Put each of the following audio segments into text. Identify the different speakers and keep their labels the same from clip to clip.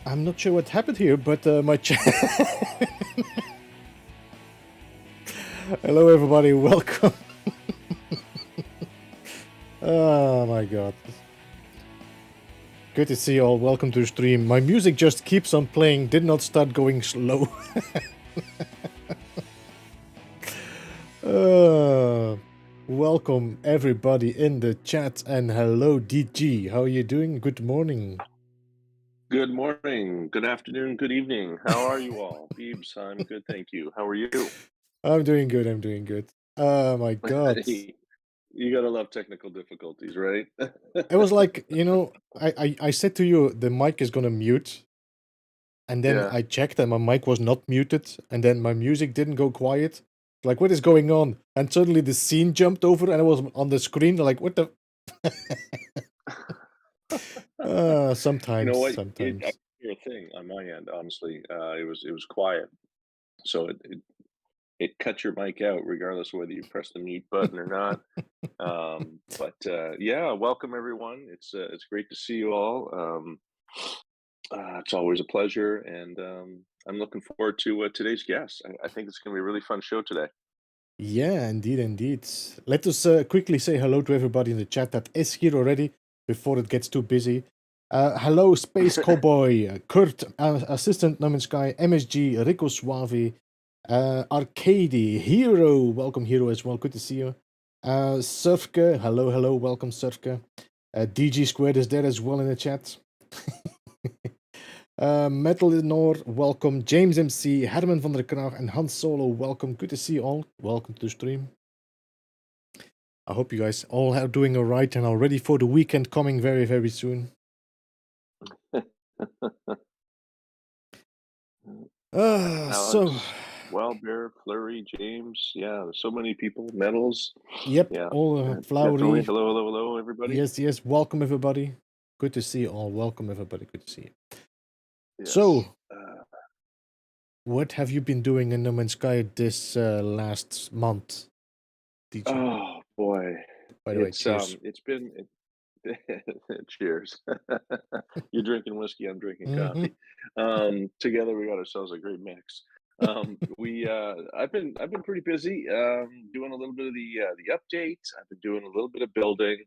Speaker 1: I'm not sure what happened here, but my chat. Hello, everybody. Welcome. Oh my god. Good to see you all. Welcome to the stream. My music just keeps on playing. Did not start going slow. Welcome everybody in the chat, and hello DG. How are you doing? Good morning.
Speaker 2: Good morning, good afternoon, good evening. How are you all? Beebs, I'm good, thank you. How are you?
Speaker 1: I'm doing good. I'm doing good. Oh my god.
Speaker 2: You gotta love technical difficulties, right?
Speaker 1: It was like, I said to you the mic is gonna mute. And then
Speaker 2: Yeah.
Speaker 1: I checked and my mic was not muted, and then my music didn't go quiet. Like, what is going on? And suddenly the scene jumped over and I was on the screen, like, what the?
Speaker 2: You know
Speaker 1: Sometimes,
Speaker 2: what? I
Speaker 1: sometimes.
Speaker 2: hear a thing on my end, honestly. It was quiet, so it cut your mic out regardless of whether you press the mute button or not. But yeah, welcome everyone. It's great to see you all. It's always a pleasure, and I'm looking forward to today's guest. I think it's going to be a really fun show today.
Speaker 1: Yeah, indeed, indeed. Let us quickly say hello to everybody in the chat that is here already before it gets too busy. Hello, Space Cowboy, Kurt, Assistant No Man's Sky, MSG, Rico Suave, Arcady, Hero, welcome Hero as well, good to see you. Surfke, hello, hello, welcome Surfke. DG Squared is there as well in the chat. Metal Nor, welcome. James MC, Herman van der Kraag, and Hans Solo, welcome. Good to see you all. Welcome to the stream. I hope you guys all are doing alright and are ready for the weekend coming very, very soon. So,
Speaker 2: Well, Bear, Flurry, James, yeah, there's so many people, Metals,
Speaker 1: yep,
Speaker 2: yeah,
Speaker 1: all
Speaker 2: definitely.
Speaker 1: flowery.
Speaker 2: Hello, hello, hello, everybody.
Speaker 1: Yes, yes, welcome everybody. Good to see you all. Welcome everybody. Good to see you.
Speaker 2: Yes.
Speaker 1: So, what have you been doing in No Man's Sky this last month, DG?
Speaker 2: Oh boy,
Speaker 1: By the way, cheers.
Speaker 2: it's been cheers. You're drinking whiskey, I'm drinking
Speaker 1: Mm-hmm.
Speaker 2: coffee. Together we got ourselves a great mix. We I've been pretty busy doing a little bit of the update. I've been doing a little bit of building.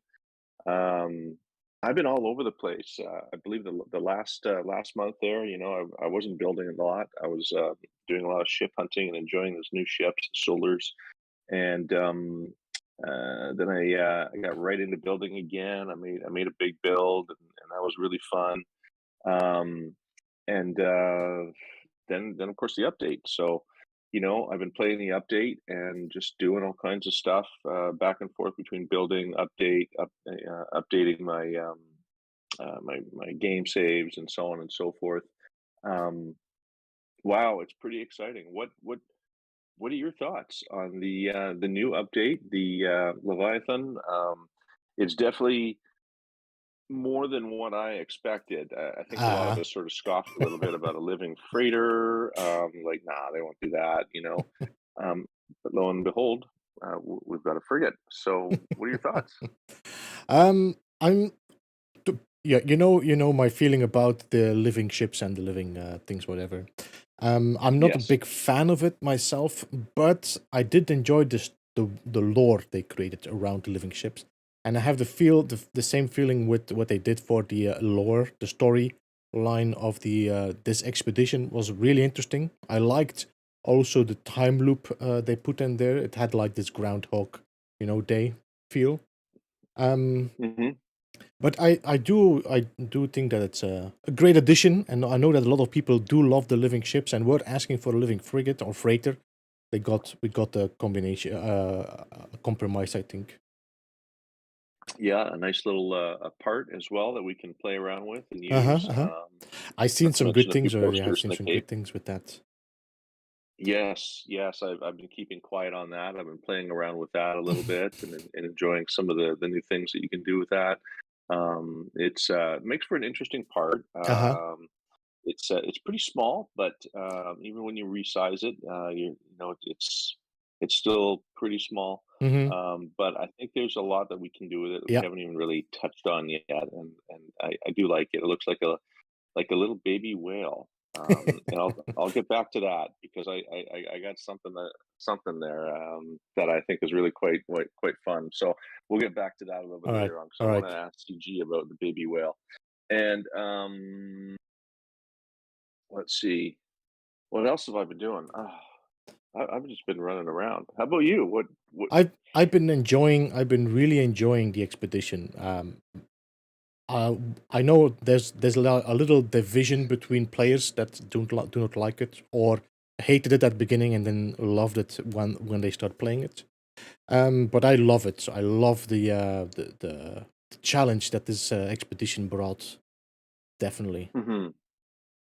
Speaker 2: Um, I've been all over the place. I believe the last month there, I wasn't building a lot. I was doing a lot of ship hunting and enjoying those new ships, Solars, and then I got right into building again. I made a big build, and that was really fun. Um, and then of course the update. So, I've been playing the update and just doing all kinds of stuff back and forth between building, updating my game saves and so on and so forth. Um, wow, it's pretty exciting. What are your thoughts on the new update, the Leviathan? It's definitely more than what I expected. I think a lot of
Speaker 1: Uh-huh.
Speaker 2: us sort of scoffed a little bit about a living freighter, like, "Nah, they won't do that." Um, but lo and behold, we've got a frigate. So what are your thoughts?
Speaker 1: I'm yeah, you know my feeling about the living ships and the living things, whatever. I'm not a
Speaker 2: Yes.
Speaker 1: big fan of it myself, but I did enjoy the lore they created around the living ships, and I have the same feeling with what they did for the lore, the story line of the this expedition was really interesting. I liked also the time loop they put in there. It had like this groundhog, day feel. Um,
Speaker 2: Mhm.
Speaker 1: but I do think that it's a great addition, and I know that a lot of people do love the living ships and were asking for a living frigate or freighter. We got a combination, a compromise, I think.
Speaker 2: Yeah, a nice little a part as well that we can play around with and
Speaker 1: Uh huh.
Speaker 2: use.
Speaker 1: Uh huh. I've seen
Speaker 2: Not to
Speaker 1: some
Speaker 2: mention
Speaker 1: good
Speaker 2: a few
Speaker 1: things already. I've
Speaker 2: posters in
Speaker 1: seen
Speaker 2: the
Speaker 1: some
Speaker 2: Cape.
Speaker 1: good things with that.
Speaker 2: Yes, yes, I've been keeping quiet on that. I've been playing around with that a little bit and enjoying some of the new things that you can do with that. It makes for an interesting part.
Speaker 1: Uh huh.
Speaker 2: It's pretty small, but even when you resize it, it's still pretty small.
Speaker 1: Mm-hmm.
Speaker 2: But I think there's a lot that we can do with it that we
Speaker 1: Yeah.
Speaker 2: haven't even really touched on yet, and I do like it. It looks like like a little baby whale. And I'll get back to that because I got something there that I think is really quite fun. So we'll get back to that a little bit
Speaker 1: All right,
Speaker 2: later on because I
Speaker 1: all
Speaker 2: want to
Speaker 1: right.
Speaker 2: ask CG about the baby whale. And let's see, what else have I been doing? I've just been running around. How about you? What?
Speaker 1: I've been really enjoying the expedition. I know there's a little division between players that do not like it or hated it at the beginning and then loved it when they start playing it. But I love it. I love the challenge that this expedition brought. Definitely.
Speaker 2: Mhm.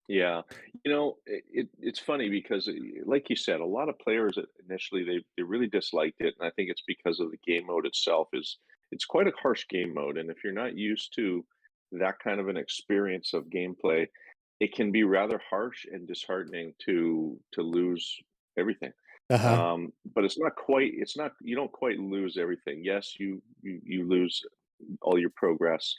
Speaker 2: Yeah, it's funny because, like you said, a lot of players initially they really disliked it, and I think it's because of the game mode itself. It's quite a harsh game mode, and if you're not used to that kind of an experience of gameplay, it can be rather harsh and disheartening to lose everything.
Speaker 1: Uh huh.
Speaker 2: But it's not you don't quite lose everything. Yes, you lose all your progress.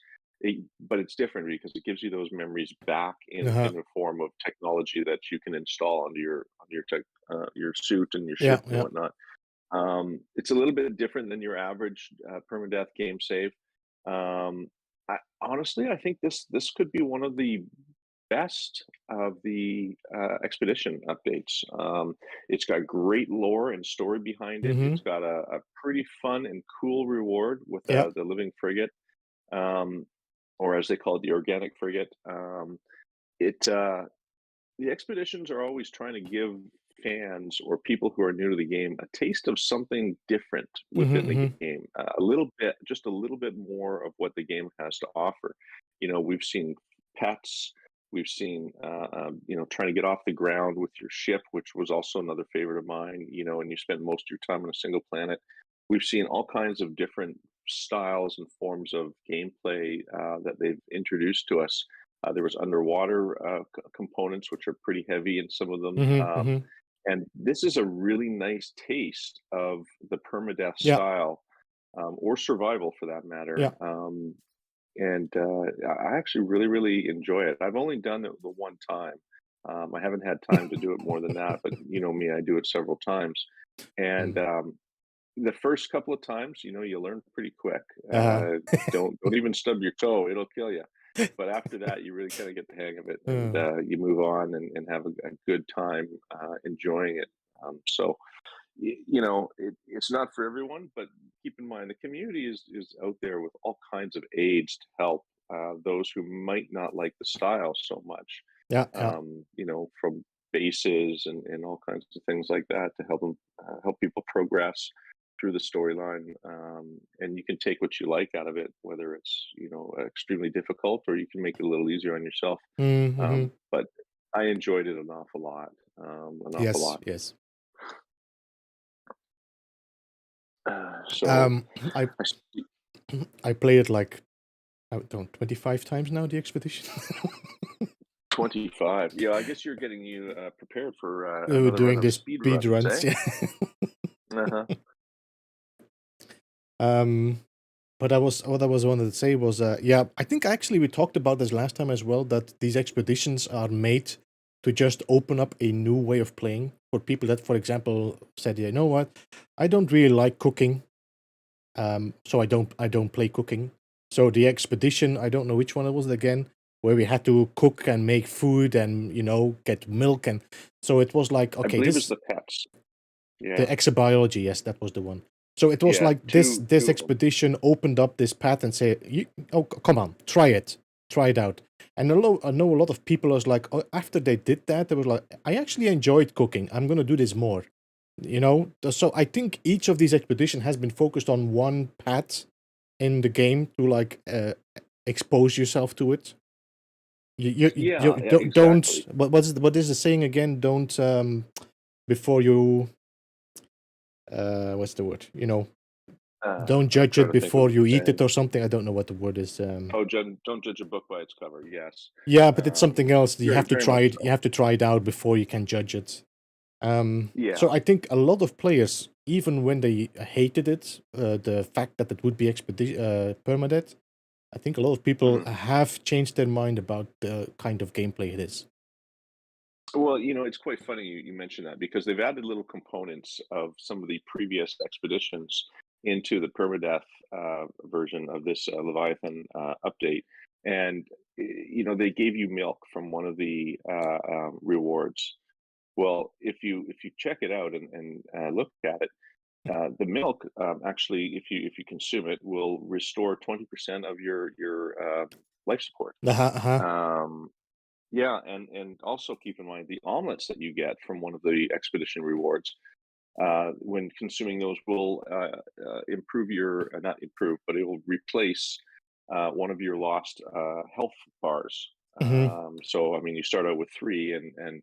Speaker 2: But it's different because it gives you those memories back
Speaker 1: Uh huh.
Speaker 2: in the form of technology that you can install onto your suit and your
Speaker 1: Yeah.
Speaker 2: ship and
Speaker 1: Yeah.
Speaker 2: whatnot. It's a little bit different than your average permadeath game save. Honestly, I think this could be one of the best of the expedition updates. It's got great lore and story behind it.
Speaker 1: Mm-hmm.
Speaker 2: It's got a pretty fun and cool reward with
Speaker 1: Yeah.
Speaker 2: the living frigate, um, or as they call it, the organic frigate. It The expeditions are always trying to give fans or people who are new to the game a taste of something different
Speaker 1: Mm-hmm.
Speaker 2: within the
Speaker 1: Mm-hmm.
Speaker 2: game. A little bit, just a little bit more of what the game has to offer. We've seen pets. We've seen, trying to get off the ground with your ship, which was also another favorite of mine. And you spend most of your time on a single planet. We've seen all kinds of different styles and forms of gameplay that they've introduced to us. There was underwater components, which are pretty heavy in some of them.
Speaker 1: Mm-hmm. Mm-hmm.
Speaker 2: And this is a really nice taste of the permadeath
Speaker 1: Yeah.
Speaker 2: style, or survival for that matter.
Speaker 1: Yeah.
Speaker 2: And I actually really, really enjoy it. I've only done it the one time. I haven't had time to do it more than that, but you know me, I do it several times. And
Speaker 1: Mm.
Speaker 2: the first couple of times, you learn pretty quick.
Speaker 1: Uh-huh.
Speaker 2: Don't even stub your toe; it'll kill you. But after that, you really kind of get the hang of it, and
Speaker 1: Uh,
Speaker 2: you move on and have a good time enjoying it. So it's not for everyone, but keep in mind the community is out there with all kinds of aids to help those who might not like the style so much.
Speaker 1: yeah. Yeah.
Speaker 2: From bases and all kinds of things like that to help them help people progress through the storyline. And you can take what you like out of it, whether it's extremely difficult or you can make it a little easier on yourself.
Speaker 1: Mm-hmm.
Speaker 2: But I enjoyed it an awful lot, an awful
Speaker 1: Yes.
Speaker 2: lot.
Speaker 1: Yes.
Speaker 2: So
Speaker 1: Um. I
Speaker 2: I see
Speaker 1: I played it like I don't know, 25 times now. The expedition.
Speaker 2: 25. Yeah, I guess you're getting you prepared for another run
Speaker 1: Doing
Speaker 2: of
Speaker 1: this
Speaker 2: speed
Speaker 1: speed
Speaker 2: runs, eh?
Speaker 1: runs. Yeah.
Speaker 2: Uh-huh.
Speaker 1: um. But what I was wanted to say was, yeah, I think actually we talked about this last time as well, that these expeditions are made to just open up a new way of playing for people that, for example, said, yeah, you know what, I don't really like cooking, so I don't play cooking. So the expedition, I don't know which one it was again, where we had to cook and make food and get milk, and so it was like,
Speaker 2: I
Speaker 1: okay,
Speaker 2: believe it's
Speaker 1: this
Speaker 2: the pets.
Speaker 1: the
Speaker 2: Yeah.
Speaker 1: exobiology, yes, that was the one. So it was
Speaker 2: Yeah,
Speaker 1: like this
Speaker 2: two
Speaker 1: this
Speaker 2: of them.
Speaker 1: expedition opened up this path and say, "Oh, come on, try it out." And I know a lot of people was like, oh, after they did that, they were like, "I actually enjoyed cooking. I'm gonna do this more." So I think each of these expedition has been focused on one path in the game to like expose yourself to it.
Speaker 2: Yeah,
Speaker 1: You
Speaker 2: yeah,
Speaker 1: don't
Speaker 2: exactly.
Speaker 1: what is the saying again? Don't before you what's the word? Don't
Speaker 2: I'm
Speaker 1: judge
Speaker 2: trying
Speaker 1: it
Speaker 2: to think of
Speaker 1: before you
Speaker 2: the
Speaker 1: eat it
Speaker 2: saying.
Speaker 1: or something. I don't know what the word is.
Speaker 2: Oh, don't judge a book by its cover. Yes.
Speaker 1: Yeah, but it's something else. You
Speaker 2: Very,
Speaker 1: have to
Speaker 2: very
Speaker 1: try
Speaker 2: much
Speaker 1: it. You
Speaker 2: so.
Speaker 1: have to try it out before you can judge it. So
Speaker 2: Yeah.
Speaker 1: I think a lot of players, even when they hated it, the fact that it would be permadeath, I think a lot of people
Speaker 2: Mhm.
Speaker 1: have changed their mind about the kind of gameplay it is.
Speaker 2: Well, it's quite funny you mentioned that because they've added little components of some of the previous expeditions into the permadeath version of this Leviathan update, and they gave you milk from one of the rewards. Well, if you check it out and look at it, the milk actually, if you consume it, will restore 20% of your life support.
Speaker 1: Uh-huh, uh-huh.
Speaker 2: Um, yeah, and also keep in mind the omelets that you get from one of the expedition rewards. When consuming those will improve your not improve, but it will replace one of your lost health bars.
Speaker 1: Mhm.
Speaker 2: So I mean, you start out with three, and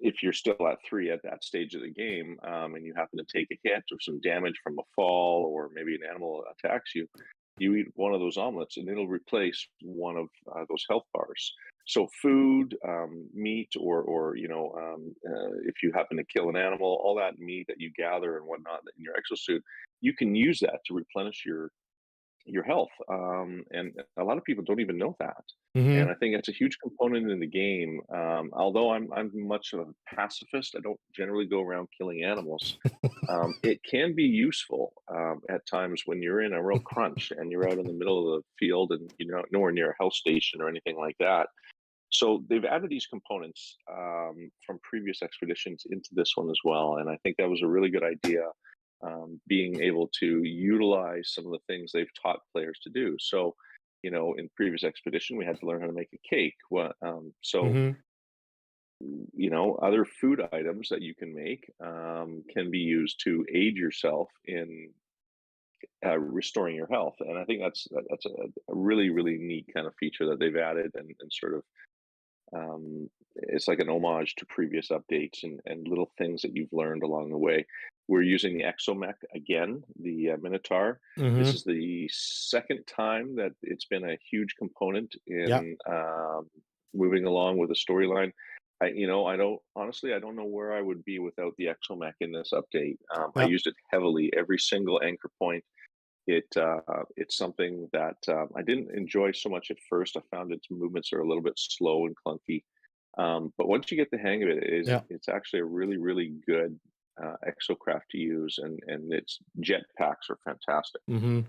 Speaker 2: if you're still at three at that stage of the game, and you happen to take a hit or some damage from a fall, or maybe an animal attacks you, you eat one of those omelets, and it'll replace one of those health bars. So food, meat, or if you happen to kill an animal, all that meat that you gather and whatnot in your exosuit, you can use that to replenish your health. And a lot of people don't even know that. And
Speaker 1: Mhm.
Speaker 2: I think it's a huge component in the game. Although I'm much of a pacifist, I don't generally go around killing animals. It can be useful at times when you're in a real crunch and you're out in the middle of the field and nowhere near a health station or anything like that. So they've added these components from previous expeditions into this one as well, and I think that was a really good idea. Being able to utilize some of the things they've taught players to do. So, in previous expedition, we had to learn how to make a cake. So
Speaker 1: Mhm.
Speaker 2: other food items that you can make can be used to aid yourself in restoring your health, and I think that's a really really neat kind of feature that they've added and sort of it's like an homage to previous updates and little things that you've learned along the way. We're using the exomech again, the Minotaur. This
Speaker 1: Mhm.
Speaker 2: is the second time that it's been a huge component
Speaker 1: Yeah.
Speaker 2: in moving along with the storyline. I don't honestly, I don't know where I would be without the exomech in this update. I
Speaker 1: Yeah.
Speaker 2: used it heavily, every single anchor point. It's something that I didn't enjoy so much at first. I found its movements are a little bit slow and clunky, but once you get the hang of it,
Speaker 1: Yeah.
Speaker 2: it's actually a really really good exocraft to use, and its jetpacks are fantastic.
Speaker 1: Mhm.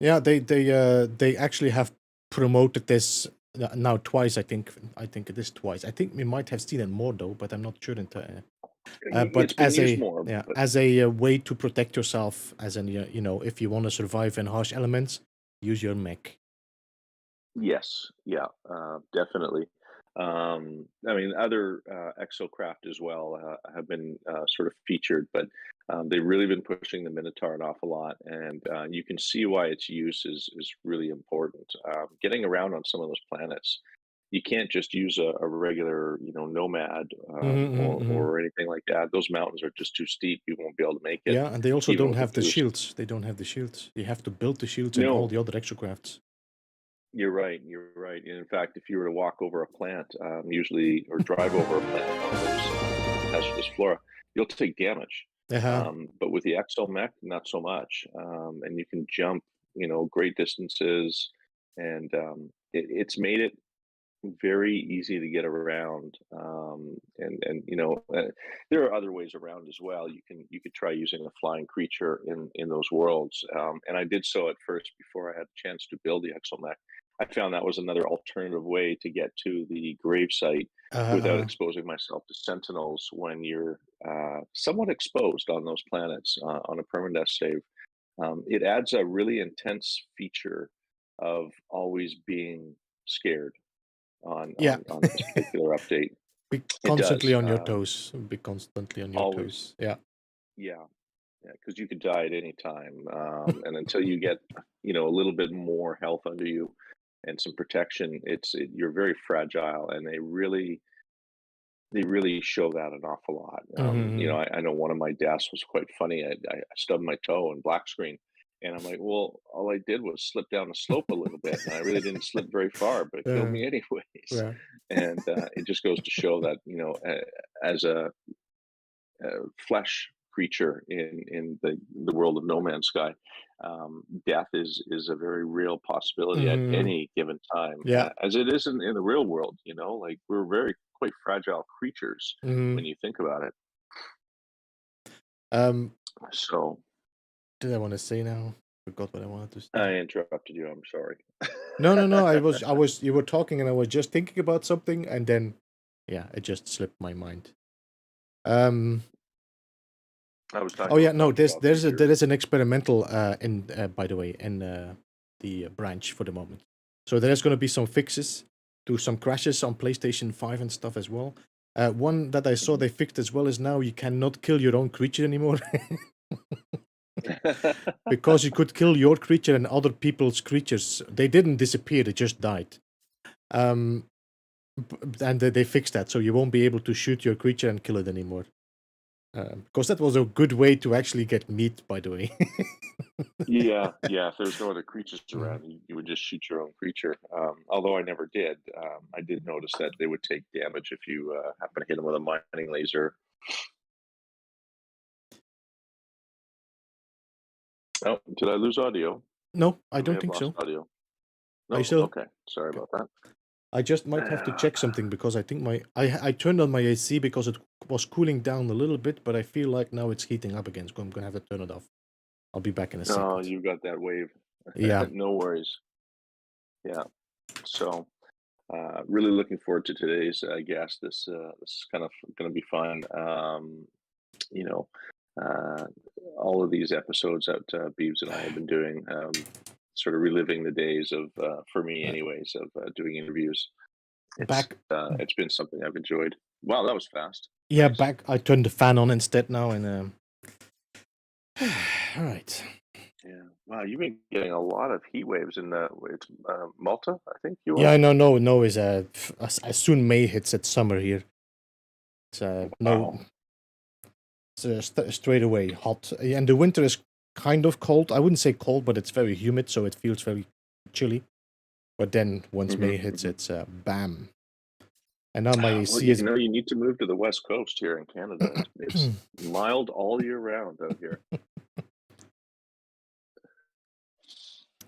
Speaker 1: Yeah, they actually have promoted this now twice. I think it is twice. I think we might have seen it more though, but I'm not sure. But
Speaker 2: It's been used more, but
Speaker 1: as a way to protect yourself, as in if you want to survive in harsh elements, use your mech.
Speaker 2: yes, yeah, definitely. I mean, other exocraft as well have been sort of featured, but they've really been pushing the Minotaur an awful lot, and you can see why its use is really important. Getting around on some of those planets, you can't just use a regular, nomad
Speaker 1: Mhm, mhm, mhm.
Speaker 2: or anything like that. Those mountains are just too steep. You won't be able to make it,
Speaker 1: Yeah, and they also
Speaker 2: even
Speaker 1: don't
Speaker 2: with a
Speaker 1: have the
Speaker 2: boost.
Speaker 1: shields. They don't have the shields. You have to build the shields in all
Speaker 2: No,
Speaker 1: the other exocrafts.
Speaker 2: you're right. You're right. And in fact, if you were to walk over a plant, usually, or drive over a plant, one of those hazardous flora, you'll take damage.
Speaker 1: Uh-huh.
Speaker 2: But with the exomech, not so much. And you can jump, great distances, and it's made it very easy to get around. And there are other ways around as well. You could try using a flying creature in those worlds. And I did so at first before I had a chance to build the exomech. I found that was another alternative way to get to the grave site
Speaker 1: Uh-huh.
Speaker 2: without
Speaker 1: Uh-huh.
Speaker 2: exposing myself to sentinels when you're somewhat exposed on those planets on a permadeath save. It adds a really intense feature of always being scared on
Speaker 1: Yeah.
Speaker 2: on on this particular update.
Speaker 1: Be
Speaker 2: It
Speaker 1: constantly
Speaker 2: does,
Speaker 1: on your toes. Be constantly on your
Speaker 2: always.
Speaker 1: toes. Yeah.
Speaker 2: Yeah, yeah, because you could die at any time, and until you get, a little bit more health under you and some protection, you're very fragile, and they really show that an awful lot.
Speaker 1: Mhm.
Speaker 2: I know one of my deaths was quite funny. I stubbed my toe in black screen, and I'm like, well, all I did was slip down the slope a little bit, and I really didn't slip very far, but it killed
Speaker 1: Uh,
Speaker 2: me anyways.
Speaker 1: yeah.
Speaker 2: And it just goes to show that as a flesh creature in the world of No Man's Sky, death is a very real possibility at
Speaker 1: Mm,
Speaker 2: any given time,
Speaker 1: yeah.
Speaker 2: as it is in the real world. Like we're very quite fragile creatures
Speaker 1: Mm,
Speaker 2: when you think about it.
Speaker 1: um,
Speaker 2: So
Speaker 1: did I want to say now? Forgot what I wanted to say.
Speaker 2: I interrupted you. I'm sorry.
Speaker 1: No, no, no. I was. You were talking, and I was just thinking about something, and then, yeah, it just slipped my mind. Um.
Speaker 2: I was
Speaker 1: Oh
Speaker 2: talking
Speaker 1: yeah,
Speaker 2: about
Speaker 1: no. There's
Speaker 2: fragile
Speaker 1: there's a there
Speaker 2: creatures.
Speaker 1: is an experimental in by the way in the branch for the moment. So there's going to be some fixes to some crashes on PlayStation 5 and stuff as well. One that I saw
Speaker 2: Mhm.
Speaker 1: they fixed as well is now you cannot kill your own creature anymore. Because you could kill your creature and other people's creatures. They didn't disappear; they just died. Um, and they fixed that, so you won't be able to shoot your creature and kill it anymore. Because that was a good way to actually get meat, by the way.
Speaker 2: Yeah, yeah. If there's no other creatures
Speaker 1: Mm.
Speaker 2: around, you would just shoot your own creature. Although I never did. I did notice that they would take damage if you happen to hit them with a mining laser. Oh, did I lose audio?
Speaker 1: No, I
Speaker 2: I may
Speaker 1: don't
Speaker 2: have
Speaker 1: think
Speaker 2: lost
Speaker 1: so.
Speaker 2: audio.
Speaker 1: I
Speaker 2: No,
Speaker 1: still
Speaker 2: okay. Sorry
Speaker 1: okay.
Speaker 2: about that.
Speaker 1: I just might have to check something because I think I turned on my AC because it was cooling down a little bit, but I feel like now it's heating up again, so I'm gonna have to turn it off. I'll be back in a
Speaker 2: Oh,
Speaker 1: second.
Speaker 2: you got that wave.
Speaker 1: Yeah,
Speaker 2: No worries. Yeah. So, really looking forward to today's guest. This is kind of going to be fun. You know, uh, all of these episodes that Beebs and I have been doing, sort of reliving the days of, for me,
Speaker 1: uh,
Speaker 2: anyways, of doing interviews.
Speaker 1: back.
Speaker 2: It's been something I've enjoyed. Wow, that was fast.
Speaker 1: Yeah,
Speaker 2: Nice.
Speaker 1: back. I turned the fan on instead now, and all right.
Speaker 2: Yeah. Wow, you've been getting a lot of heat waves in it's Malta, I think you
Speaker 1: Yeah,
Speaker 2: are.
Speaker 1: I know. No, no is as soon May hits, it's summer here. It's no,
Speaker 2: Wow.
Speaker 1: it's straight away hot, and the winter is kind of cold. I wouldn't say cold, but it's very humid, so it feels very chilly. But then once
Speaker 2: Hmm,
Speaker 1: May hits,
Speaker 2: hmm.
Speaker 1: it's bam. And now my
Speaker 2: Well,
Speaker 1: AC is
Speaker 2: you need to move to the West Coast here in Canada. It's mild all year round out here.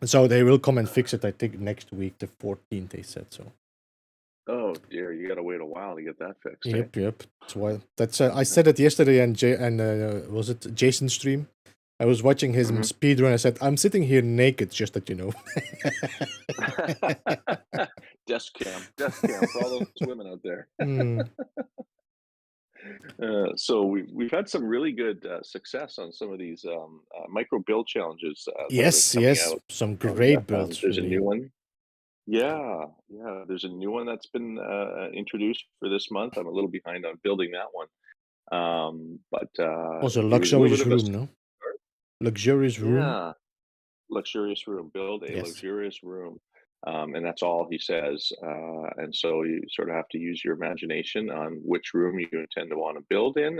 Speaker 1: so they will come and fix it. I think next week, the 14th. They said so.
Speaker 2: Oh dear, you got to wait a while to get that fixed, eh?
Speaker 1: Yep, yep. That's why. That's I said it yesterday, and was it Jason stream? I was watching his
Speaker 2: Hmm.
Speaker 1: speed run. I said, "I'm sitting here naked, just that you know."
Speaker 2: Desk cam for all those women out there.
Speaker 1: Hmm.
Speaker 2: So we've had some really good success on some of these micro build challenges that have been
Speaker 1: Yes,
Speaker 2: coming
Speaker 1: yes.
Speaker 2: out,
Speaker 1: Some
Speaker 2: and
Speaker 1: great builds,
Speaker 2: there's a
Speaker 1: really.
Speaker 2: new one. Yeah, yeah. There's a new one that's been introduced for this month. I'm a little behind on building that one, but
Speaker 1: Also,
Speaker 2: it was a little bit
Speaker 1: luxurious
Speaker 2: of a
Speaker 1: room, no? Luxurious room.
Speaker 2: yeah. Luxurious room, build a
Speaker 1: Yes.
Speaker 2: luxurious room. And that's all he says. And so you sort of have to use your imagination on which room you intend to want to build in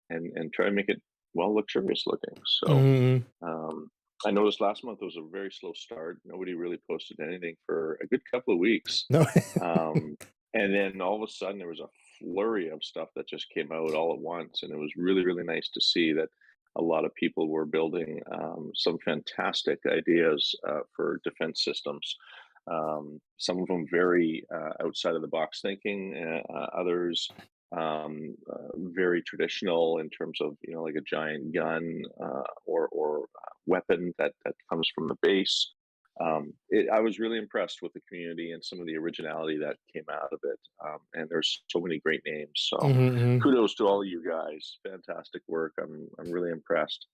Speaker 2: and try and make it well luxurious looking. So
Speaker 1: Mm,
Speaker 2: um, I noticed last month was a very slow start. Nobody really posted anything for a good couple of weeks.
Speaker 1: no.
Speaker 2: Um, and then all of a sudden there was a flurry of stuff that just came out all at once. And it was really, really nice to see that a lot of people were building some fantastic ideas for defense systems. Some of them very outside of the box thinking, others very traditional in terms of like a giant gun or weapon that comes from the base. I was really impressed with the community and some of the originality that came out of it. And there's so many great names. So
Speaker 1: Mhm.
Speaker 2: kudos to all of you guys. Fantastic work. I'm really impressed.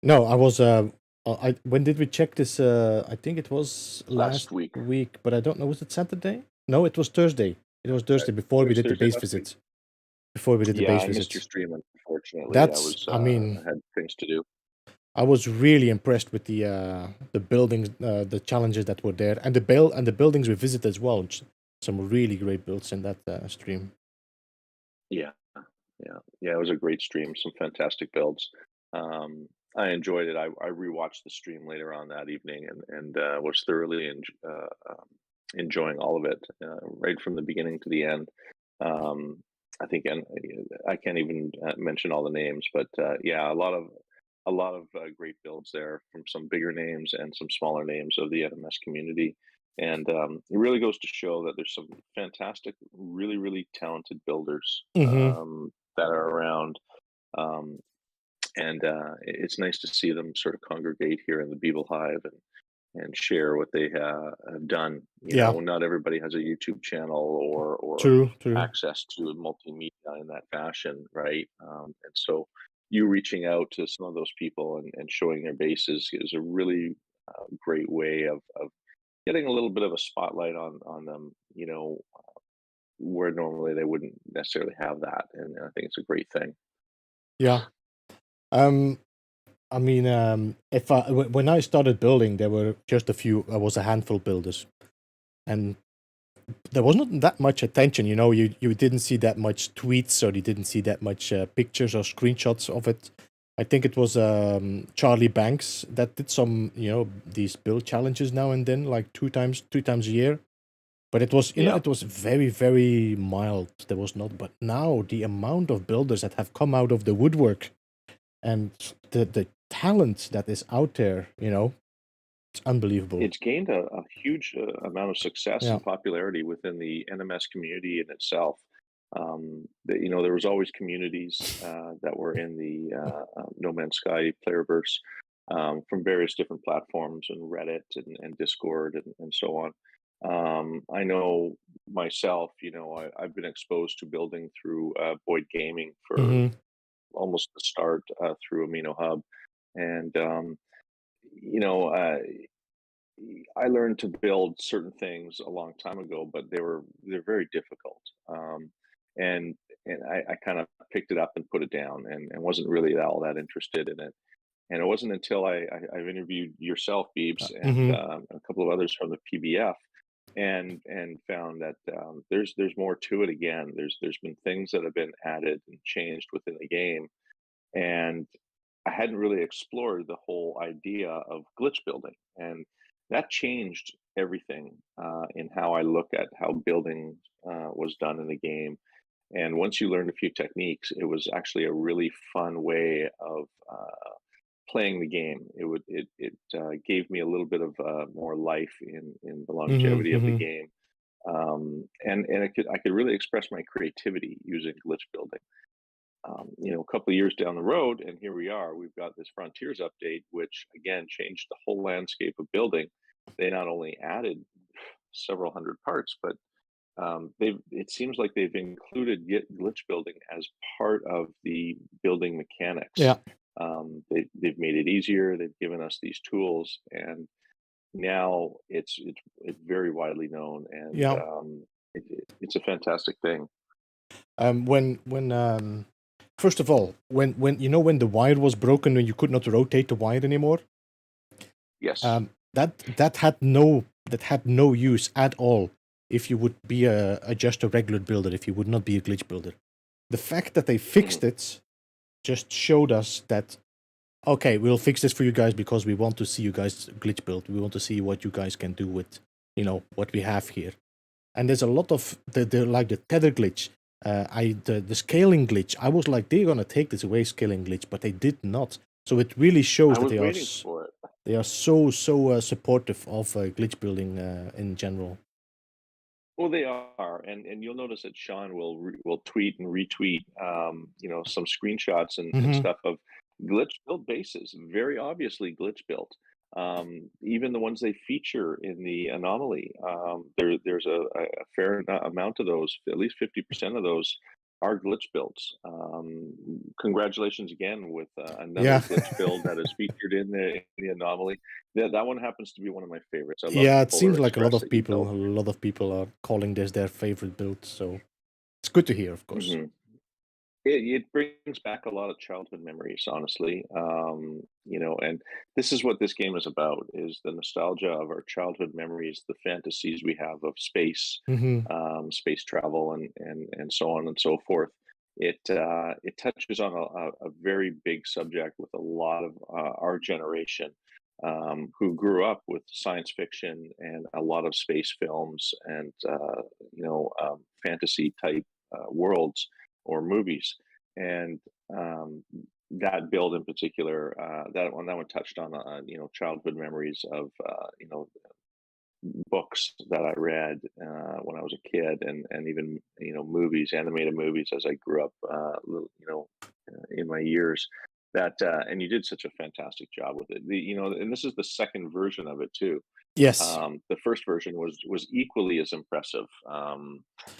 Speaker 1: No, I was. I when did we check this? I think it was last
Speaker 2: Last week.
Speaker 1: week, but I don't know. Was it Saturday? No, it was Thursday. It was Thursday before
Speaker 2: It
Speaker 1: we
Speaker 2: was
Speaker 1: did the
Speaker 2: Thursday
Speaker 1: base
Speaker 2: last week.
Speaker 1: visits. Before we did the
Speaker 2: Yeah,
Speaker 1: base
Speaker 2: I missed your
Speaker 1: visits.
Speaker 2: stream, unfortunately.
Speaker 1: That's. I mean,
Speaker 2: I had things to do.
Speaker 1: I was really impressed with the buildings, the challenges that were there, and the buildings we visited as well. Some really great builds in that stream.
Speaker 2: Yeah, yeah, yeah. It was a great stream. Some fantastic builds. Um, I enjoyed it. I rewatched the stream later on that evening and was thoroughly enjoying all of it, right from the beginning to the end. Um, I think, and I can't even mention all the names, but yeah, a lot of a lot of great builds there from some bigger names and some smaller names of the NMS community. And it really goes to show that there's some fantastic, really, really talented builders
Speaker 1: Hmm.
Speaker 2: that are around. Um, and it's nice to see them sort of congregate here in the Beeble Hive and share what they have done. You
Speaker 1: Yeah,
Speaker 2: know, not everybody has a YouTube channel or
Speaker 1: true, true.
Speaker 2: access to multimedia in that fashion, right? And so you reaching out to some of those people and showing their bases is a really great way of getting a little bit of a spotlight on them. You know, where normally they wouldn't necessarily have that, and I think it's a great thing.
Speaker 1: Yeah. Um, I mean, if when I started building, there were just a few. There was a handful of builders, and there was not that much attention. You know, you didn't see that much tweets, or you didn't see that much pictures or screenshots of it. I think it was Charlie Banks that did some, these build challenges now and then, like two times a year. But it was,
Speaker 2: Yeah.
Speaker 1: it was very, very mild. There was not, but now the amount of builders that have come out of the woodwork and the talent that is out there, it's unbelievable.
Speaker 2: It's gained a huge amount of success
Speaker 1: Yeah.
Speaker 2: and popularity within the NMS community in itself. You know, there was always communities that were in the No Man's Sky playerverse from various different platforms and Reddit and Discord and so on. I know myself, you know, I've been exposed to building through Boyd Gaming for
Speaker 1: Hmm.
Speaker 2: almost the start through Amino Hub. And, you know, I learned to build certain things a long time ago, but they're very difficult. And I kind of picked it up and put it down, and wasn't really all that interested in it. And it wasn't until I've interviewed yourself, Beebs, and
Speaker 1: Hmm.
Speaker 2: a couple of others from the PBF, and found that there's more to it. Again, there's been things that have been added and changed within the game, and I hadn't really explored the whole idea of glitch building, and that changed everything in how I look at how building was done in the game. And once you learned a few techniques, it was actually a really fun way of playing the game. It gave me a little bit of more life in the
Speaker 1: Hmm.
Speaker 2: longevity of the
Speaker 1: Hmm.
Speaker 2: game, and I could really express my creativity using glitch building. You know, a couple of years down the road, and here we are. We've got this Frontiers update, which again changed the whole landscape of building. They not only added several hundred parts, but it seems like they've included glitch building as part of the building mechanics.
Speaker 1: Yeah.
Speaker 2: They've made it easier. They've given us these tools, and now it's very widely known, and
Speaker 1: Yeah.
Speaker 2: it's a fantastic thing.
Speaker 1: When first of all, when the wire was broken, when you could not rotate the wire anymore,
Speaker 2: Yes.
Speaker 1: that had no use at all if you would be just a regular builder, if you would not be a glitch builder. The fact that they
Speaker 2: Mhm.
Speaker 1: fixed it just showed us that, okay, we'll fix this for you guys because we want to see you guys glitch build. We want to see what you guys can do with, what we have here. And there's a lot of the like the tether glitch, the scaling glitch. I was like, they're gonna take this away, scaling glitch, but they did not. So it really shows
Speaker 2: I
Speaker 1: that
Speaker 2: was waiting for it.
Speaker 1: they are so supportive of glitch building in general.
Speaker 2: Well, they are, and you'll notice that Sean will tweet and retweet, you know, some screenshots and
Speaker 1: Hmm.
Speaker 2: stuff of glitch built bases, very obviously glitch built. Even the ones they feature in the anomaly, there's a fair amount of those, at least 50% of those are glitch builds. Congratulations again with another
Speaker 1: Yeah.
Speaker 2: glitch build that is featured in the anomaly. That one happens to be one of my favorites. I love the
Speaker 1: Yeah, it
Speaker 2: Polar
Speaker 1: seems like
Speaker 2: Express that you built.
Speaker 1: a lot of people are calling this their favorite build. So it's good to hear, of course.
Speaker 2: Mhm. It brings back a lot of childhood memories, honestly. You know, and this is what this game is about: is the nostalgia of our childhood memories, the fantasies we have of space,
Speaker 1: Hmm.
Speaker 2: space travel, and so on and so forth. It touches on a very big subject with a lot of our generation, who grew up with science fiction and a lot of space films and fantasy type worlds or movies. And that build in particular, that one touched on childhood memories of books that I read when I was a kid, and even movies, animated movies, as I grew up, in my years. And you did such a fantastic job with it. And this is the second version of it too.
Speaker 1: Yes.
Speaker 2: The first version was equally as impressive,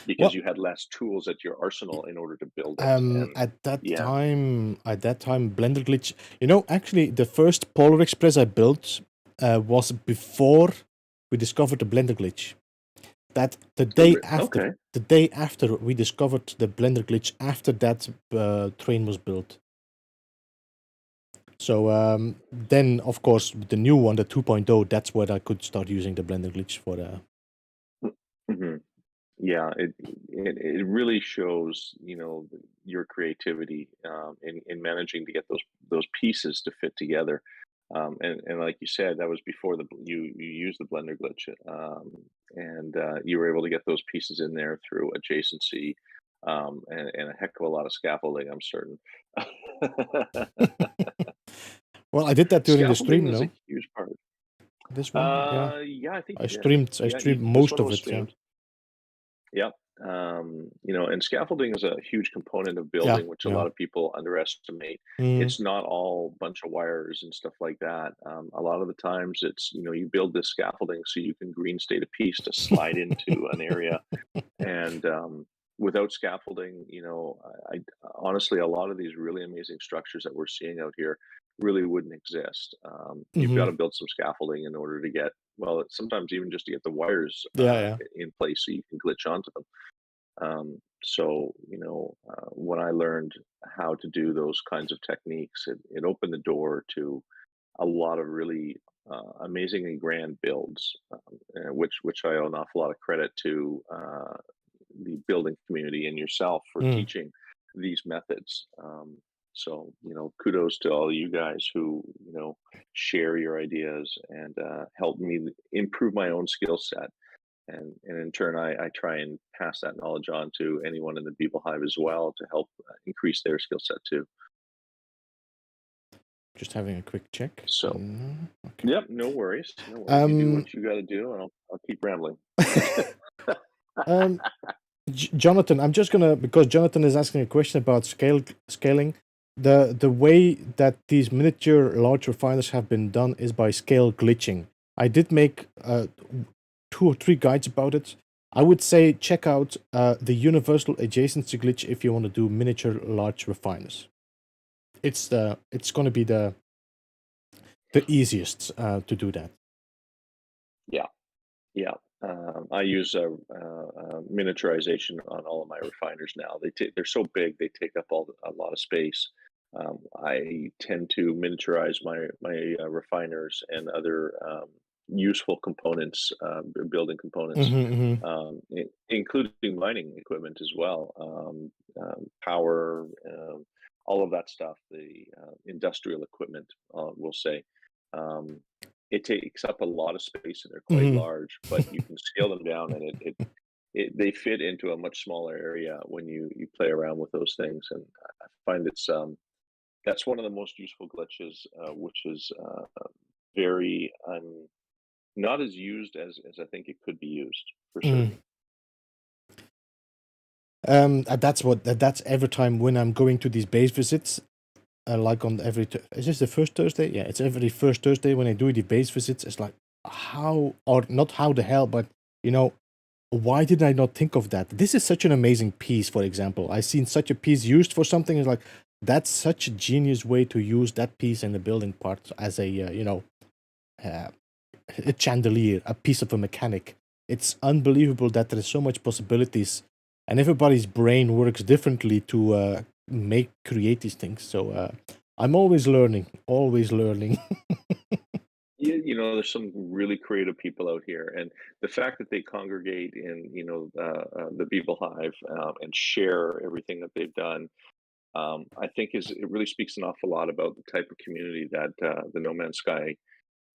Speaker 2: because
Speaker 1: Well,
Speaker 2: you had less tools at your arsenal in order to build it. And yeah,
Speaker 1: at that time, Blender Glitch. Actually, the first Polar Express I built was before we discovered the Blender Glitch. That
Speaker 2: okay.
Speaker 1: the day after we discovered the Blender Glitch, after that train was built. So then, of course, with the new one, the 2.0, that's where I could start using the Blender Glitch for the.
Speaker 2: Mhm. Yeah, it really shows, your creativity, in managing to get those pieces to fit together. And like you said, that was before you used the Blender glitch, and you were able to get those pieces in there through adjacency, and a heck of a lot of scaffolding, I'm certain.
Speaker 1: Well, I did that during the
Speaker 2: Scaffolding
Speaker 1: stream,
Speaker 2: is a
Speaker 1: no?
Speaker 2: huge part.
Speaker 1: This one, yeah.
Speaker 2: Yeah, I think
Speaker 1: I
Speaker 2: you did.
Speaker 1: streamed. I
Speaker 2: Yeah,
Speaker 1: streamed
Speaker 2: this
Speaker 1: most
Speaker 2: one
Speaker 1: of
Speaker 2: was
Speaker 1: it. Yeah.
Speaker 2: streamed. Yep. And scaffolding is a huge component of
Speaker 1: Yeah.
Speaker 2: building, which a
Speaker 1: Yeah.
Speaker 2: lot of people underestimate.
Speaker 1: Mm.
Speaker 2: It's not all bunch of wires and stuff like that. A lot of the times it's, you build this scaffolding so you can green state a piece to slide into an area. And without scaffolding, honestly, a lot of these really amazing structures that we're seeing out here really wouldn't exist. You've got
Speaker 1: Hmm.
Speaker 2: to build some scaffolding in order to get, well, sometimes even just to get the wires
Speaker 1: Yeah. Yeah.
Speaker 2: in place so you can glitch onto them. So, when I learned how to do those kinds of techniques, it opened the door to a lot of really amazingly grand builds, which I owe an awful lot of credit to the building community and yourself for
Speaker 1: Mm.
Speaker 2: teaching these methods. Kudos to all you guys who share your ideas and help me improve my own skill set. And in turn, I try and pass that knowledge on to anyone in the Beeble Hive as well to help increase their skill set too.
Speaker 1: Just having a quick check.
Speaker 2: So,
Speaker 1: Okay.
Speaker 2: yep, no worries, no worries. You do
Speaker 1: Um.
Speaker 2: what you got to do, and I'll keep rambling.
Speaker 1: um. Jonathan, I'm just gonna, because Jonathan is asking a question about scaling. The way that these miniature large refiners have been done is by scale glitching. I did make 2 or 3 guides about it. I would say check out the universal adjacency glitch if you want to do miniature large refiners. It's going to be the easiest to do that.
Speaker 2: Yeah, yeah. I use miniaturization on all of my refiners now. They're so big, they take up a lot of space. I tend to miniaturize my refiners and other useful components, building components,
Speaker 1: Mm-hmm,
Speaker 2: including mining equipment as well, power, all of that stuff. The industrial equipment, we'll say. Um, it takes up a lot of space and they're quite
Speaker 1: mm-hmm.
Speaker 2: large, but you can scale them down and they fit into a much smaller area when you play around with those things. And I find that's one of the most useful glitches, which is very not as used as I think it could be used for
Speaker 1: Mm.
Speaker 2: certain.
Speaker 1: That's every time when I'm going to these base visits, like on is this the first Thursday? Yeah, it's every first Thursday when I do the base visits. It's like, how, or not how the hell, but you know, why did I not think of that? This is such an amazing piece. For example, I seen such a piece used for something. It's like, that's such a genius way to use that piece in the building part as uh, a chandelier, a piece of a mechanic. It's unbelievable that there is so much possibilities, and everybody's brain works differently to create these things. So I'm always learning, always learning.
Speaker 2: There's some really creative people out here, and the fact that they congregate in, the Beeble Hive, and share everything that they've done, I think it really speaks an awful lot about the type of community that the No Man's Sky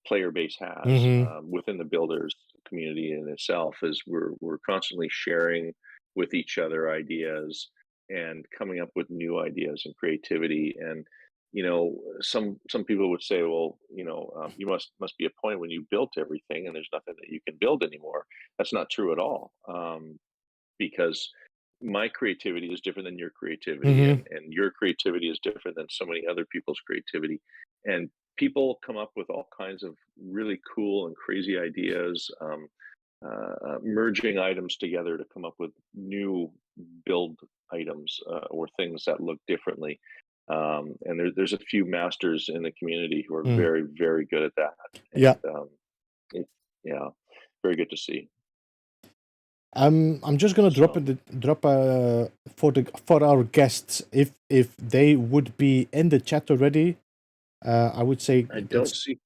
Speaker 2: player base has
Speaker 1: Hmm.
Speaker 2: within the builders community in itself. Is we're constantly sharing with each other ideas and coming up with new ideas and creativity. And some people would say, well, you must be a point when you built everything and there's nothing that you can build anymore. That's not true at all. Because my creativity is different than your creativity,
Speaker 1: Mm-hmm.
Speaker 2: and your creativity is different than so many other people's creativity. And people come up with all kinds of really cool and crazy ideas, merging items together to come up with new build items, or things that look differently. And there's a few masters in the community who are
Speaker 1: Mm.
Speaker 2: very, very good at that.
Speaker 1: Yeah.
Speaker 2: And it, yeah, very good to see.
Speaker 1: I'm just gonna
Speaker 2: So
Speaker 1: drop for our guests, if they would be in the chat already. I would say
Speaker 2: I don't see.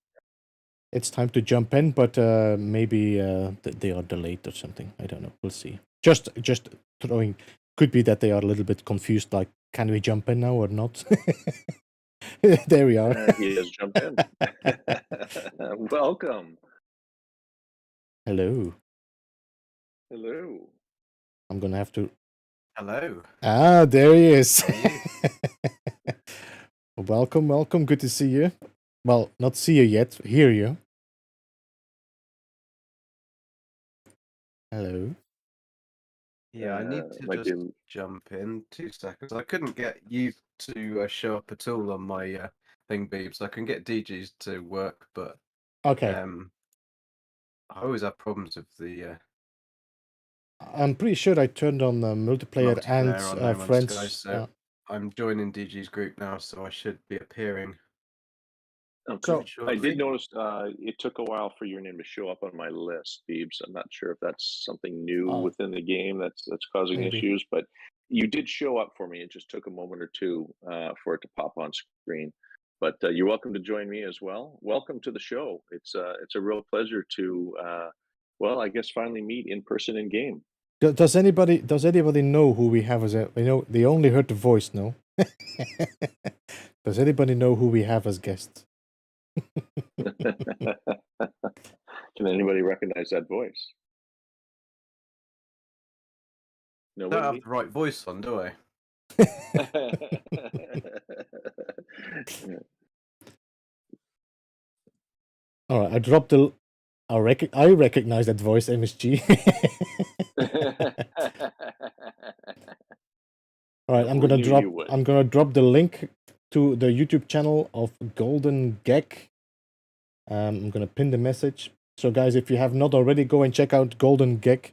Speaker 1: it's time to jump in, but maybe they are delayed or something. I don't know. We'll see. Just throwing. Could be that they are a little bit confused. Like, can we jump in now or not? There we are.
Speaker 2: He has jumped in. Welcome.
Speaker 1: Hello.
Speaker 2: Hello.
Speaker 1: I'm gonna have to.
Speaker 3: Hello.
Speaker 1: There he is.
Speaker 3: How are you?
Speaker 1: Welcome, welcome. Good to see you. Well, not see you yet. Hear you. Hello.
Speaker 3: Yeah, I need to
Speaker 2: Might
Speaker 3: just
Speaker 2: be.
Speaker 3: jump in 2 seconds. I couldn't get you to show up at all on my thing, Beebs. I can get DGs to work, but
Speaker 1: Okay.
Speaker 3: I always have problems with the
Speaker 1: I'm pretty sure I turned on multiplayer and
Speaker 3: multiplayer on No Man's
Speaker 1: friends.
Speaker 3: Sky, so I'm joining DG's group now, so I should be appearing.
Speaker 2: Okay.
Speaker 1: So
Speaker 2: I did
Speaker 3: shortly.
Speaker 2: notice it took a while for your name to show up on my list, Beebs. I'm not sure if that's something new within the game that's causing
Speaker 1: maybe.
Speaker 2: issues, but you did show up for me. It just took a moment or two for it to pop on screen. But you're welcome to join me as well. Welcome to the show. It's a real pleasure to well, I guess finally meet in person in game.
Speaker 1: Does anybody know who we have as a? They only heard the voice. No. Does anybody know who we have as guests?
Speaker 2: Can anybody recognize that voice?
Speaker 3: I don't have the right voice on, do I?
Speaker 1: All right, I dropped the. I recognize that voice, MSG. All right, I'm gonna drop the link to the YouTube channel of Golden Gek. I'm gonna pin the message. So guys, if you have not already, go and check out Golden Gek.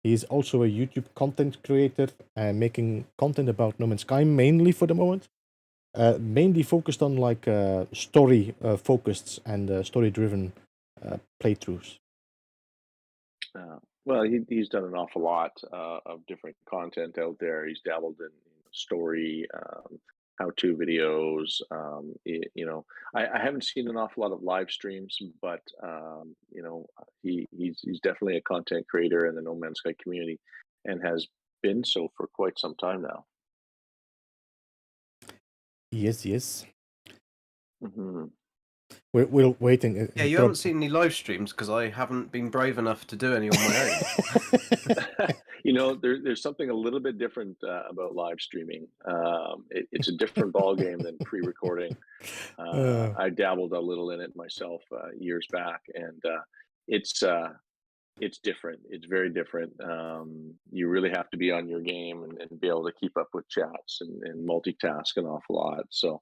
Speaker 1: He's also a YouTube content creator, making content about No Man's Sky mainly for the moment. Mainly focused on like story focused and story driven playthroughs.
Speaker 2: Well, he's done an awful lot of different content out there. He's dabbled in story, how-to videos. I haven't seen an awful lot of live streams, but he's definitely a content creator in the No Man's Sky community, and has been so for quite some time now.
Speaker 1: Yes, yes.
Speaker 2: Mm-hmm.
Speaker 1: We're waiting.
Speaker 3: Yeah, you haven't seen any live streams because I haven't been brave enough to do any on my own.
Speaker 2: There's something a little bit different about live streaming. It's a different ball game than pre-recording. I dabbled a little in it myself years back, and it's different. It's very different. You really have to be on your game and be able to keep up with chats and multitask an awful lot. So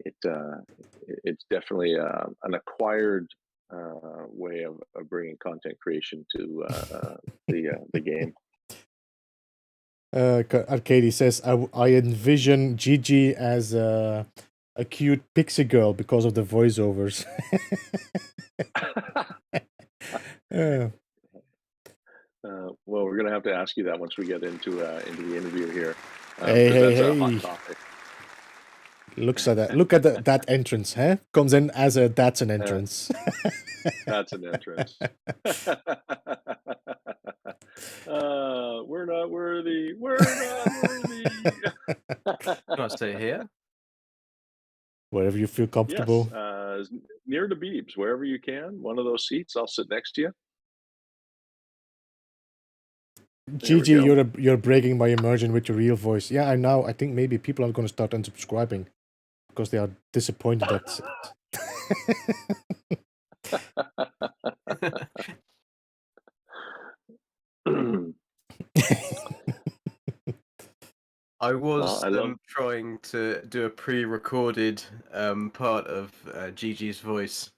Speaker 2: it's definitely an acquired way of bringing content creation to the game.
Speaker 1: Arcady says, I envision Gigi as a cute pixie girl because of the voiceovers.
Speaker 2: Well, we're gonna have to ask you that once we get into the interview here.
Speaker 1: Hey.
Speaker 2: A hot topic.
Speaker 1: Look at that entrance, huh? Comes in as that's an entrance.
Speaker 2: That's an entrance. We're not worthy. We're not worthy.
Speaker 3: Can I stay here?
Speaker 1: Wherever you feel comfortable.
Speaker 2: Yes, near the Beebs, wherever you can. One of those seats, I'll sit next to you.
Speaker 1: Gigi, you're breaking my immersion with your real voice. Yeah, I think maybe people are going to start unsubscribing because they are disappointed that.
Speaker 3: I was
Speaker 2: I love
Speaker 3: trying to do a pre-recorded part of Gigi's voice.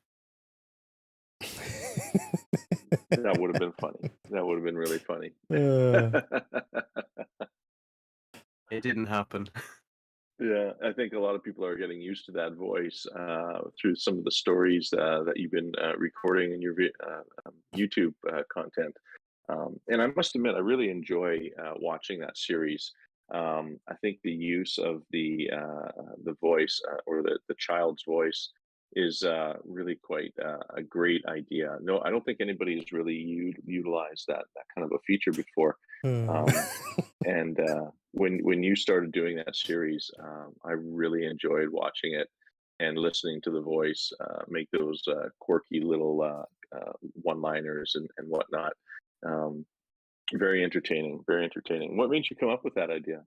Speaker 2: that would have been funny. That would have been really funny.
Speaker 3: It didn't happen.
Speaker 2: Yeah, I think a lot of people are getting used to that voice through some of the stories that you've been recording in your YouTube content. And I must admit, I really enjoy watching that series. I think the use of the voice or the child's voice is really quite a great idea. No, I don't think anybody's really utilized that kind of a feature before. Um, and when you started doing that series, I really enjoyed watching it and listening to the voice make those quirky little one-liners and whatnot. Um, Very entertaining. Very entertaining. What made you come up with that idea?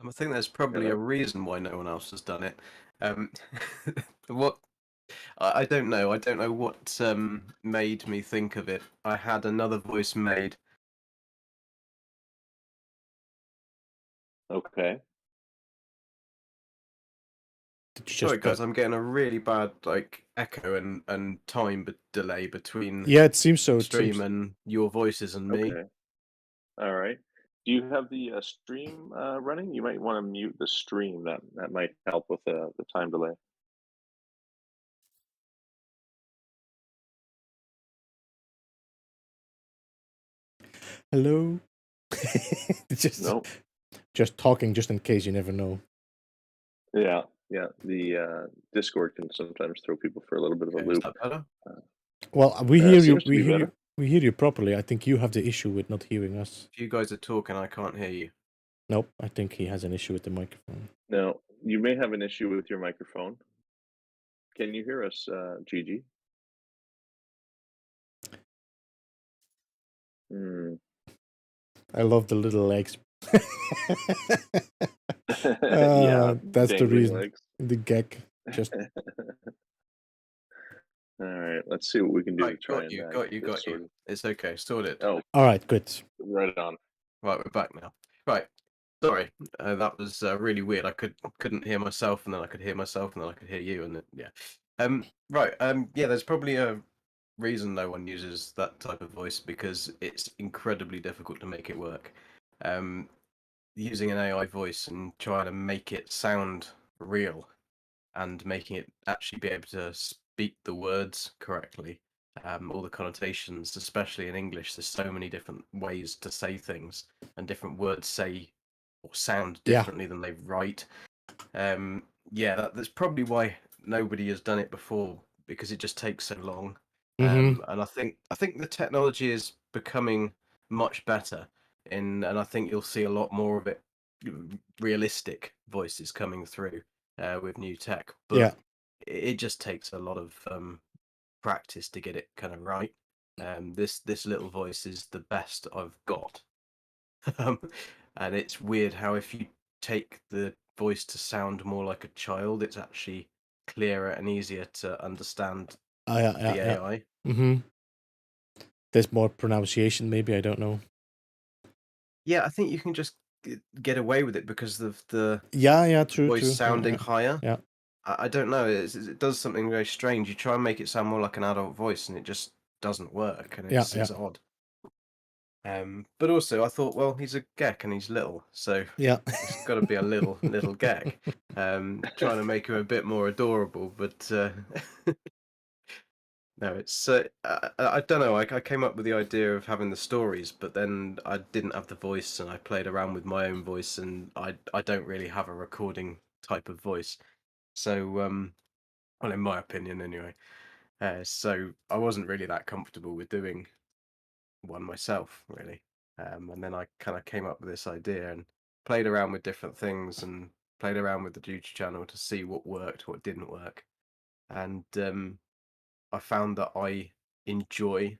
Speaker 3: I think there's probably a
Speaker 2: Hello?
Speaker 3: reason why no one else has done it. Um, what I don't know. I don't know what made me think of it. I had another voice made.
Speaker 2: Okay.
Speaker 1: Did you
Speaker 3: Sorry,
Speaker 1: just
Speaker 3: guys, I'm getting a really bad echo and time delay between
Speaker 1: Yeah, it seems so. It
Speaker 3: stream
Speaker 1: seems.
Speaker 3: and your voices and me.
Speaker 2: Okay. All right. Do you have the stream running? You might want to mute the stream. That might help with the time delay.
Speaker 1: Hello. just
Speaker 2: No.
Speaker 1: just talking, just in case. You never know.
Speaker 2: Yeah. Yeah. The Discord can sometimes throw people for a little bit of a
Speaker 3: Okay, is
Speaker 2: loop.
Speaker 3: that better?
Speaker 1: Well, we hear you.
Speaker 2: Seems to be better.
Speaker 1: We hear you properly. I think you have the issue with not hearing us.
Speaker 3: If you guys are talking, I can't hear you.
Speaker 1: Nope. I think he has an issue with the microphone.
Speaker 2: Now, you may have an issue with your microphone. Can you hear us, Gigi? Hmm.
Speaker 1: I love the little legs.
Speaker 2: Yeah,
Speaker 1: That's the
Speaker 2: dangling
Speaker 1: reason.
Speaker 2: legs.
Speaker 1: The gag. Just
Speaker 2: All right, let's see what we can do to
Speaker 3: Right,
Speaker 2: try
Speaker 3: got
Speaker 2: and
Speaker 3: you,
Speaker 2: get this
Speaker 3: got you.
Speaker 2: sorted.
Speaker 3: It's okay, sorted.
Speaker 2: Oh,
Speaker 1: all right. Good.
Speaker 2: right on.
Speaker 3: Right, we're back now. Right, sorry, that was really weird. I couldn't hear myself, and then I could hear myself, and then I could hear you, and then, yeah. Right, yeah. There's probably a reason no one uses that type of voice because it's incredibly difficult to make it work. Using an AI voice and trying to make it sound real and making it actually be able to speak the words correctly, all the connotations, especially in English. There's so many different ways to say things, and different words say or sound
Speaker 1: Yeah.
Speaker 3: differently than they write. Yeah, that's probably why nobody has done it before, because it just takes so long.
Speaker 1: Mm-hmm.
Speaker 3: And I think the technology is becoming much better, and I think you'll see a lot more of it, realistic voices coming through with new tech.
Speaker 1: Yeah.
Speaker 3: But it just takes a lot of practice to get it kind of right. This little voice is the best I've got. Um, and it's weird how if you take the voice to sound more like a child, it's actually clearer and easier to understand
Speaker 1: Yeah.
Speaker 3: the
Speaker 1: Yeah.
Speaker 3: AI.
Speaker 1: Mm-hmm. There's more pronunciation, maybe. I don't know.
Speaker 3: Yeah, I think you can just get away with it because of the
Speaker 1: Yeah. Yeah. True.
Speaker 3: voice
Speaker 1: True.
Speaker 3: sounding
Speaker 1: Yeah.
Speaker 3: higher.
Speaker 1: Yeah.
Speaker 3: I don't know. It does something very strange. You try and make it sound more like an adult voice, and it just doesn't work, and
Speaker 1: Yeah.
Speaker 3: it's odd. But also I thought, well, he's a geck and he's little, so
Speaker 1: Yeah.
Speaker 3: it's got to be a little geck. Trying to make him a bit more adorable, but no, it's I don't know. I came up with the idea of having the stories, but then I didn't have the voice, and I played around with my own voice, and I don't really have a recording type of voice. So well, in my opinion, anyway. So I wasn't really that comfortable with doing one myself, really. And then I kind of came up with this idea and played around with different things and played around with the YouTube channel to see what worked, what didn't work. And I found that I enjoy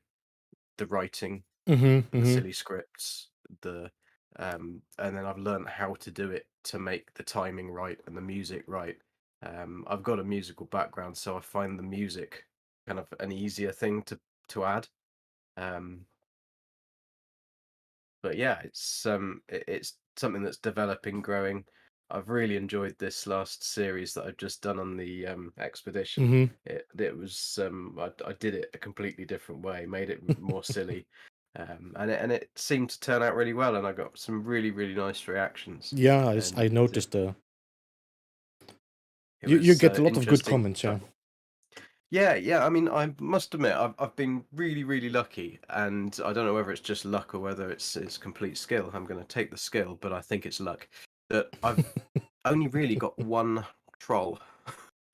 Speaker 3: the writing,
Speaker 1: Mm-hmm.
Speaker 3: the
Speaker 1: Mm-hmm.
Speaker 3: silly scripts, the and then I've learned how to do it to make the timing right and the music right. I've got a musical background, so I find the music kind of an easier thing to add. Um, but yeah, it's something that's developing, growing. I've really enjoyed this last series that I've just done on the expedition.
Speaker 1: Hmm.
Speaker 3: It was I did it a completely different way, made it more silly, and it seemed to turn out really well, and I got some really nice reactions,
Speaker 1: Yeah, I
Speaker 3: and
Speaker 1: noticed.
Speaker 3: it
Speaker 1: You
Speaker 3: was
Speaker 1: get a lot of good
Speaker 3: interesting
Speaker 1: comments. Yeah.
Speaker 3: stuff. Yeah. I mean, I must admit, I've been really lucky, and I don't know whether it's just luck or whether it's complete skill. I'm going to take the skill, but I think it's luck that I've only really got one troll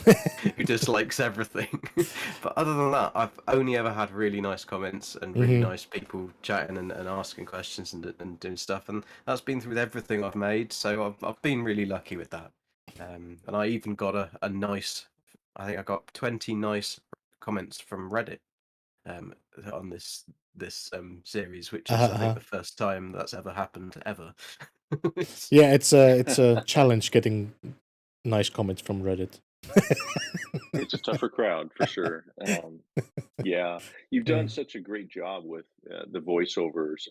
Speaker 3: who dislikes everything. But other than that, I've only ever had really nice comments and really
Speaker 1: Hmm.
Speaker 3: nice people chatting and asking questions and doing stuff, and that's been through everything I've made. So I've been really lucky with that. And I even got a nice. I think I got 20 nice comments from Reddit um, on this series, which is I think
Speaker 1: Uh-huh.
Speaker 3: the first time that's ever happened ever.
Speaker 1: Yeah, it's a challenge getting nice comments from Reddit.
Speaker 2: It's a tougher crowd for sure. Yeah, you've done
Speaker 1: Mm.
Speaker 2: such a great job with the voiceovers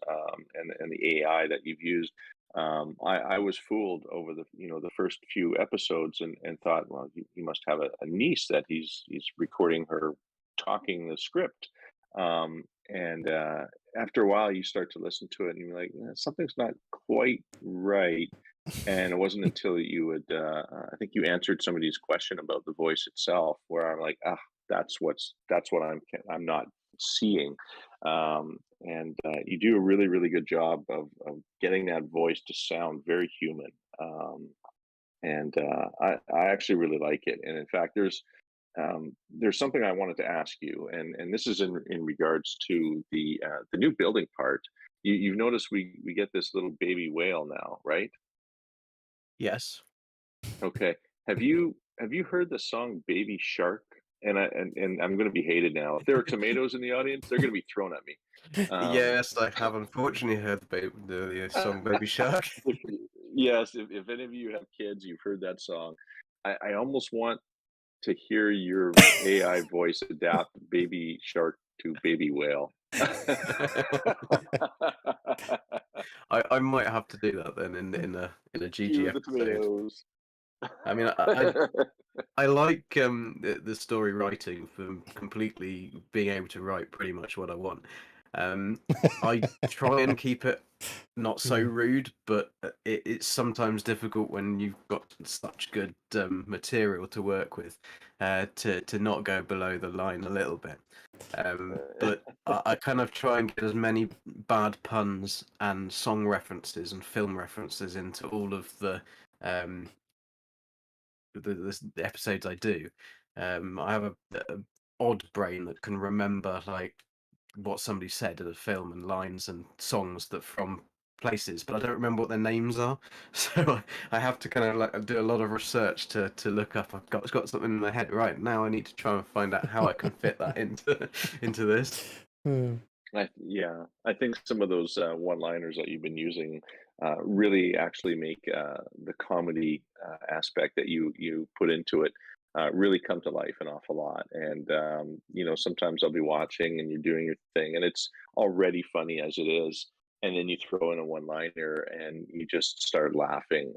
Speaker 2: and the AI that you've used. I was fooled over the first few episodes and thought, well, he must have a niece that he's recording her talking the script. And after a while, you start to listen to it and you're like, something's not quite right. And it wasn't until you would, I think you answered somebody's question about the voice itself, where I'm like, ah, that's what I'm not seeing. And you do a really good job of getting that voice to sound very human. And I actually really like it. And in fact, there's something I wanted to ask you, and this is in regards to the new building part. You've noticed we get this little baby whale now, right?
Speaker 3: Yes.
Speaker 2: Okay. Have you heard the song Baby Shark? And I'm gonna be hated now. If there are tomatoes in the audience, they're gonna be thrown at me. Um,
Speaker 3: Yes, I have unfortunately heard the song Baby Shark.
Speaker 2: if yes, if any of you have kids, you've heard that song. I almost want to hear your AI voice adapt Baby Shark to Baby Whale.
Speaker 3: I might have to do that then in a GG
Speaker 2: Cue the
Speaker 3: episode.
Speaker 2: tomatoes.
Speaker 3: I mean, I like the story writing for completely being able to write pretty much what I want. Um, I try and keep it not so
Speaker 1: Mm.
Speaker 3: rude, but it's sometimes difficult when you've got such good material to work with to not go below the line a little bit. But I kind of try and get as many bad puns and song references and film references into all of um, the episodes I do. I have a odd brain that can remember like what somebody said in a film and lines and songs that from places, but I don't remember what their names are. So I have to kind of like do a lot of research to look up. I've got something in my head right now. I need to try and find out how I can fit that into this.
Speaker 1: Mm.
Speaker 2: Yeah, I think some of those one-liners that you've been using really actually make the comedy aspect that you put into it really come to life an awful lot. And sometimes I'll be watching and you're doing your thing, and it's already funny as it is, and then you throw in a one-liner and you just start laughing.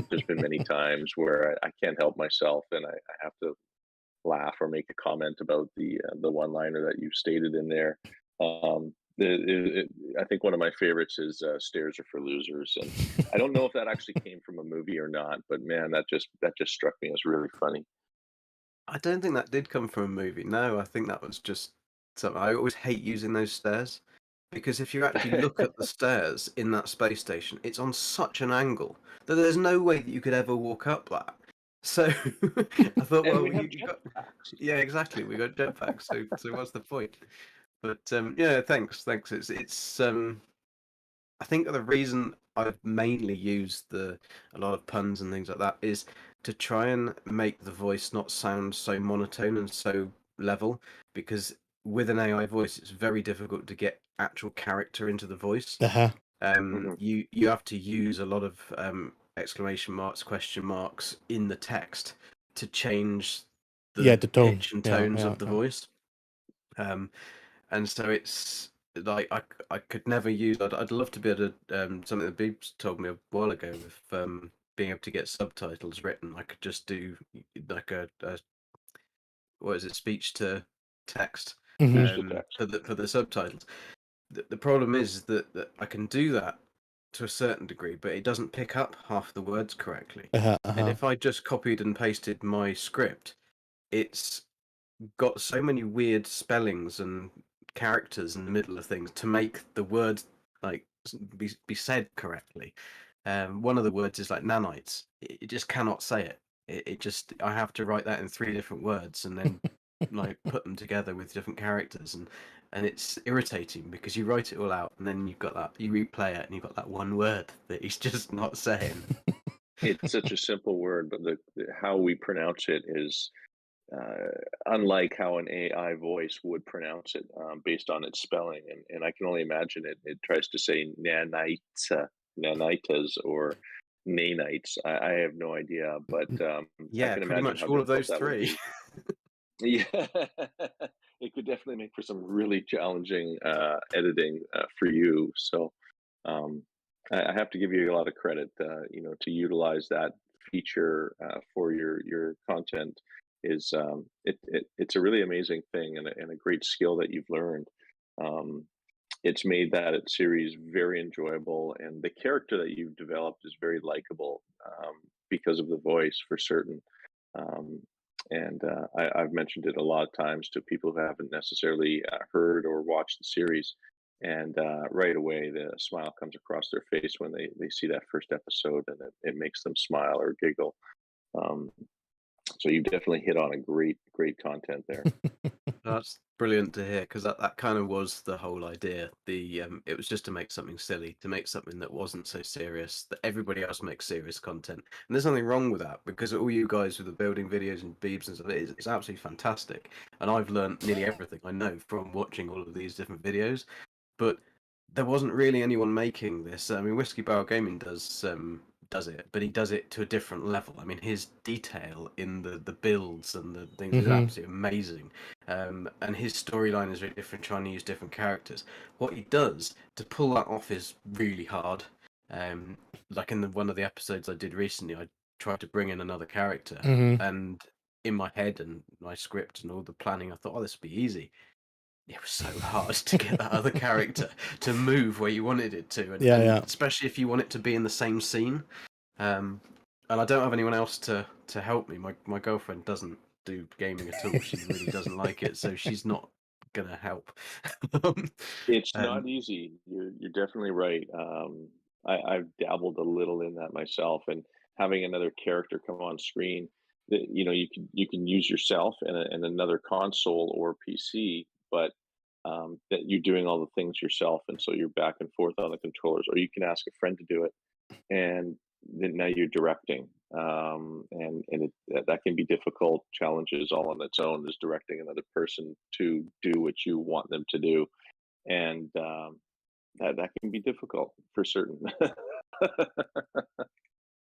Speaker 2: There's been many times where I can't help myself, and I have to laugh or make a comment about the one-liner that you stated in there. I think one of my favorites is "Stairs are for losers," and I don't know if that actually came from a movie or not, but man, that just struck me as really funny.
Speaker 3: I don't think that did come from a movie. No, I think that was just something. I always hate using those stairs because if you actually look at the stairs in that space station, it's on such an angle that there's no way that you could ever walk up that. So I thought,
Speaker 2: And
Speaker 3: well,
Speaker 2: we have
Speaker 3: you got,
Speaker 2: jetpacks.
Speaker 3: yeah, exactly. We got jetpacks. So what's the point? But yeah, thanks. It's. I think the reason I've mainly used a lot of puns and things like that is to try and make the voice not sound so monotone and so level, because with an AI voice it's very difficult to get actual character into the voice.
Speaker 1: Uh-huh.
Speaker 2: Mhm.
Speaker 3: you have to use a lot of exclamation marks, question marks in the text to change
Speaker 1: Yeah,
Speaker 3: the
Speaker 1: the tone.
Speaker 3: pitch and
Speaker 1: Yeah,
Speaker 3: tones
Speaker 1: yeah,
Speaker 3: of the
Speaker 1: yeah.
Speaker 3: voice. And so it's like I could never use. I'd love to be able to something that Beebs told me a while ago with being able to get subtitles written. I could just do like a what is it, speech to text
Speaker 2: Speech to text.
Speaker 3: for the subtitles. The problem is that I can do that to a certain degree, but it doesn't pick up half the words correctly.
Speaker 1: Uh-huh,
Speaker 3: And
Speaker 1: uh-huh.
Speaker 3: if I just copied and pasted my script, it's got so many weird spellings and characters in the middle of things to make the word like be said correctly. One of the words is like nanites. It just cannot say it. It just I have to write that in 3 different words and then like put them together with different characters and it's irritating because you write it all out and then you've got that you replay it and you've got that one word that he's just not saying.
Speaker 2: It's such a simple word, but how we pronounce it is uh, unlike how an AI voice would pronounce it based on its spelling. And I can only imagine it tries to say nanite, nanitas, or nanites. I have no idea, but I
Speaker 3: Yeah,
Speaker 2: can
Speaker 3: pretty
Speaker 2: imagine
Speaker 3: much
Speaker 2: how
Speaker 3: all of
Speaker 2: difficult
Speaker 3: those
Speaker 2: that would
Speaker 3: three.
Speaker 2: be. Yeah, it could definitely make for some really challenging editing for you. So I have to give you a lot of credit. To utilize that feature for your content is it's a really amazing thing and a great skill that you've learned. Um, it's made that series very enjoyable, and the character that you've developed is very likable because of the voice for certain. Um, and I've mentioned it a lot of times to people who haven't necessarily heard or watched the series. And right away, the smile comes across their face when they see that first episode, and it makes them smile or giggle. Um, so you definitely hit on a great content there.
Speaker 3: That's brilliant to hear because that kind of was the whole idea. It was just to make something silly, to make something that wasn't so serious, that everybody else makes serious content. And there's nothing wrong with that because all you guys with the building videos and beeps and stuff, it's absolutely fantastic. And I've learned nearly everything I know from watching all of these different videos. But there wasn't really anyone making this. I mean, Whiskey Barrel Gaming does it, but he does it to a different level. I mean, his detail in the builds and the things is
Speaker 1: Mm-hmm.
Speaker 3: absolutely amazing. And his storyline is very different, trying to use different characters. What he does to pull that off is really hard. Um, like in one of the episodes I did recently, I tried to bring in another character,
Speaker 1: Mm-hmm.
Speaker 3: and in my head and my script and all the planning, I thought, oh, this would be easy. It was so hard to get that other character to move where you wanted it to, and,
Speaker 1: Yeah,
Speaker 3: and
Speaker 1: yeah.
Speaker 3: especially if you want it to be in the same scene. Um, and I don't have anyone else to help me. My girlfriend doesn't do gaming at all. She really doesn't like it, so she's not gonna help. um,
Speaker 2: It's
Speaker 3: um,
Speaker 2: not easy. You're definitely right. I've dabbled a little in that myself, and having another character come on screen, that you can use yourself and another console or PC, but that you're doing all the things yourself, and so you're back and forth on the controllers, or you can ask a friend to do it, and then now you're directing, that can be difficult challenges all on its own, is directing another person to do what you want them to do, and that can be difficult for certain.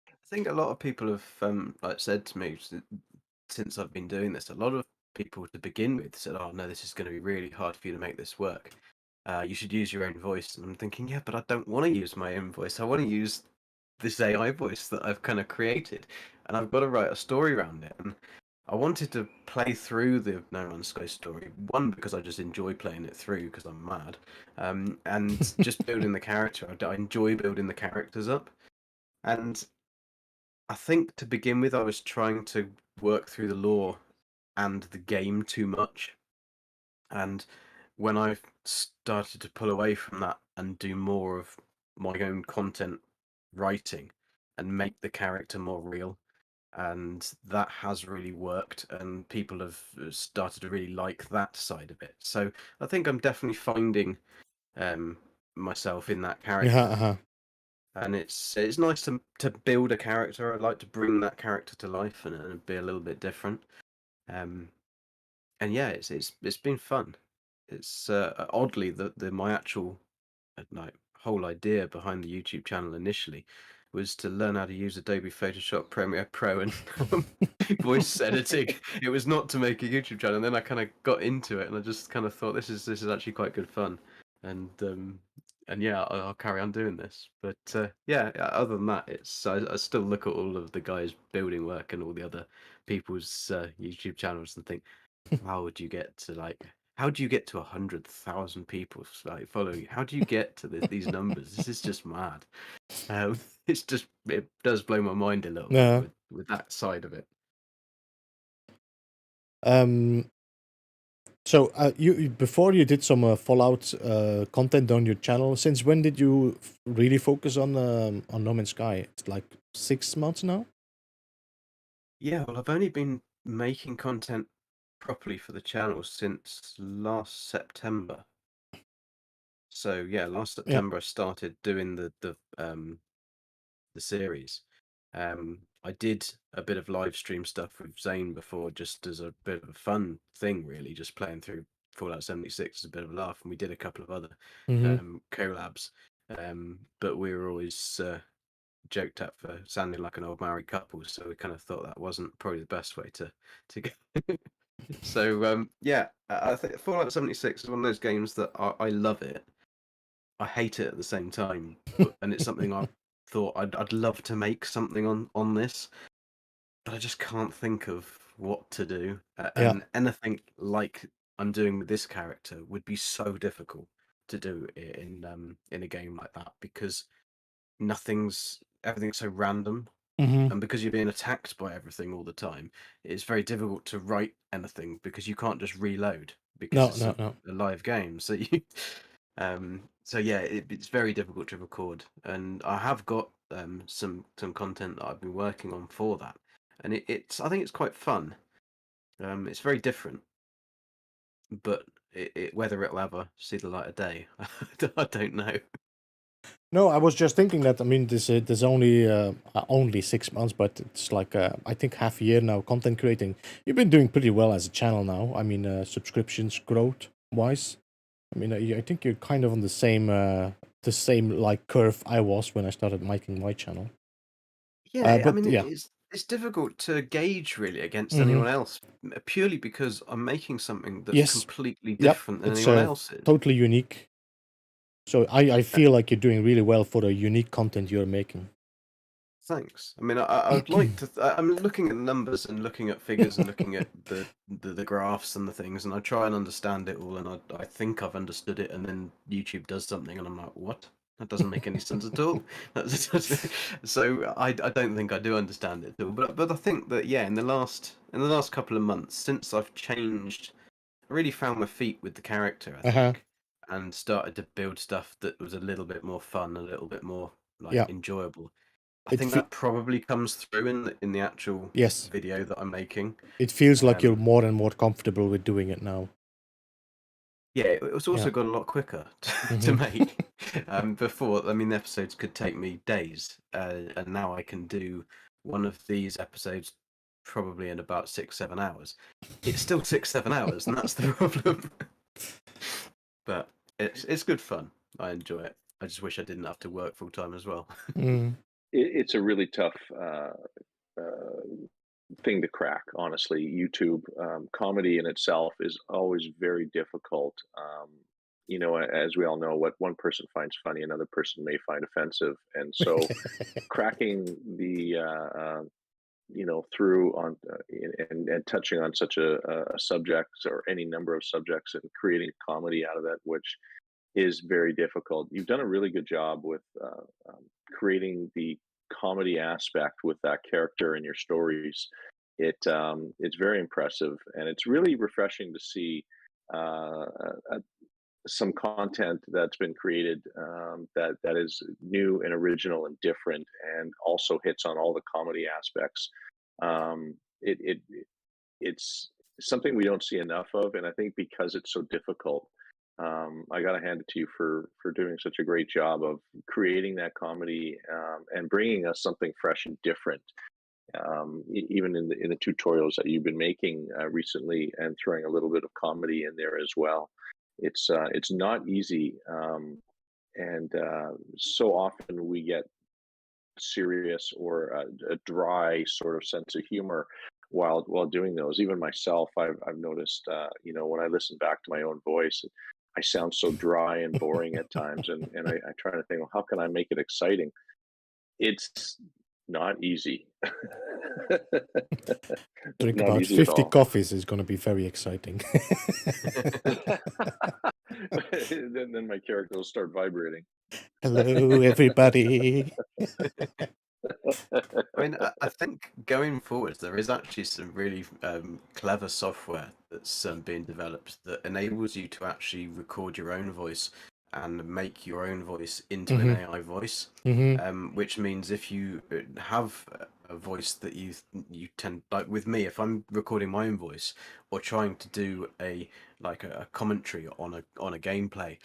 Speaker 3: I think a lot of people have like said to me since I've been doing this. A lot of people to begin with said, "Oh no, this is going to be really hard for you to make this work. You should use your own voice." And I'm thinking, yeah, but I don't want to use my own voice. I want to use this AI voice that I've kind of created, and I've got to write a story around it. And I wanted to play through the No Man's Sky story, one because I just enjoy playing it through because I'm mad, and just building the character. I enjoy building the characters up, and I think to begin with, I was trying to work through the lore and the game too much, and when I started to pull away from that and do more of my own content writing and make the character more real, and that has really worked, and people have started to really like that side of it. So I think I'm definitely finding um, myself in that
Speaker 1: Yeah,
Speaker 3: character,
Speaker 1: uh-huh.
Speaker 3: and it's nice to build a character. I like to bring that character to life and be a little bit different. Um, and yeah, it's been fun. It's oddly the my actual no whole idea behind the YouTube channel initially was to learn how to use Adobe Photoshop, Premiere Pro, and voice editing. It was not to make a YouTube channel. And then I kind of got into it, and I just kind of thought this is actually quite good fun, and yeah, I'll carry on doing this. But yeah, other than that, I still look at all of the guys' building work and all the other people's YouTube channels and think, how would you get to how do you get to 100,000 people like following you? How do you get to these numbers? This is just mad. It does blow my mind a little bit
Speaker 1: Yeah.
Speaker 3: with that side of it.
Speaker 1: So you before you did some Fallout content on your channel. Since when did you really focus on No Man's Sky? It's like 6 months now.
Speaker 3: Yeah, well, I've only been making content properly for the channel since last September. So yeah, last
Speaker 1: Yeah.
Speaker 3: September I started doing the series. I did a bit of live stream stuff with Zane before, just as a bit of a fun thing, really, just playing through Fallout 76 as a bit of a laugh. And we did a couple of other collabs, but we were always joked at for sounding like an old married couple, so we kind of thought that wasn't probably the best way to go. So yeah, I think Fallout 76 is one of those games that I love it. I hate it at the same time, and it's something I thought I'd love to make something on this, but I just can't think of what to do.
Speaker 1: Yeah.
Speaker 3: And anything like I'm doing with this character would be so difficult to do in a game like that, because everything's so random, and because you're being attacked by everything all the time, it's very difficult to write anything because you can't just reload because
Speaker 1: No,
Speaker 3: it's
Speaker 1: no,
Speaker 3: a
Speaker 1: no.
Speaker 3: live game. So you so yeah, it's very difficult to record, and I have got some content that I've been working on for that, and I think it's quite fun. It's very different, but whether it'll ever see the light of day, I don't know.
Speaker 1: No, I was just thinking that. I mean, this only 6 months, but it's like I think half a year now content creating. You've been doing pretty well as a channel now. I mean, subscriptions growth wise. I mean, I think you're kind of on the same like curve I was when I started making my channel.
Speaker 3: Yeah, I
Speaker 1: But
Speaker 3: mean,
Speaker 1: yeah.
Speaker 3: it's difficult to gauge really against
Speaker 1: Mm-hmm.
Speaker 3: anyone else, purely because I'm making something that's
Speaker 1: Yes.
Speaker 3: completely
Speaker 1: Yep.
Speaker 3: different than
Speaker 1: It's
Speaker 3: anyone else's.
Speaker 1: totally unique. So I
Speaker 3: Uh,
Speaker 1: feel like you're doing really well for the unique content you're making.
Speaker 3: Thanks. I mean, I would like to. I'm looking at numbers and looking at figures and looking at the graphs and the things, and I try and understand it all, and I think I've understood it, and then YouTube does something, and I'm like, what? That doesn't make any sense at all. So I don't think I do understand it at all. But I think that yeah, in the last couple of months since I've changed, I really found my feet with the character, I
Speaker 1: Uh-huh.
Speaker 3: think, and started to build stuff that was a little bit more fun, a little bit more like
Speaker 1: Yeah.
Speaker 3: enjoyable. I
Speaker 1: It
Speaker 3: think
Speaker 1: fe-
Speaker 3: that probably comes through in the actual
Speaker 1: yes.
Speaker 3: video that I'm making.
Speaker 1: It feels like you're
Speaker 3: Um,
Speaker 1: more and more comfortable with doing it now.
Speaker 3: yeah, it was
Speaker 1: Yeah.
Speaker 3: also gone a lot quicker to
Speaker 1: Mm-hmm.
Speaker 3: make. Before, I mean, the episodes could take me days, and now I can do one of these episodes probably in about 6-7 hours. It's still 6-7 hours, and that's the problem. But it's good fun. I enjoy it. I just wish I didn't have to work full time as well.
Speaker 1: Mm.
Speaker 2: It's a really tough uh, thing to crack, honestly. YouTube comedy in itself is always very difficult. As we all know, what one person finds funny, another person may find offensive, and so cracking the through on and touching on such a subject or any number of subjects and creating comedy out of that, which is very difficult. You've done a really good job with creating the comedy aspect with that character in your stories. It's very impressive, and it's really refreshing to see some content that's been created that is new and original and different, and also hits on all the comedy aspects. It's something we don't see enough of, and I think because it's so difficult, I got to hand it to you for doing such a great job of creating that comedy and bringing us something fresh and different. Even in the tutorials that you've been making recently, and throwing a little bit of comedy in there as well. It's not easy, and so often we get serious or a dry sort of sense of humor while doing those. Even myself, I've noticed, when I listen back to my own voice, I sound so dry and boring at times, and I try to think, well, how can I make it exciting? It's not easy.
Speaker 1: Drink
Speaker 2: Not
Speaker 1: about
Speaker 2: easy at
Speaker 1: 50
Speaker 2: all.
Speaker 1: coffees is going to be very exciting.
Speaker 2: Then my character will start vibrating.
Speaker 1: Hello, everybody.
Speaker 3: I mean, I think going forward, there is actually some really clever software that's being developed that enables you to actually record your own voice and make your own voice into an
Speaker 1: Mm-hmm.
Speaker 3: AI voice.
Speaker 1: Mm-hmm.
Speaker 3: Which means if you have a voice that you tend, like with me, if I'm recording my own voice or trying to do a commentary on a gameplay,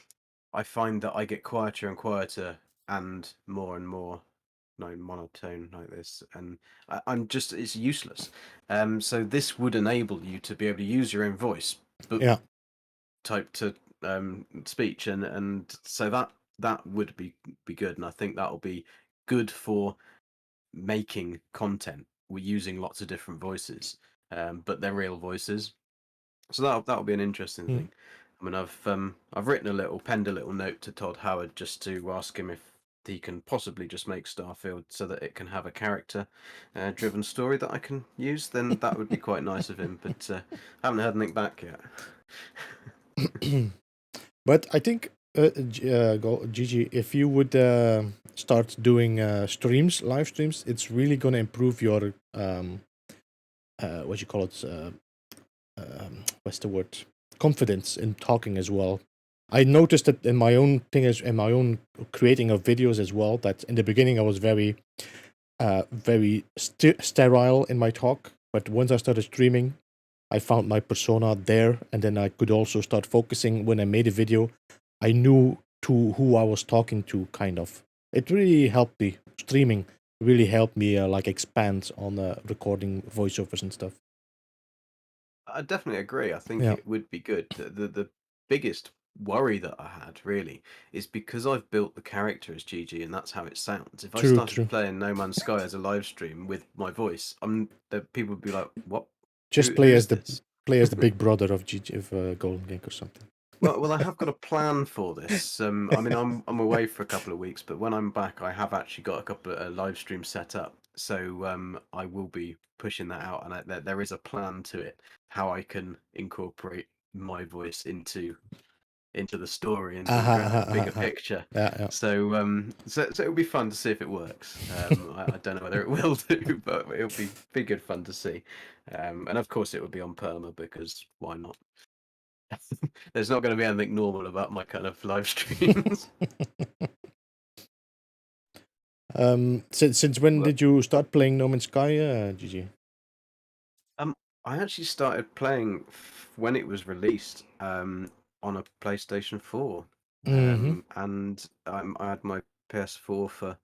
Speaker 3: I find that I get quieter and quieter and more monotone like this, and I'm just it's useless. So this would enable you to be able to use your own voice, but
Speaker 1: Yeah.
Speaker 3: type to speech, and so that would be good, and I think that'll be good for making content. We're using lots of different voices, but they're real voices. So that'll be an interesting
Speaker 1: Mm.
Speaker 3: thing. I mean, I've penned a little note to Todd Howard just to ask him if he can possibly just make Starfield so that it can have a character driven story that I can use. Then that would be quite nice of him. But I haven't heard anything back yet.
Speaker 1: But I think, Gigi, if you would start doing live streams, it's really going to improve your, what you call it, what's the word? Confidence in talking as well. I noticed that in my own in my own creating of videos as well, that in the beginning I was very, very sterile in my talk. But once I started streaming, I found my persona there, and then I could also start focusing when I made a video. I knew to who I was talking to, kind of. It really helped me. Streaming really helped me expand on recording voiceovers and stuff.
Speaker 3: I definitely agree. I think
Speaker 1: Yeah,
Speaker 3: it would be good. The biggest worry that I had really is because I've built the character as GG and that's how it sounds. If I
Speaker 1: true,
Speaker 3: started
Speaker 1: true.
Speaker 3: playing No Man's Sky as a live stream with my voice, the people would be like, "What?
Speaker 1: Just
Speaker 3: Who is this?"
Speaker 1: play as the big brother of Golden Gate or something.
Speaker 3: Well, I have got a plan for this. I mean, I'm away for a couple of weeks, but when I'm back, I have actually got a couple of live streams set up. So I will be pushing that out, and there is a plan to it, how I can incorporate my voice into the story, into the bigger picture.
Speaker 1: Yeah.
Speaker 3: So it'll be fun to see if it works. I don't know whether it will do, but it'll be good fun to see. And of course, it will be on perma because why not? There's not going to be anything normal about my kind of live streams.
Speaker 1: Since when
Speaker 3: But,
Speaker 1: did you start playing No Man's Sky, Gigi?
Speaker 3: I actually started playing when it was released on a PlayStation 4,
Speaker 1: Mm-hmm.
Speaker 3: and I had my PS4 for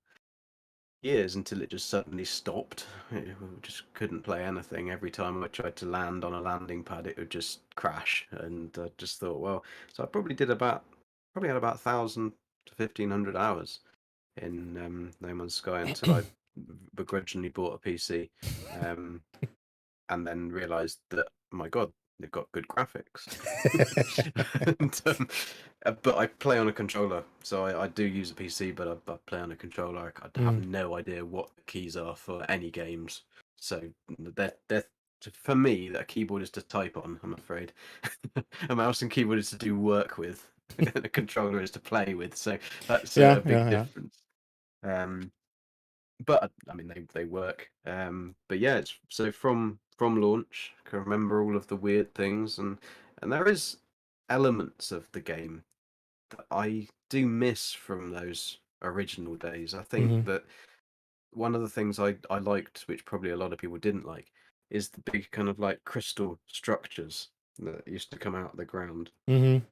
Speaker 3: years until it just suddenly stopped. We just couldn't play anything. Every time I tried to land on a landing pad, it would just crash, and I just thought, well, so I probably had about 1,000 to 1,500 hours in No Man's Sky until I begrudgingly bought a PC, and then realised that, oh my God, they've got good graphics. and, but I play on a controller, so I do use a PC, but I play on a controller. I have no idea what the keys are for any games, so they're for me, that keyboard is to type on. I'm afraid a mouse and keyboard is to do work with. A controller is to play with, so that's a big difference. But I mean, they work. But yeah, it's so from launch. I can remember all of the weird things, and there is elements of the game that I do miss from those original days. I think
Speaker 1: Mm-hmm.
Speaker 3: that one of the things I liked, which probably a lot of people didn't like, is the big kind of like crystal structures that used to come out of the ground,
Speaker 1: Mm-hmm.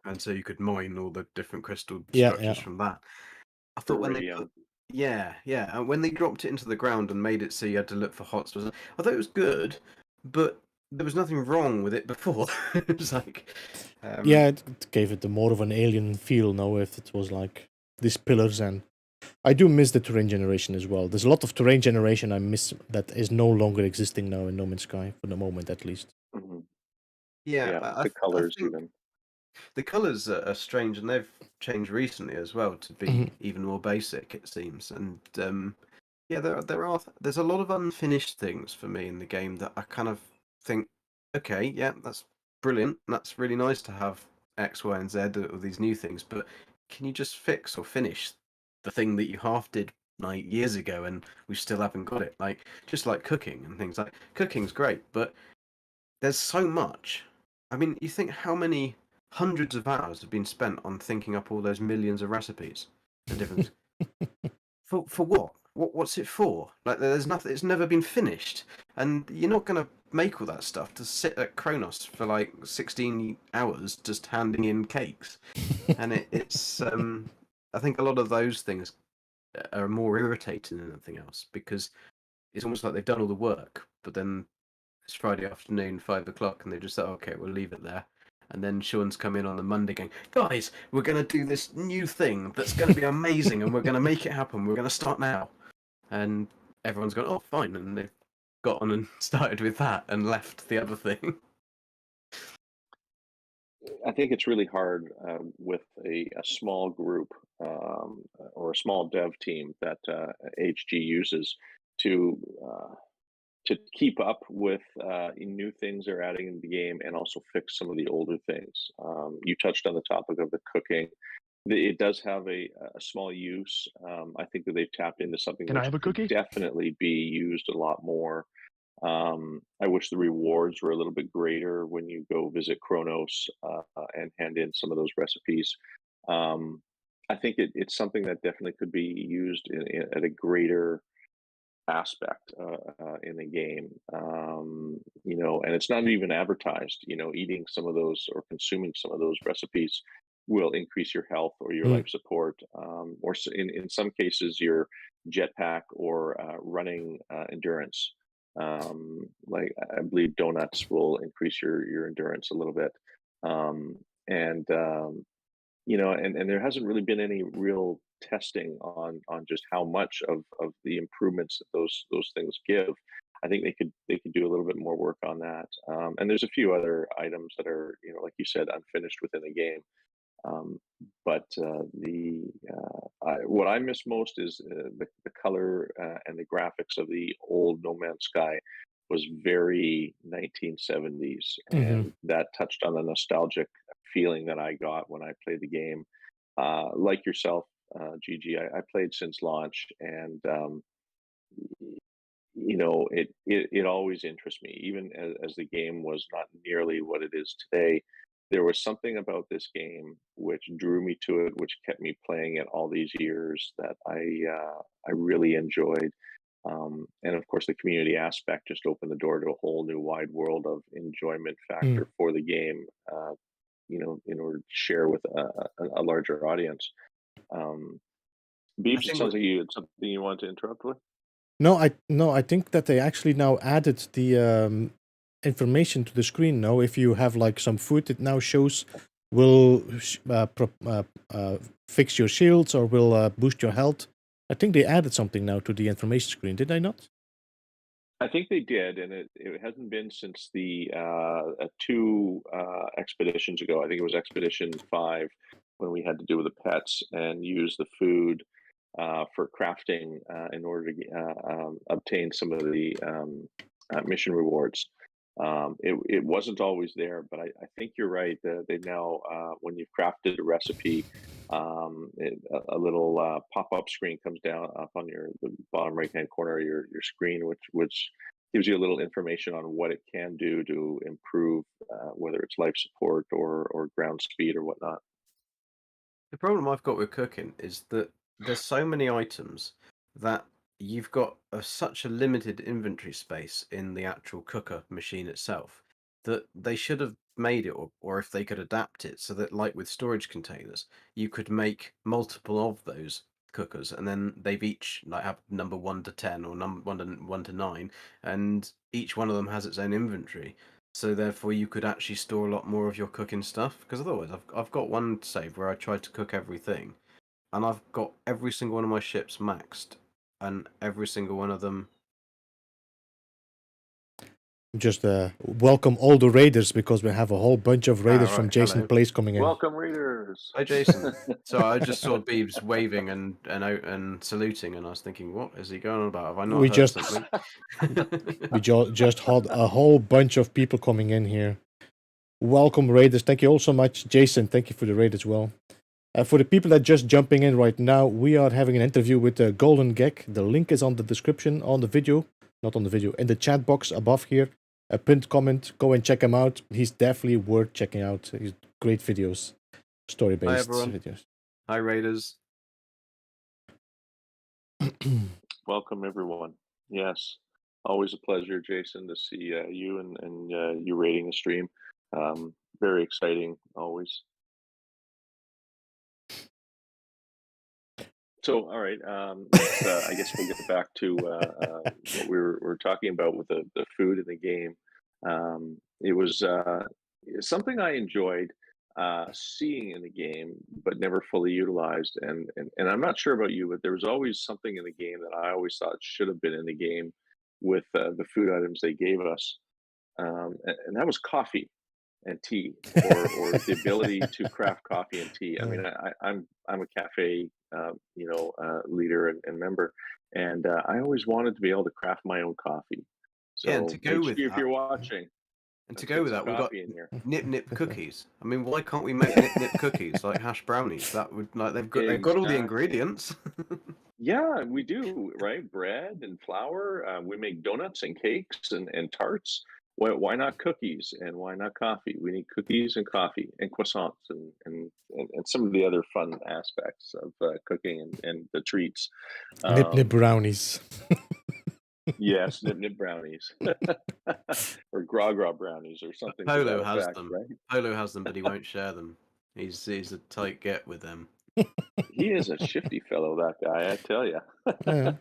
Speaker 3: and so you could mine all the different crystal
Speaker 1: Yeah,
Speaker 3: structures from that. I thought when they
Speaker 2: Iridium.
Speaker 3: yeah, and when they dropped it into the ground and made it so you had to look for hotspots, I thought it was good, but there was nothing wrong with it before. It was like,
Speaker 1: yeah. It gave it more of an alien feel now. If it was like these pillars, and I do miss the terrain generation as well. There's a lot of terrain generation I miss that is no longer existing now in No Man's Sky, for the moment at least.
Speaker 2: Hmm.
Speaker 3: Yeah,
Speaker 2: Yeah,
Speaker 3: I,
Speaker 2: the
Speaker 3: I
Speaker 2: colors
Speaker 3: think
Speaker 2: even.
Speaker 3: the colours are strange, and they've changed recently as well to
Speaker 1: Mhm.
Speaker 3: be even more basic, it seems. And yeah, there's a lot of unfinished things for me in the game that I kind of think, okay, yeah, that's brilliant. That's really nice to have X, Y, and Z or these new things, but can you just fix or finish the thing that you half did like years ago and we still haven't got it? Like just like cooking and things like cooking's great, but there's so much. I mean, you think how many hundreds of hours have been spent on thinking up all those millions of recipes and different for what? What's it for? Like there's nothing. It's never been finished, and you're not gonna make all that stuff to sit at Kronos for like 16 hours just handing in cakes. And it's I think a lot of those things are more irritating than anything else because it's almost like they've done all the work, but then it's Friday afternoon, 5 o'clock, and they just thought, okay, we'll leave it there. And then Sean's come in on the Monday going, guys, we're going to do this new thing that's going to be amazing, and we're going to make it happen. We're going to start now. And everyone's gone, oh, fine. And they've got on and started with that and left the other thing.
Speaker 2: I think it's really hard with a small group or a small dev team that HG uses to uh, to keep up with new things they're adding in the game and also fix some of the older things. You touched on the topic of the cooking. It does have a small use. I think that they've tapped into something
Speaker 4: Can I
Speaker 2: which
Speaker 4: have a
Speaker 2: could
Speaker 4: cookie?
Speaker 2: definitely be used a lot more. I wish the rewards were a little bit greater when you go visit Kronos and hand in some of those recipes. Um, I think it's something that definitely could be used at a greater aspect in the game. And it's not even advertised. Eating some of those or consuming some of those recipes will increase your health or your
Speaker 1: Mm.
Speaker 2: life support, or in some cases your jetpack or running endurance. Like I believe donuts will increase your endurance a little bit, and and there hasn't really been any real testing on just how much of the improvements that those things give. I think they could do a little bit more work on that. And there's a few other items that are, like you said, unfinished within the game. But the what I miss most is the color and the graphics of the old No Man's Sky was very 1970s,
Speaker 1: Hmm.
Speaker 2: and that touched on the nostalgic feeling that I got when I played the game. Like yourself, Gigi, I played since launch, and it always interests me, even as the game was not nearly what it is today. There was something about this game which drew me to it, which kept me playing it all these years that I really enjoyed. And of course, the community aspect just opened the door to a whole new wide world of enjoyment
Speaker 1: Mm.
Speaker 2: factor for the game. In order to share with a larger audience. Um,
Speaker 3: I
Speaker 2: Beeps, it
Speaker 3: think
Speaker 2: sounds like you had something you want to interrupt with.
Speaker 1: No, I think that they actually now added the information to the screen. Now, if you have like some food, it now shows will fix your shields or will boost your health. I think they added something now to the information screen. Did I not?
Speaker 2: I think they did, and it hasn't been since the two expeditions ago. I think it was Expedition 5 when we had to do with the pets and use the food for crafting in order to obtain some of the mission rewards. It wasn't always there, but I think you're right. They now, when you've crafted a recipe, a little pop-up screen comes down up on the bottom right-hand corner of your screen, which gives you a little information on what it can do to improve, whether it's life support or ground speed or whatnot.
Speaker 3: the problem I've got with cooking is that there's so many items that you've got such a limited inventory space in the actual cooker machine itself that they should have made it, or if they could adapt it so that, like with storage containers, you could make multiple of those cookers, and then they've each like have number 1 to 10 or number 1 to 9, and each one of them has its own inventory. So therefore, you could actually store a lot more of your cooking stuff. Because otherwise, I've got one save where I tried to cook everything, and I've got every single one of my ships maxed, and every single one of them.
Speaker 1: Just welcome all the raiders because we have a whole bunch of raiders from
Speaker 3: Right,
Speaker 1: Jason
Speaker 3: hello.
Speaker 1: Plays coming in.
Speaker 2: Welcome, readers.
Speaker 3: Hi, Jason. So I just saw Beebs waving and saluting, and I was thinking, what is he going on about? Have I not
Speaker 1: We
Speaker 3: heard
Speaker 1: just
Speaker 3: something?
Speaker 1: we just had a whole bunch of people coming in here. Welcome, raiders. Thank you all so much. Jason, thank you for the raid as well. For the people that are just jumping in right now, we are having an interview with the Golden Gek. The link is on the description on the video. Not on the video, in the chat box above here. A pinned comment. Go and check him out. He's definitely worth checking out. He's great videos. Story-based
Speaker 3: Hi, everyone.
Speaker 1: videos.
Speaker 3: Hi, Raiders.
Speaker 2: Welcome, everyone. Yes, always a pleasure, Jason, to see you and you rating the stream. Very exciting, always. So, all right, I guess we'll get back to what we were talking about with the food in the game. It was something I enjoyed seeing in the game, but never fully utilized. And I'm not sure about you, but there was always something in the game that I always thought should have been in the game with the food items they gave us, and that was coffee and tea, or the ability to craft coffee and tea. I mean, I'm a cafe, leader and member, and I always wanted to be able to craft my own coffee.
Speaker 3: Yeah, and
Speaker 2: So
Speaker 3: to go with
Speaker 2: HG, if
Speaker 3: that,
Speaker 2: you're watching,
Speaker 3: and to
Speaker 2: let's
Speaker 3: go
Speaker 2: get
Speaker 3: with
Speaker 2: some
Speaker 3: that, we've got
Speaker 2: coffee in here.
Speaker 3: Nip Nip cookies. I mean, why can't we make Nip Nip cookies like hash brownies? That would they've got all the
Speaker 2: Exactly.
Speaker 3: ingredients.
Speaker 2: Yeah, we do, right? Bread and flour. We make donuts and cakes and tarts. Why not cookies and why not coffee? We need cookies and coffee and croissants and some of the other fun aspects of cooking and the treats.
Speaker 1: Nip Nip
Speaker 2: Um,
Speaker 1: brownies.
Speaker 2: yes, nip nip brownies or gra gra brownies or something to that
Speaker 3: Polo has
Speaker 2: effect,
Speaker 3: them.
Speaker 2: right?
Speaker 3: Polo has them, but he won't share them. He's a tight get with them.
Speaker 2: He is a shifty fellow, that guy, I tell you.
Speaker 1: Yeah.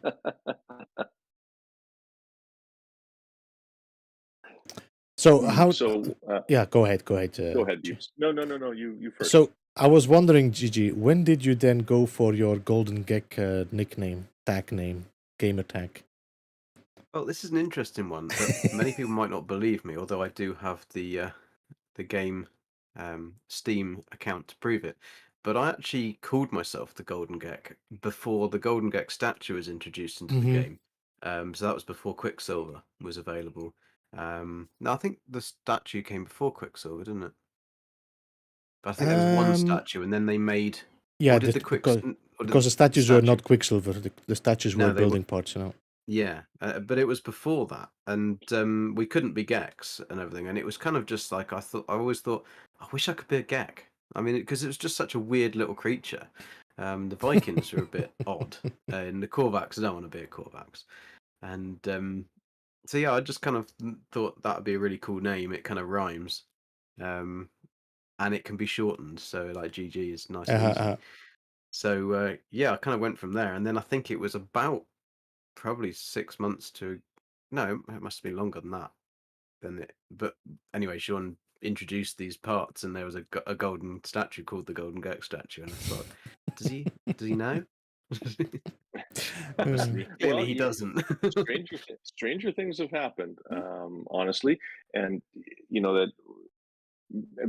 Speaker 1: So how?
Speaker 2: So
Speaker 1: Yeah, go ahead. Go ahead.
Speaker 2: go ahead, Beeps. No, you first.
Speaker 1: So I was wondering, Gigi, when did you then go for your Golden Gek nickname, tag name, gamer tag?
Speaker 3: Well, this is an interesting one that many people might not believe me, although I do have the game Steam account to prove it. But I actually called myself the Golden Gek before the Golden Gek statue was introduced into the game. So that was before Quicksilver was available. No, I think the statue came before Quicksilver, didn't it? But I think there was one statue, and then they made.
Speaker 1: Yeah,
Speaker 3: Or did the
Speaker 1: because the statues were not Quicksilver. The statues were building parts, you know.
Speaker 3: Yeah, but it was before that, and we couldn't be Geks and everything, and it was kind of just like I always thought, I wish I could be a Gek. I mean, because it was just such a weird little creature. The Vikings are a bit odd, and the Korvax, I don't want to be a Korvax, and so yeah, I just kind of thought that would be a really cool name. It kind of rhymes, and it can be shortened, so like GG is nice and easy. So yeah, I kind of went from there, and then I think it was about probably 6 months to no, it must have been longer than that. But anyway, Sean introduced these parts, and there was a golden statue called the Golden Gek statue, and I thought, does he know? Obviously, clearly he doesn't.
Speaker 2: stranger things have happened, honestly, and you know that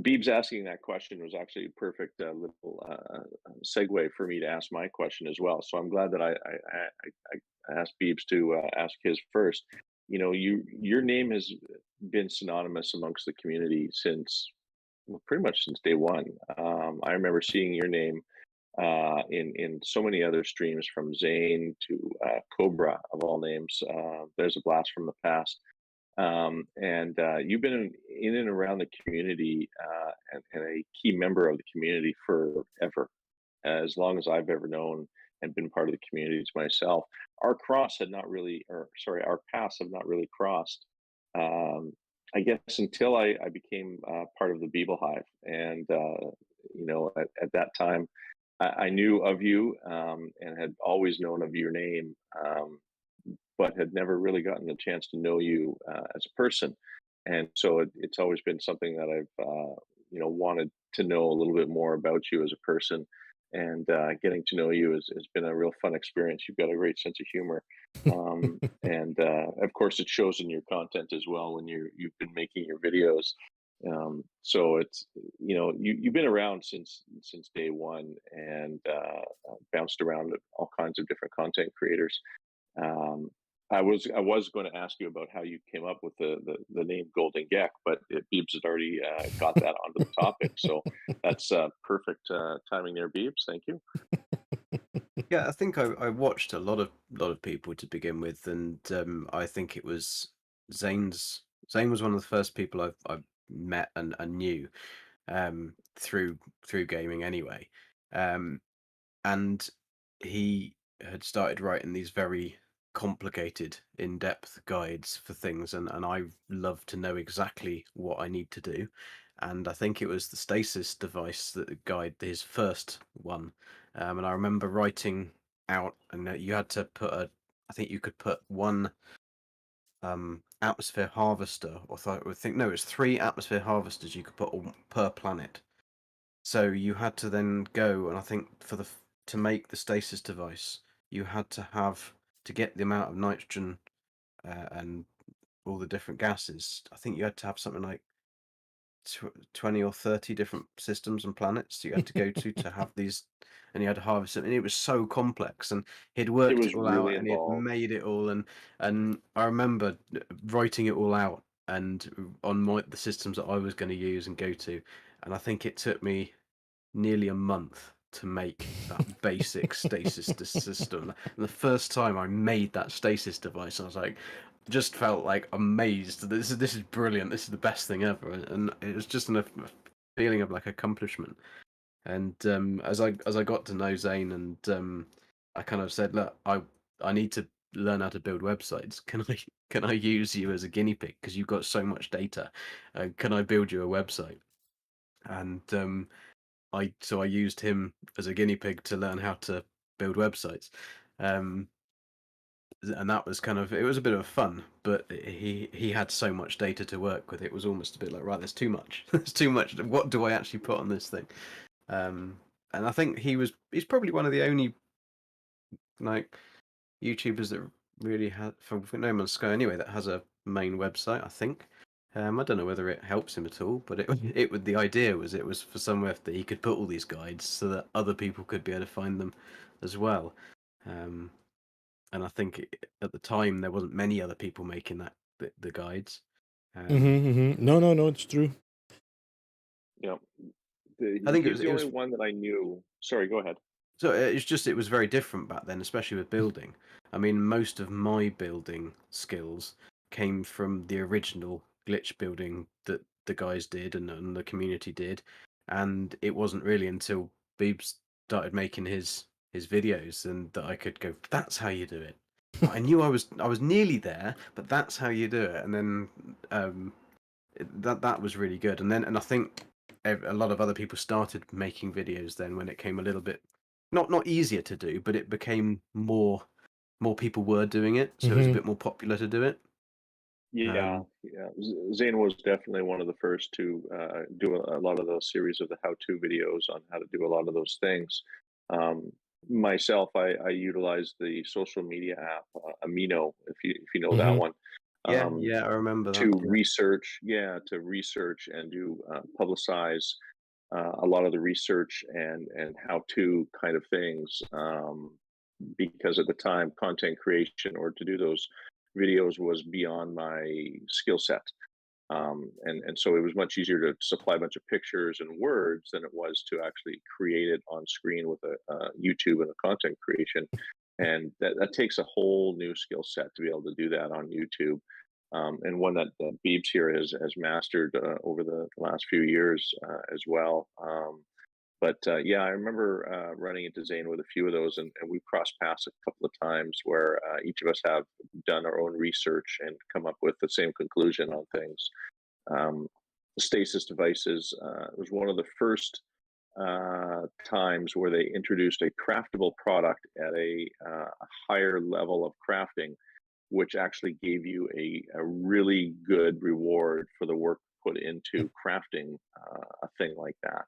Speaker 2: Beeb's asking that question was actually a perfect little segue for me to ask my question as well. So I'm glad that I asked Beebs to ask his first. You know, your name has been synonymous amongst the community since pretty much since day one. I remember seeing your name in so many other streams, from Zane to Cobra of all names. There's a blast from the past. And you've been in and around the community and a key member of the community forever, as long as I've ever known and been part of the communities myself. Our cross had not really, or sorry, our paths have not really crossed. I guess until I became part of the Beeble Hive, and at that time, I knew of you and had always known of your name. But had never really gotten the chance to know you as a person. And so it's always been something that I've wanted to know a little bit more about you as a person, and getting to know you has been a real fun experience. You've got a great sense of humor, and of course, it shows in your content as well when you've been making your videos. So it's you've been around since day one, and bounced around all kinds of different content creators. Um, I was going to ask you about how you came up with the name Golden Geck, but Beebs had already got that onto the topic, so that's perfect timing there, Beebs. Thank you.
Speaker 3: Yeah, I think I watched a lot of people to begin with, and I think it was Zane was one of the first people I've met and knew through gaming anyway. Um, and he had started writing these very complicated, in-depth guides for things, and I love to know exactly what I need to do. And I think it was the stasis device that guide his first one. And I remember writing out, and you had to put I think you could put one atmosphere harvester, or I think no, it's 3 atmosphere harvesters you could put per planet. So you had to then go, and I think to make the stasis device, you had to have to get the amount of nitrogen and all the different gases. I think you had to have something like 20 or 30 different systems and planets you had to go to have these, and you had to harvest them, and it was so complex. And he'd
Speaker 2: It
Speaker 3: worked it
Speaker 2: was
Speaker 3: all
Speaker 2: really
Speaker 3: out, and he'd
Speaker 2: involved.
Speaker 3: made it all, and I remember writing it all out and on the systems that I was going to use and go to, and I think it took me nearly a month to make that basic stasis system. And the first time I made that stasis device, I was like, just felt like amazed. This is brilliant. This is the best thing ever, and it was just a feeling of like accomplishment. And as I got to know Zane, and I kind of said, look, I need to learn how to build websites. Can I use you as a guinea pig, because you've got so much data? Can I build you a website? And I used him as a guinea pig to learn how to build websites. Um, and that was it was a bit of fun, but he had so much data to work with. It was almost a bit like, right, there's too much. There's too much. What do I actually put on this thing? And I think he's probably one of the only like YouTubers that really had, from No Man's Sky anyway, that has a main website, I think. I don't know whether it helps him at all, but the idea was it was for somewhere that he could put all these guides so that other people could be able to find them as well. Um, and I think at the time there wasn't many other people making the guides.
Speaker 1: No, no, no, it's true.
Speaker 2: Yeah,
Speaker 3: I think
Speaker 2: he's the
Speaker 3: it
Speaker 2: only
Speaker 3: was
Speaker 2: one that I knew. Sorry, go ahead.
Speaker 3: So it was very different back then, especially with building. I mean, most of my building skills came from the original glitch building that the guys did and the community did, and it wasn't really until Beebs started making his videos and that I could go, that's how you do it. I knew I was nearly there, but that's how you do it. And then that was really good. And I think a lot of other people started making videos then when it came a little bit not easier to do, but it became more people were doing it, so it was a bit more popular to do it.
Speaker 2: Yeah, yeah. Zane was definitely one of the first to do a lot of those series of the how-to videos on how to do a lot of those things. Um, Myself, I utilize the social media app Amino, if you know that one,
Speaker 3: Yeah,
Speaker 2: um,
Speaker 3: yeah, I remember that.
Speaker 2: to
Speaker 3: Yeah.
Speaker 2: research, yeah, to research and do publicize a lot of the research and how-to kind of things. Because at the time, content creation or to do those videos was beyond my skill set. And so it was much easier to supply a bunch of pictures and words than it was to actually create it on screen with a YouTube and a content creation. And that takes a whole new skill set to be able to do that on YouTube. And one that Beebs here has mastered over the last few years as well. But yeah, I remember running into Zane with a few of those, and we've crossed paths a couple of times where each of us have done our own research and come up with the same conclusion on things. Um, Stasis devices was one of the first times where they introduced a craftable product at a higher level of crafting, which actually gave you a really good reward for the work put into crafting a thing like that.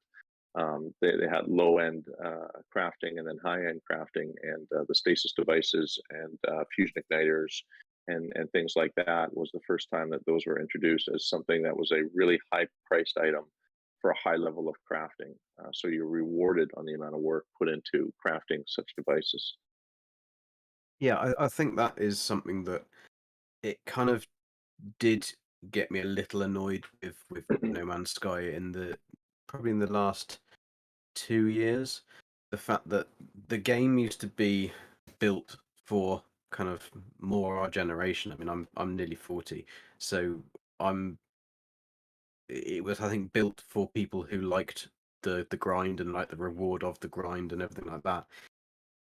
Speaker 2: They had low end crafting and then high end crafting, and the stasis devices and fusion igniters and things like that was the first time that those were introduced as something that was a really high priced item for a high level of crafting. So you're rewarded on the amount of work put into crafting such devices.
Speaker 3: Yeah, I think that is something that it kind of did get me a little annoyed with No Man's Sky in the probably in the last 2 years. The fact that the game used to be built for kind of more our generation. I mean, I'm nearly 40, so I'm it was, I think, built for people who liked the grind and like the reward of the grind and everything like that.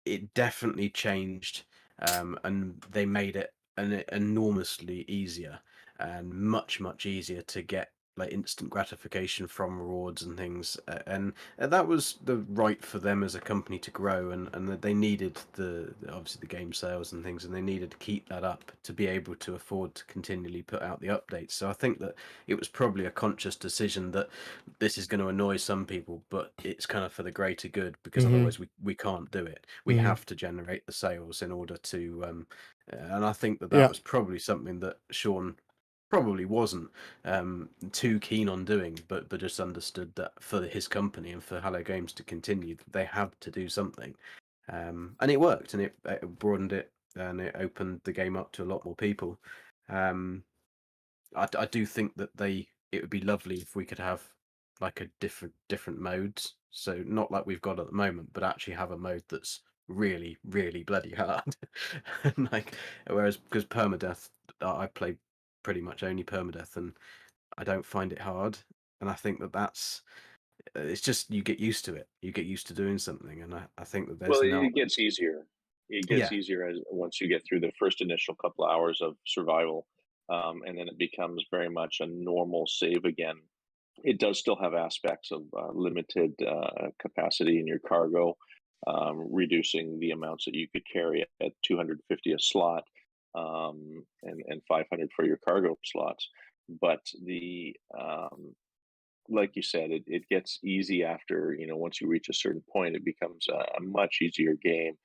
Speaker 3: It definitely changed, and they made it enormously easier and much easier to get like instant gratification from rewards and things, and that was the right for them as a company to grow, and that they needed obviously the game sales and things, and they needed to keep that up to be able to afford to continually put out the updates. So I think that it was probably a conscious decision that this is going to annoy some people, but it's kind of for the greater good, because
Speaker 1: Mm-hmm.
Speaker 3: otherwise we can't do it. We
Speaker 1: Mm-hmm.
Speaker 3: have to generate the sales in order to, and I think that
Speaker 1: Yeah.
Speaker 3: was probably something that Sean probably wasn't too keen on doing, but just understood that for his company and for Hello Games to continue, they had to do something, and it worked, and it broadened it, and it opened the game up to a lot more people. Um, I do think that it would be lovely if we could have like a different modes. So not like we've got at the moment, but actually have a mode that's really bloody hard. And like, whereas because permadeath, I play pretty much only permadeath, and I don't find it hard. And I think that that's it's just you get used to it. You get used to doing something, and I think that
Speaker 2: Well,
Speaker 3: there's no
Speaker 2: it gets easier. It gets
Speaker 3: yeah.
Speaker 2: easier as once you get through the first initial couple hours of survival, and then it becomes very much a normal save again. It does still have aspects of limited capacity in your cargo, reducing the amounts that you could carry at 250 a slot, and 500 for your cargo slots. But the like you said, it gets easy after, once you reach a certain point, it becomes a much easier game.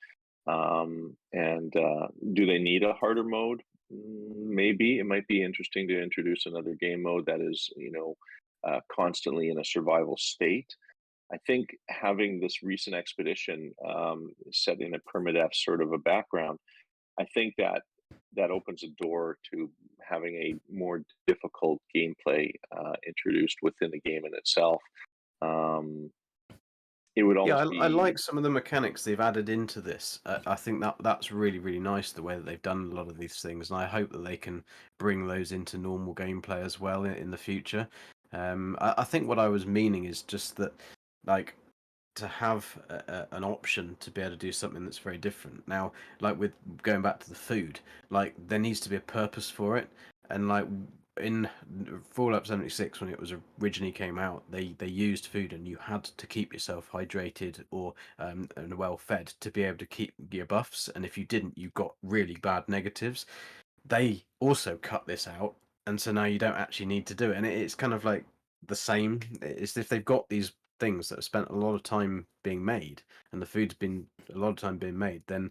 Speaker 2: And do they need a harder mode? Maybe it might be interesting to introduce another game mode that is, constantly in a survival state. I think having this recent expedition set in a permadeath sort of a background, I think that that opens a door to having a more difficult gameplay introduced within the game in itself. Um, it would
Speaker 3: Yeah,
Speaker 2: almost
Speaker 3: I
Speaker 2: be
Speaker 3: like some of the mechanics they've added into this. I think that's really nice, the way that they've done a lot of these things, and I hope that they can bring those into normal gameplay as well in the future. I think what I was meaning is just that, like, to have an option to be able to do something that's very different. Now, like with going back to the food, like there needs to be a purpose for it, and like in Fallout 76, when it was originally came out, they used food, and you had to keep yourself hydrated or and well fed to be able to keep your buffs, and if you didn't, you got really bad negatives. They also cut this out, and so now you don't actually need to do it, and it's kind of like the same. It's if they've got these things that have spent a lot of time being made, and the food's been a lot of time being made, then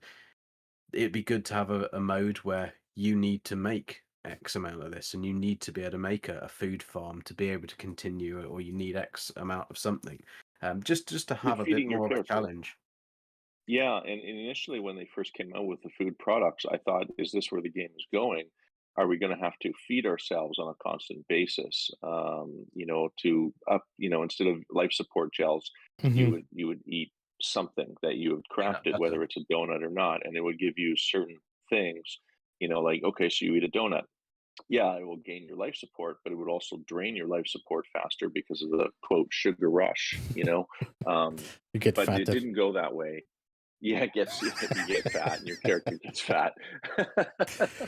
Speaker 3: it'd be good to have a mode where you need to make X amount of this, and you need to be able to make a food farm to be able to continue, or you need X amount of something, just to
Speaker 2: you're
Speaker 3: have a bit
Speaker 2: feeding your
Speaker 3: more of a
Speaker 2: character.
Speaker 3: challenge.
Speaker 2: Yeah, and initially when they first came out with the food products, I thought, is this where the game is going? Are we going to have to feed ourselves on a constant basis? To up, instead of life support gels, you
Speaker 1: Mm-hmm.
Speaker 2: would you would eat something that you had
Speaker 3: Yeah, that
Speaker 2: crafted,
Speaker 3: better.
Speaker 2: whether it's a donut or not, and it would give you certain things. Like, okay, so you eat a donut. Yeah, it will gain your life support, but it would also drain your life support faster because of the quote sugar rush. Um,
Speaker 1: You get
Speaker 2: but it
Speaker 1: fatter.
Speaker 2: didn't go that way. Yeah, it gets you get fat and your character gets fat.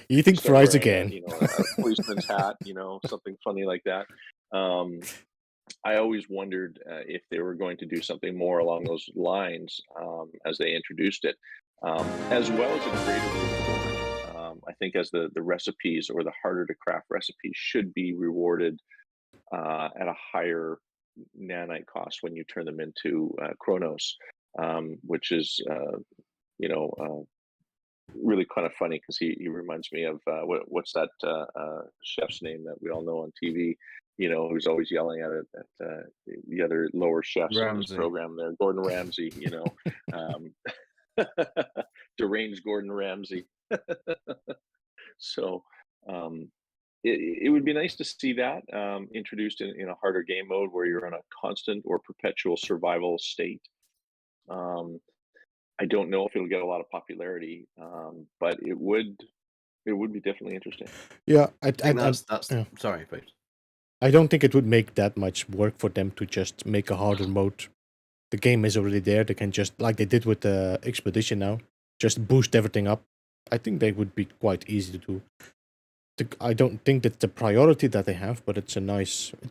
Speaker 2: You
Speaker 1: Eating
Speaker 2: start
Speaker 1: fries
Speaker 2: wearing
Speaker 1: again.
Speaker 2: a policeman's hat, something funny like that. Um, I always wondered if they were going to do something more along those lines as they introduced it, as well as a greater reward. I think as the recipes or the harder to craft recipes should be rewarded at a higher nanite cost when you turn them into chronos, which is really kind of funny because he reminds me of what's that chef's name that we all know on TV, who's always yelling at the other lower chefs in his
Speaker 3: Ramsey.
Speaker 2: program there, Gordon Ramsay, um, deranged Gordon Ramsay. So um, it would be nice to see that introduced in a harder game mode where you're in a constant or perpetual survival state. I don't know if it'll get a lot of popularity, but it would be definitely interesting.
Speaker 1: Yeah,
Speaker 3: I think that's
Speaker 1: yeah.
Speaker 3: sorry, please.
Speaker 1: I don't think it would make that much work for them to just make a harder mode. The game is already there. They can just, like they did with the Expedition now, just boost everything up. I think they would be quite easy to do. I don't think that's the priority that they have, but it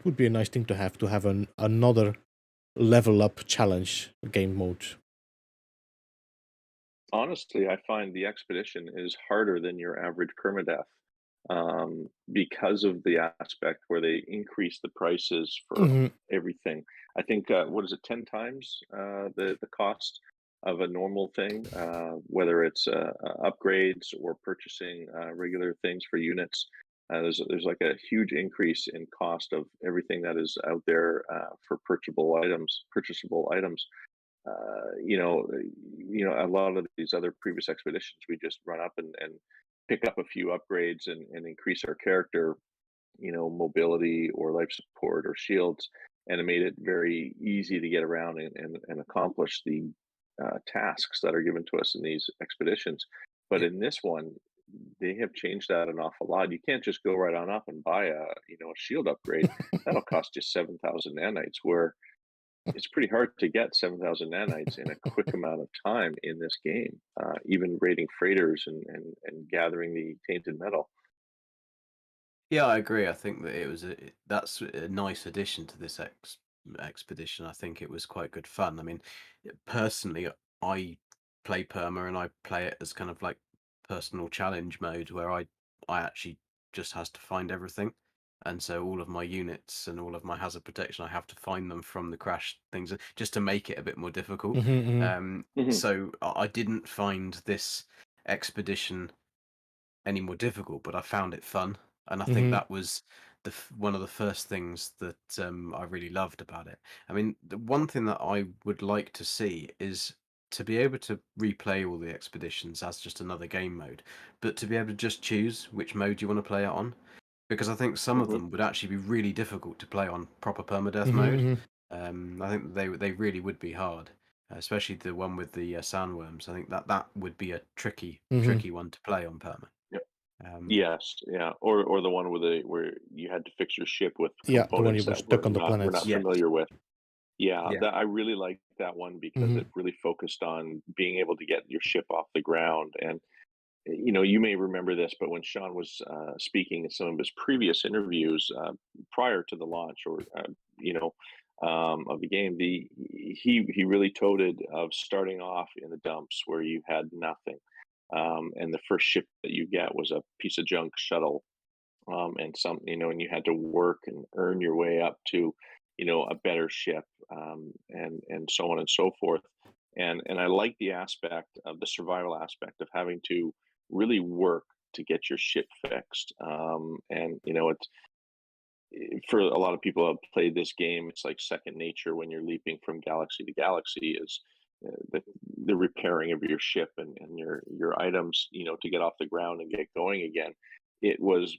Speaker 1: would be a nice thing to have another level up challenge game mode.
Speaker 2: Honestly, I find the expedition is harder than your average permadeath because of the aspect where they increase the prices for
Speaker 1: Mm-hmm.
Speaker 2: everything. I think what is it, 10 times the cost of a normal thing, whether it's upgrades or purchasing regular things for units. There's like a huge increase in cost of everything that is out there for purchasable items. A lot of these other previous expeditions, we just run up and pick up a few upgrades and increase our character, mobility or life support or shields, and it made it very easy to get around and accomplish the tasks that are given to us in these expeditions. But
Speaker 3: Yeah.
Speaker 2: in this one, they have changed that an awful lot. You can't just go right on up and buy a shield upgrade. That'll cost you 7,000 nanites, where it's pretty hard to get 7,000 nanites in a quick amount of time in this game, even raiding freighters and gathering the tainted metal.
Speaker 3: Yeah, I agree. I think that that's a nice addition to this expedition. I think it was quite good fun. I mean, personally, I play perma and I play it as kind of like personal challenge mode where I actually just has to find everything. And so all of my units and all of my hazard protection, I have to find them from the crash things just to make it a bit more difficult.
Speaker 1: Mm-hmm.
Speaker 2: Hmm.
Speaker 3: So I didn't find this expedition any more difficult, but I found it fun, and I think
Speaker 1: Mm-hmm.
Speaker 3: that was one of the first things that I really loved about it. I mean, the one thing that I would like to see is to be able to replay all the expeditions as just another game mode, but to be able to just choose which mode you want to play it on, because I think some of
Speaker 2: Hmm.
Speaker 3: them would actually be really difficult to play on proper permadeath mode.
Speaker 1: Mm-hmm.
Speaker 3: I think they really would be hard, especially the one with the sandworms. I think that would be a
Speaker 1: Mm-hmm.
Speaker 3: tricky one to play on perma.
Speaker 2: Yep.
Speaker 3: Um,
Speaker 2: Yes, yeah, or the one where you had to fix your ship with
Speaker 1: Yeah, the one you
Speaker 2: components
Speaker 1: were
Speaker 2: that
Speaker 1: stuck on the
Speaker 2: we're
Speaker 1: planets.
Speaker 2: not
Speaker 3: yes,
Speaker 2: familiar with. Yeah,
Speaker 3: yeah,
Speaker 2: that I really liked that one because
Speaker 1: Mm-hmm.
Speaker 2: it really focused on being able to get your ship off the ground. And you may remember this, but when Sean was speaking in some of his previous interviews prior to the launch, or of the game, he really toted of starting off in the dumps where you had nothing, and the first ship that you get was a piece of junk shuttle, and you had to work and earn your way up to, a better ship, and so on and so forth. And I like the aspect of the survival aspect of having to really work to get your ship fixed. And it's for a lot of people who have played this game, it's like second nature when you're leaping from galaxy to galaxy. Is the repairing of your ship and your items, to get off the ground and get going again. It was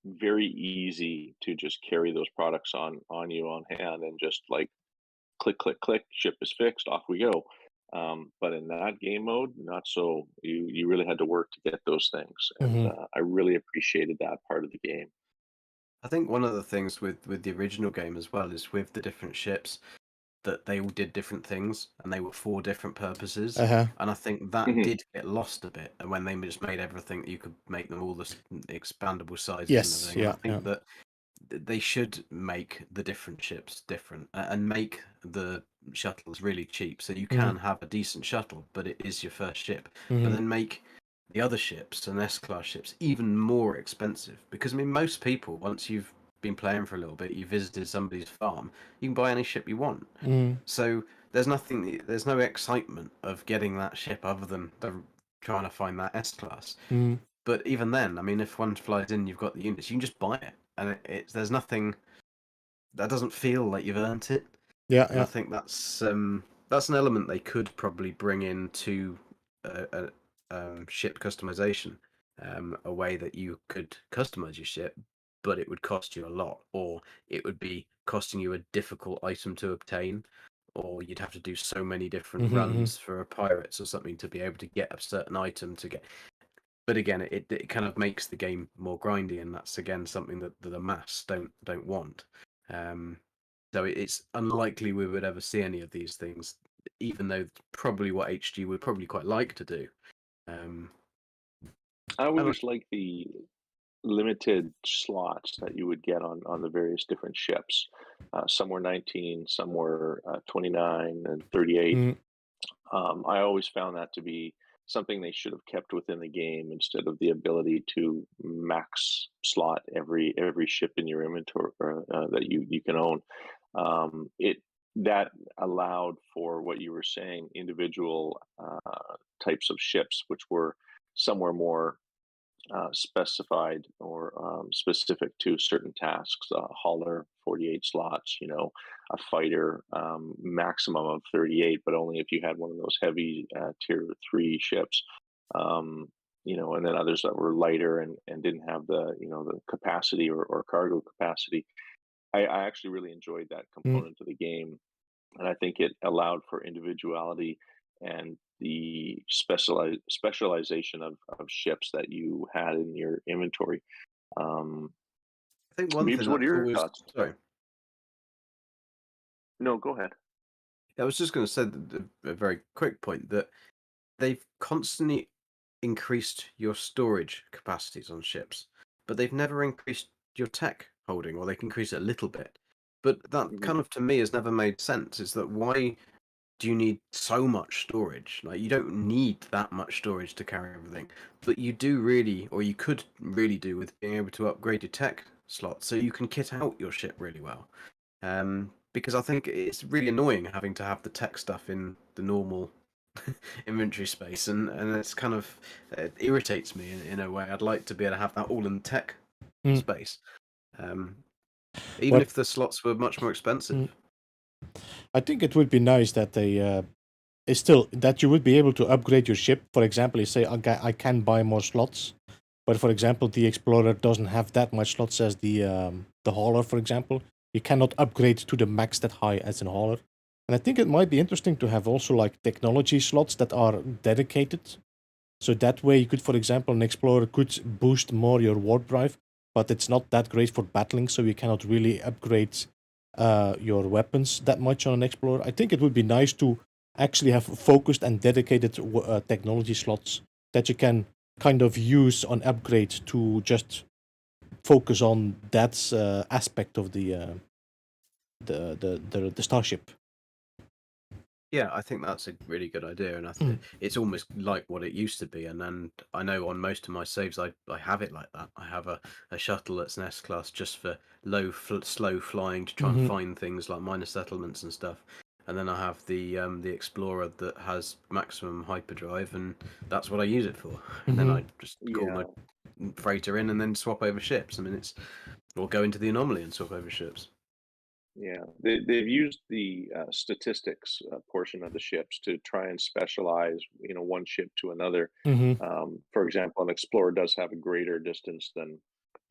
Speaker 2: very easy to just carry those products on you on hand and just like click click click, ship is fixed, off we go. But in that game mode, not so. You really had to work to get those things, and
Speaker 1: Mm-hmm.
Speaker 2: I really appreciated that part of the game.
Speaker 3: I think one of the things with the original game as well is with the different ships that they all did different things and they were for different purposes.
Speaker 1: Uh-huh.
Speaker 3: And I think that
Speaker 2: Hmm.
Speaker 3: did get lost a bit. And when they just made everything, you could make them all the expandable sizes and
Speaker 1: Yes,
Speaker 3: everything. And I
Speaker 1: yeah, yeah.
Speaker 3: think that they should make the different ships different and make the shuttles really cheap so you
Speaker 1: Mm-hmm.
Speaker 3: can have a decent shuttle, but it is your first ship. But
Speaker 1: Mm-hmm.
Speaker 3: then make the other ships and S-class ships even more expensive, because I mean most people, once you've been playing for a little bit, you visited somebody's farm, you can buy any ship you want.
Speaker 1: Mm.
Speaker 3: So there's no excitement of getting that ship other than trying to find that S-class.
Speaker 1: Mm.
Speaker 3: But even then, I mean, if one flies in, you've got the units, you can just buy it, and there's nothing that doesn't feel like you've earned it.
Speaker 1: Yeah,
Speaker 3: And I
Speaker 1: yeah.
Speaker 3: think that's an element they could probably bring into ship customization, a way that you could customize your ship, but it would cost you a lot, or it would be costing you a difficult item to obtain, or you'd have to do so many different
Speaker 1: Mm-hmm, mm-hmm.
Speaker 3: runs for a pirates or something to be able to get a certain item to get. But again, it kind of makes the game more grindy, and that's again something that the mass don't want. So it's unlikely we would ever see any of these things, even though it's probably what HG would probably quite like to do.
Speaker 2: I
Speaker 3: I don't.
Speaker 2: always like the limited slots that you would get on the various different ships. Some were 19, some were 29 and 38.
Speaker 1: Mm.
Speaker 2: I always found that to be something they should have kept within the game instead of the ability to max slot every ship in your inventory that you can own. It that allowed for what you were saying, individual types of ships, which were somewhere more specified or specific to certain tasks. A hauler, 48 slots, a fighter, maximum of 38, but only if you had one of those heavy tier 3 ships. And then others that were lighter and didn't have the capacity or cargo capacity. I actually really enjoyed that
Speaker 1: Mm.
Speaker 2: component of the game, and I think it allowed for individuality and the specialization of ships that you had in your inventory. Um,
Speaker 3: I think one
Speaker 2: Beebs,
Speaker 3: thing
Speaker 2: what are
Speaker 3: that's
Speaker 2: your
Speaker 3: always
Speaker 2: thoughts?
Speaker 3: sorry.
Speaker 2: No, go ahead.
Speaker 3: I was just going to say a very quick point that they've constantly increased your storage capacities on ships, but they've never increased your tech holding, or they can increase it a little bit. But that
Speaker 2: Hmm.
Speaker 3: kind of, to me, has never made sense. Is that why do you need so much storage? Like, you don't need that much storage to carry everything, but you do really, or you could really do with being able to upgrade your tech slots so you can kit out your ship really well. Because I think it's really annoying having to have the tech stuff in the normal inventory space, and it's kind of it irritates me in a way. I'd like to be able to have that all in tech
Speaker 1: Mm.
Speaker 3: space, um, even
Speaker 1: But
Speaker 3: if the slots were much more expensive.
Speaker 1: I think it would be nice that they it's still that you would be able to upgrade your ship. For example, you say I can buy more slots, but for example, the Explorer doesn't have that much slots as the hauler. For example, you cannot upgrade to the max that high as an hauler. And I think it might be interesting to have also like technology slots that are dedicated. So that way you could, for example, an Explorer could boost more your warp drive, but it's not that great for battling, so you cannot really upgrade your weapons that much on an Explorer. I think it would be nice to actually have focused and dedicated technology slots that you can kind of use on upgrade to just focus on that aspect of the starship.
Speaker 3: Yeah, I think that's a really good idea, and it's almost like what it used to be. And I know on most of my saves, I have it like that. I have a shuttle that's an S class just for slow flying to try and find things like minor settlements and stuff. And then I have the Explorer that has maximum hyperdrive, and that's what I use it for. And then I just call
Speaker 2: Yeah,
Speaker 3: my freighter in and then swap over ships. I mean, or go into the anomaly and swap over ships.
Speaker 2: yeah. They've used the statistics portion of the ships to try and specialize, one ship to another.
Speaker 1: Mm-hmm.
Speaker 2: For example, an Explorer does have a greater distance than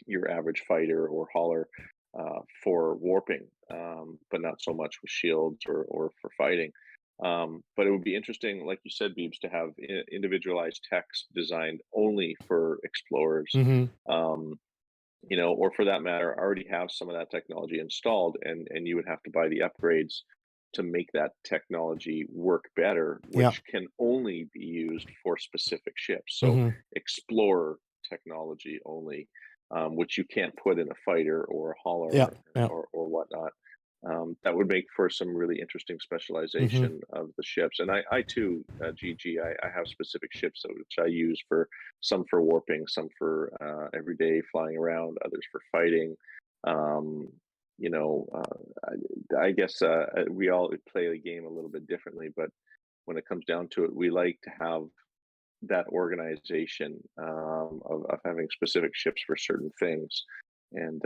Speaker 2: your average fighter or hauler for warping, but not so much with shields or for fighting. But it would be interesting, like you said, Beebs, to have individualized techs designed only for explorers,
Speaker 1: Mm-hmm.
Speaker 2: um, or for that matter, already have some of that technology installed, and you would have to buy the upgrades to make that technology work better,
Speaker 1: Yeah.
Speaker 2: which can only be used for specific ships. So
Speaker 1: Mm-hmm.
Speaker 2: explorer technology only, which you can't put in a fighter or a
Speaker 1: Yeah.
Speaker 2: hauler
Speaker 1: Yeah.
Speaker 2: or whatnot. That would make for some really interesting
Speaker 1: Mm-hmm.
Speaker 2: specialization of the ships. And I too, GG, I have specific ships which I use for some for warping, some for everyday flying around, others for fighting. You know, I guess we all play the game a little bit differently, but when it comes down to it, we like to have that organization of having specific ships for certain things. And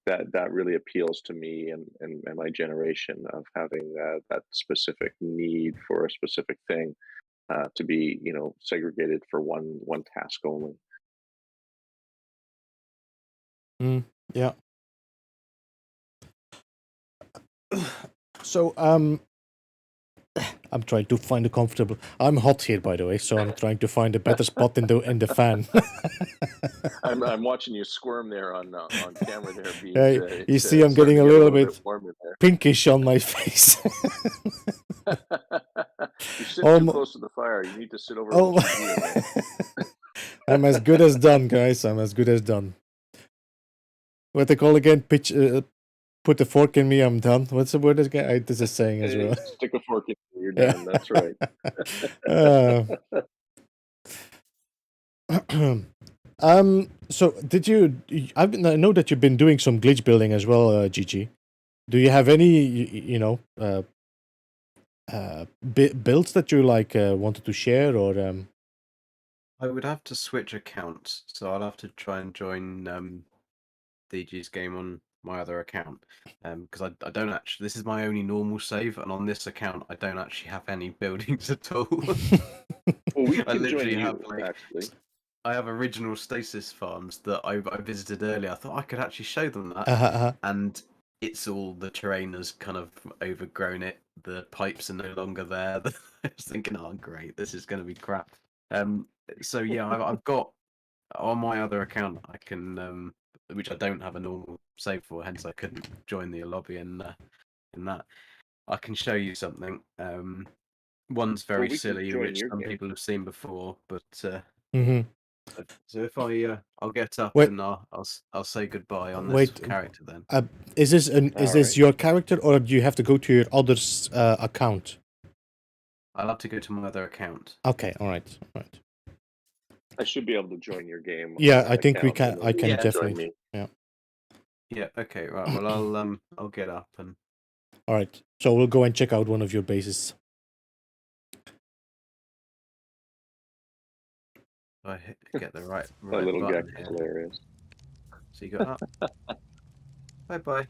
Speaker 2: that really appeals to me and my generation of having that specific need for a specific thing to be, segregated for one task only.
Speaker 1: Mm, yeah. So I'm trying to find a comfortable. I'm hot here, by the way, so I'm trying to find a better spot in the fan.
Speaker 2: I'm watching you squirm there on camera there, Beebs.
Speaker 1: Uh, you see, I'm
Speaker 2: It's starting
Speaker 1: getting
Speaker 2: to
Speaker 1: a
Speaker 2: get a
Speaker 1: little
Speaker 2: little bit
Speaker 1: bit
Speaker 2: warm in there.
Speaker 1: pinkish on my face.
Speaker 2: You're sitting too
Speaker 1: Almo-
Speaker 2: close to the fire. You need to sit over
Speaker 1: oh,
Speaker 2: Mr. G again.
Speaker 1: I'm as good as done, guys. I'm as good as done. What they call again? Pitch. Put the fork in me. I'm done. What's the word again? This is saying as well.
Speaker 2: Stick a fork in it, you're
Speaker 1: Yeah.
Speaker 2: done. That's right.
Speaker 1: So did you? I know that you've been doing some glitch building as well, GG. Do you have any, builds that you like wanted to share, or
Speaker 3: I would have to switch accounts, so I'll have to try and join DG's game on my other account. Because I don't actually. This is my only normal save, and on this account, I don't actually have any buildings at all.
Speaker 2: Well, we
Speaker 3: I
Speaker 2: can join
Speaker 3: literally
Speaker 2: you,
Speaker 3: have like
Speaker 2: actually.
Speaker 3: I have original stasis farms that I visited earlier. I thought I could actually show them that, and it's all the terrain has kind of overgrown it. The pipes are no longer there. I was thinking, oh great, this is going to be crap. So yeah, I've got on my other account I can which I don't have a normal save for, hence I couldn't join the lobby in that. I can show you something. One's very
Speaker 2: we can
Speaker 3: silly,
Speaker 2: join
Speaker 3: which
Speaker 2: your
Speaker 3: some
Speaker 2: game.
Speaker 3: people have seen before, but
Speaker 1: Mhm.
Speaker 3: so if I'll get up
Speaker 1: Wait.
Speaker 3: and I'll say goodbye on this
Speaker 1: Wait,
Speaker 3: character then.
Speaker 1: is this
Speaker 2: Alright.
Speaker 1: your character, or do you have to go to your other's account?
Speaker 3: I'll have to go to my other account.
Speaker 1: Okay, all right.
Speaker 2: I should be able to join your game.
Speaker 1: Yeah,
Speaker 2: on that
Speaker 1: I think we
Speaker 2: account,
Speaker 1: can.
Speaker 2: and
Speaker 1: I
Speaker 2: then
Speaker 1: can
Speaker 2: you join
Speaker 1: definitely.
Speaker 2: me.
Speaker 1: Yeah.
Speaker 3: Yeah. Okay. Right. Well, I'll get up and.
Speaker 1: All right. So we'll go and check out one of your bases.
Speaker 3: I get the right
Speaker 2: That little
Speaker 3: button
Speaker 2: Gex is
Speaker 3: here.
Speaker 2: hilarious.
Speaker 3: So you got up. Bye.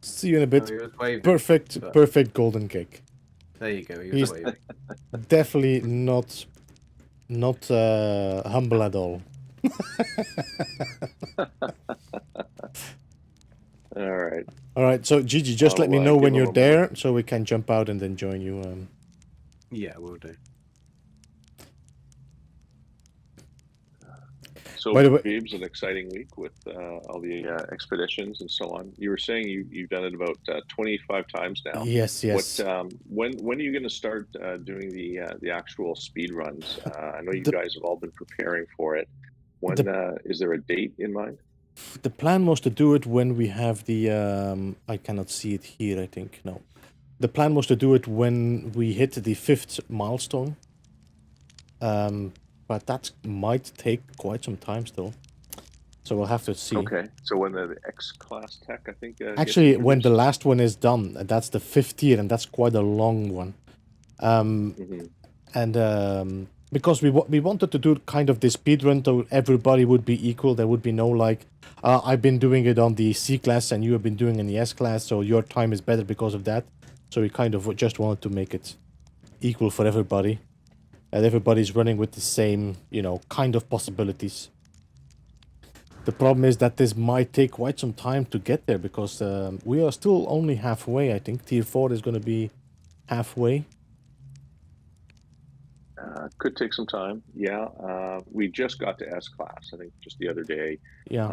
Speaker 1: See you in a bit.
Speaker 3: Oh, he was waving,
Speaker 1: Perfect,
Speaker 3: but-
Speaker 1: perfect golden cake.
Speaker 3: There you go. He
Speaker 1: He's-
Speaker 3: was waving.
Speaker 1: Definitely not humble at all.
Speaker 2: All right.
Speaker 1: All right. So Gigi, just let me
Speaker 2: I'll,
Speaker 1: know
Speaker 2: give
Speaker 1: when
Speaker 2: him
Speaker 1: you're
Speaker 2: a
Speaker 1: there, so we can jump out and then join you.
Speaker 3: Yeah, we'll do.
Speaker 2: So,
Speaker 1: By the way-
Speaker 2: Beebs, an exciting week with all the expeditions and so on. You were saying you've done it about 25 times now.
Speaker 1: Yes.
Speaker 2: When are you going to start doing the actual speed runs? I know you guys have all been preparing for it. When is there a date in mind?
Speaker 1: The plan was to do it when we have the. I cannot see it here. I think no. The plan was to do it when we hit the 5th milestone. But that might take quite some time still. So we'll have to see.
Speaker 2: Okay, so when the X-class tech, I think.
Speaker 1: Actually,
Speaker 2: gets
Speaker 1: when the
Speaker 2: introduced?
Speaker 1: last one is done, that's the 5th tier, and that's quite a long one. And because we wanted to do kind of this speed run, so everybody would be equal. There would be no like, I've been doing it on the C class and you have been doing it in the S class, so your time is better because of that. So we kind of just wanted to make it equal for everybody, and everybody's running with the same, kind of possibilities. The problem is that this might take quite some time to get there, because we are still only halfway. I think tier 4 is going to be halfway.
Speaker 2: Could take some time. Yeah, we just got to S class, I think, just the other day.
Speaker 1: Yeah.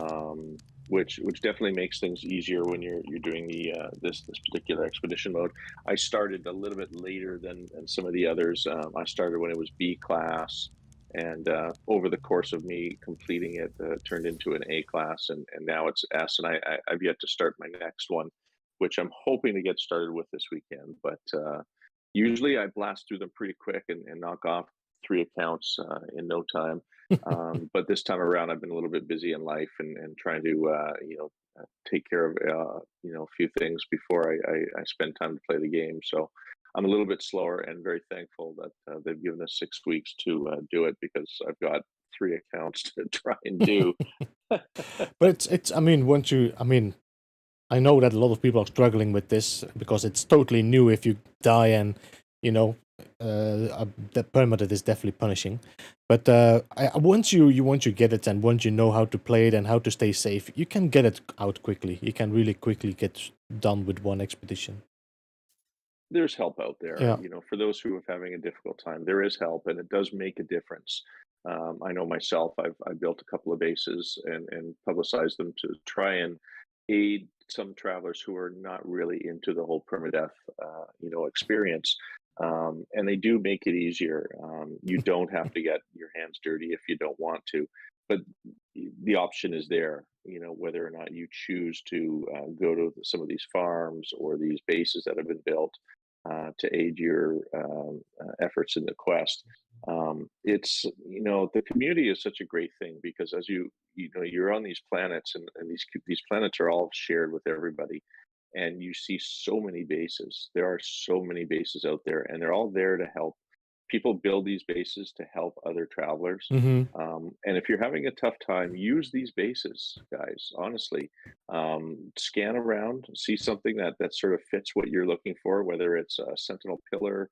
Speaker 2: Which definitely makes things easier when you're doing the this particular expedition mode. I started a little bit later than some of the others. I started when it was B class, and over the course of me completing it, turned into an A class, and now it's S. And I've yet to start my next one, which I'm hoping to get started with this weekend. But usually I blast through them pretty quick and knock off 3 accounts in no time. But this time around, I've been a little bit busy in life and trying to take care of a few things before I spend time to play the game. So I'm a little bit slower and very thankful that they've given us 6 weeks to do it because I've got 3 accounts to try and do.
Speaker 1: But it's I mean, I know that a lot of people are struggling with this because it's totally new. If you die and you know, the permadeath is definitely punishing. But once you get it and once you know how to play it and how to stay safe, you can get it out quickly. You can really quickly get done with one expedition.
Speaker 2: There's help out there.
Speaker 1: Yeah.
Speaker 2: For those who are having a difficult time, there is help, and it does make a difference. I know myself. I've built a couple of bases and publicized them to try and aid some travelers who are not really into the whole permadeath, experience. And they do make it easier. You don't have to get your hands dirty if you don't want to, but the option is there. Whether or not you choose to go to some of these farms or these bases that have been built to aid your efforts in the quest. It's the community is such a great thing because as you're on these planets and these planets are all shared with everybody, and you see so many bases. There are so many bases out there, and they're all there to help people build these bases to help other travelers.
Speaker 1: Mm-hmm.
Speaker 2: And if you're having a tough time, use these bases, guys. Honestly, scan around, see something that sort of fits what you're looking for, whether it's a sentinel pillar,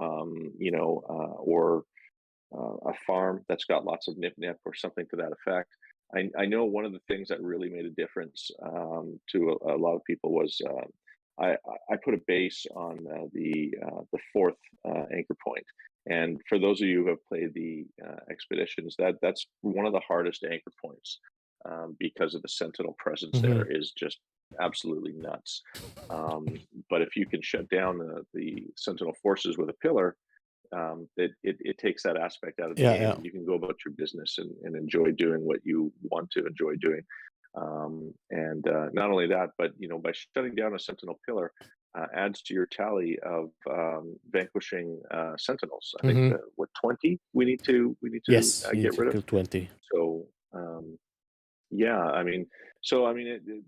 Speaker 2: or a farm that's got lots of nip nip or something to that effect. I know one of the things that really made a difference to a lot of people was I put a base on the fourth anchor point, and for those of you who have played the expeditions, that's one of the hardest anchor points because of the sentinel presence.
Speaker 1: Mm-hmm.
Speaker 2: There is just absolutely nuts. But if you can shut down the sentinel forces with a pillar, it takes that aspect out of the game.
Speaker 1: Yeah.
Speaker 2: And you can go about your business and enjoy doing what you want to enjoy doing. And not only that, but by shutting down a sentinel pillar adds to your tally of vanquishing sentinels. I think
Speaker 1: Mm-hmm.
Speaker 2: what 20 we need to
Speaker 1: Yes, you need
Speaker 2: get
Speaker 1: to
Speaker 2: rid
Speaker 1: kill
Speaker 2: of.
Speaker 1: 20.
Speaker 2: So yeah,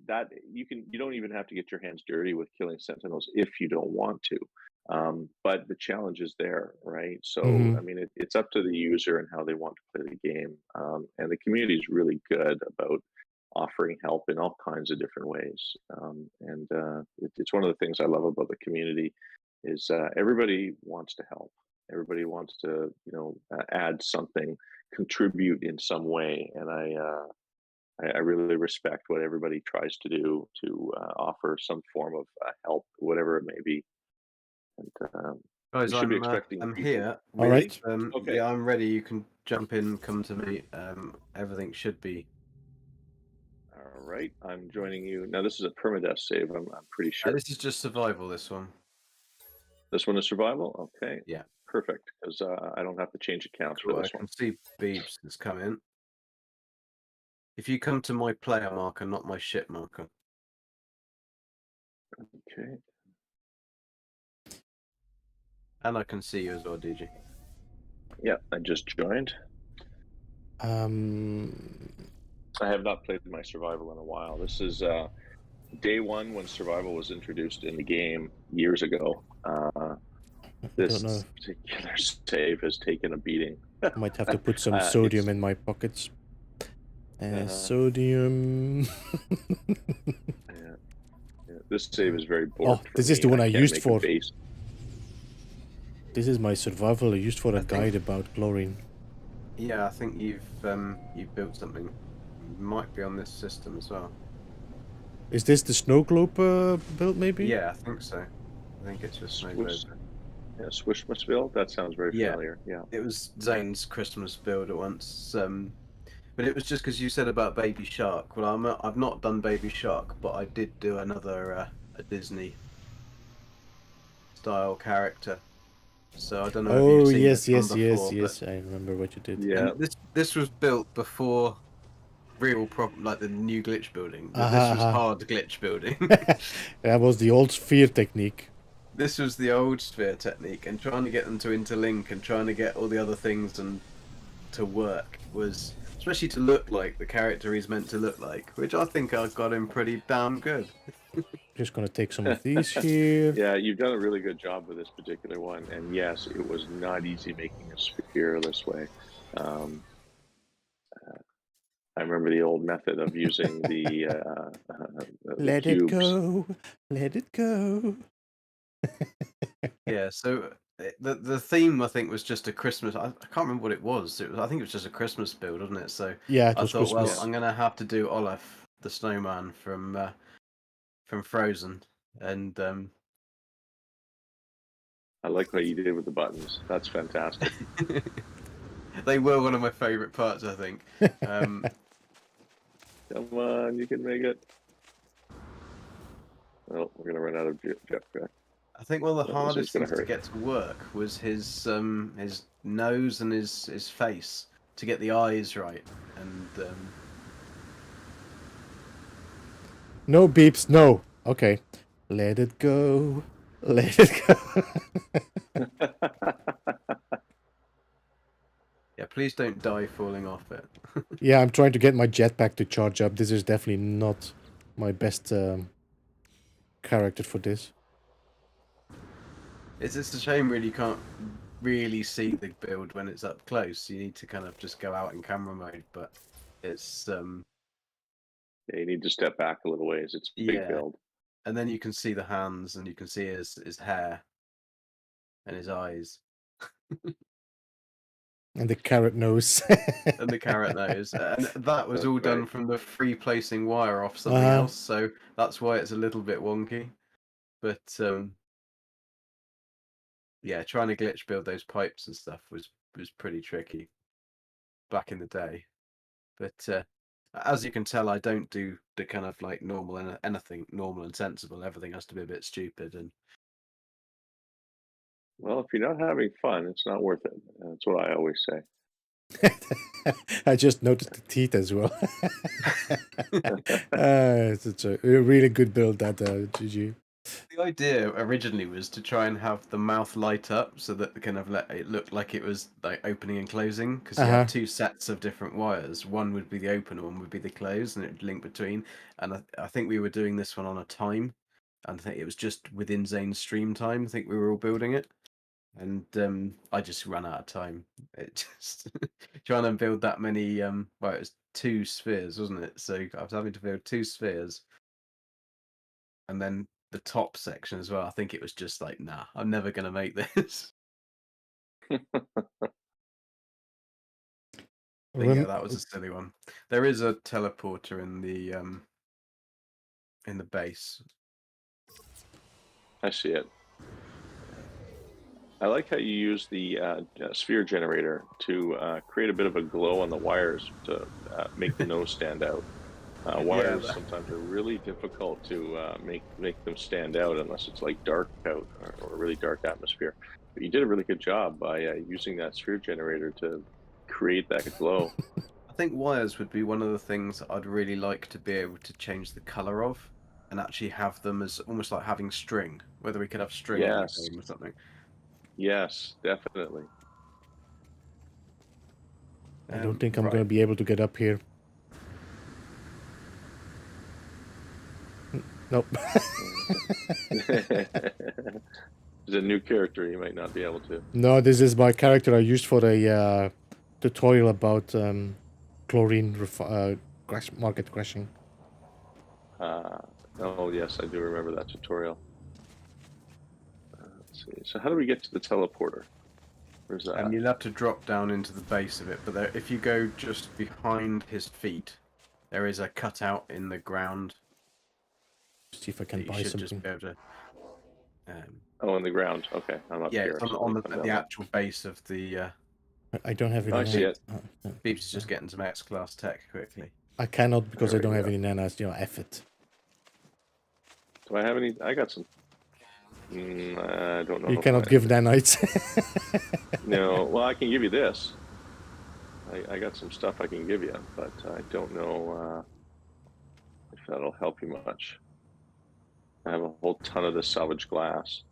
Speaker 2: that you don't even have to get your hands dirty with killing sentinels if you don't want to. But the challenge is there, right? So
Speaker 1: Mm-hmm.
Speaker 2: I mean, it's up to the user and how they want to play the game. And the community is really good about offering help in all kinds of different ways. It's one of the things I love about the community is everybody wants to help. Everybody wants to, add something, contribute in some way, and I really respect what everybody tries to do to offer some form of help, whatever it may be. And
Speaker 3: Guys,
Speaker 2: we should be expecting
Speaker 3: I'm
Speaker 2: people.
Speaker 3: here.
Speaker 1: All right.
Speaker 2: Okay.
Speaker 3: Yeah, I'm ready. You can jump in, come to me. Everything should be.
Speaker 2: All right, I'm joining you now. This is a permadeath save. I'm pretty sure.
Speaker 3: This is just survival. This one.
Speaker 2: This one is survival. Okay.
Speaker 3: Yeah.
Speaker 2: Perfect, because I don't have to change accounts
Speaker 3: Cool.
Speaker 2: for
Speaker 3: I
Speaker 2: this
Speaker 3: can
Speaker 2: one.
Speaker 3: see Beebs has come in. If you come to my player marker, not my ship marker.
Speaker 2: Okay.
Speaker 3: And I can see you as well, DG.
Speaker 2: Yeah, I just joined. I have not played my survival in a while. This is day one when survival was introduced in the game years ago. This particular save has taken a beating.
Speaker 1: I might have to put some sodium in my pockets. Sodium.
Speaker 2: Yeah. This save is very boring.
Speaker 1: This is the one I used for.
Speaker 2: Base.
Speaker 1: This is my survival I used for a guide about chlorine.
Speaker 3: Yeah, I think you've built something. It might be on this system as well.
Speaker 1: Is this the snow globe build, maybe?
Speaker 3: Yeah, I think so. I think it's just snow globe.
Speaker 2: Yeah, Swishmasville? That sounds very familiar. Yeah.
Speaker 3: It was Zane's Christmas build at once. But it was just because you said about Baby Shark. Well, I've not done Baby Shark, but I did do another a Disney style character. So I don't know.
Speaker 1: Oh,
Speaker 3: if you've seen
Speaker 1: yes. I remember what you did.
Speaker 2: Yeah.
Speaker 3: This was built before real like the new glitch building. This was hard glitch building.
Speaker 1: That was the old sphere technique.
Speaker 3: this was the old sphere technique, and trying to get them to interlink and trying to get all the other things and to work was, especially to look like the character he's meant to look like, which I think I got him pretty damn good.
Speaker 1: Just gonna take some of these here.
Speaker 2: Yeah, you've done a really good job with this particular one, and yes, it was not easy making a sphere this way. I remember the old method of using the
Speaker 1: Let it
Speaker 2: cubes.
Speaker 1: go, let it go.
Speaker 3: Yeah, so the theme I think was just a Christmas. I can't remember what it was. I think it was just a Christmas build, wasn't it? So
Speaker 1: Yeah, it
Speaker 3: I
Speaker 1: was
Speaker 3: thought, well,
Speaker 1: Christmas.
Speaker 3: I'm gonna have to do Olaf the snowman from Frozen, and
Speaker 2: I like what you did with the buttons. That's fantastic.
Speaker 3: they were one of my favourite parts, I think.
Speaker 2: Come on, you can make it. Oh, we're gonna run out of jetpack.
Speaker 3: I think one of the
Speaker 2: Well, this
Speaker 3: hardest
Speaker 2: one's gonna
Speaker 3: things to
Speaker 2: hurt.
Speaker 3: get to work was his nose and his face to get the eyes right, and
Speaker 1: No beeps, no. Okay. Let it go. Let it go.
Speaker 3: yeah, please don't die falling off it.
Speaker 1: Yeah, I'm trying to get my jetpack to charge up. This is definitely not my best character for this.
Speaker 3: It's just a shame, really, you can't really see the build when it's up close. You need to kind of just go out in camera mode, but it's
Speaker 2: Yeah, you need to step back a little ways. It's a big
Speaker 3: yeah,
Speaker 2: build.
Speaker 3: and then you can see the hands and you can see his hair and his eyes
Speaker 1: And the carrot nose.
Speaker 3: and the carrot nose, and that was
Speaker 2: That's
Speaker 3: all done
Speaker 2: right.
Speaker 3: from the free placing wire off something
Speaker 1: Uh-huh.
Speaker 3: else, so that's why it's a little bit wonky. But yeah, trying to glitch build those pipes and stuff was pretty tricky back in the day. But as you can tell, I don't do the kind of like normal and anything normal and sensible. Everything has to be a bit stupid, and
Speaker 2: Well, if you're not having fun, it's not worth it. That's what I always say.
Speaker 1: I just noticed the teeth as well. It's a really good build, that GG.
Speaker 3: the idea originally was to try and have the mouth light up so that kind of let it look like it was like opening and closing, because you
Speaker 1: Uh-huh.
Speaker 3: had two sets of different wires. One would be the open, one would be the close, and it would link between. And I think we were doing this one on a time, and I think it was just within Zane's stream time. I think we were all building it. And I just ran out of time. It just trying to build that many. Well, it was 2 spheres, wasn't it? So I was having to build 2 spheres, and then the top section as well. I think it was just like, nah, I'm never gonna make this. But yeah, that was a silly one. There is a teleporter in the base.
Speaker 2: I see it. I like how you use the sphere generator to create a bit of a glow on the wires to make the nose stand out. Wires sometimes are really difficult to make them stand out unless it's like dark out or a really dark atmosphere. But you did a really good job by using that sphere generator to create that glow.
Speaker 3: I think wires would be one of the things I'd really like to be able to change the color of, and actually have them as almost like having string. Whether we could have string in the
Speaker 2: Yes,
Speaker 3: game or something.
Speaker 2: yes, definitely.
Speaker 1: I don't think I'm
Speaker 3: Right.
Speaker 1: going to be able to get up here. Nope.
Speaker 2: As a new character, you might not be able to.
Speaker 1: No, this is my character I used for a tutorial about chlorine market crashing.
Speaker 2: Oh, yes, I do remember that tutorial. Let's see. So how do we get to the teleporter? Where's that?
Speaker 3: And you'll have to drop down into the base of it, but there, if you go just behind his feet, there is a cutout in the ground.
Speaker 1: See if I can
Speaker 3: that you
Speaker 1: buy
Speaker 3: should
Speaker 1: something.
Speaker 3: just be able to.
Speaker 2: Oh, in the ground. Okay, I'm up
Speaker 3: Yeah,
Speaker 2: here.
Speaker 3: it's on,
Speaker 2: so
Speaker 3: on
Speaker 2: let me come
Speaker 3: the
Speaker 2: down.
Speaker 3: actual base of the.
Speaker 1: I don't have any.
Speaker 2: Oh, I see it.
Speaker 3: Beeps just getting some X-class tech quickly.
Speaker 1: I cannot because
Speaker 2: There
Speaker 1: I don't
Speaker 2: we
Speaker 1: have
Speaker 2: go.
Speaker 1: any nanas. F it.
Speaker 2: Do I have any? I got some. I don't know.
Speaker 1: You
Speaker 2: if
Speaker 1: cannot
Speaker 2: I-
Speaker 1: give nanites.
Speaker 2: No, well, I can give you this. I got some stuff I can give you, but I don't know if that'll help you much. I have a whole ton of this salvage glass.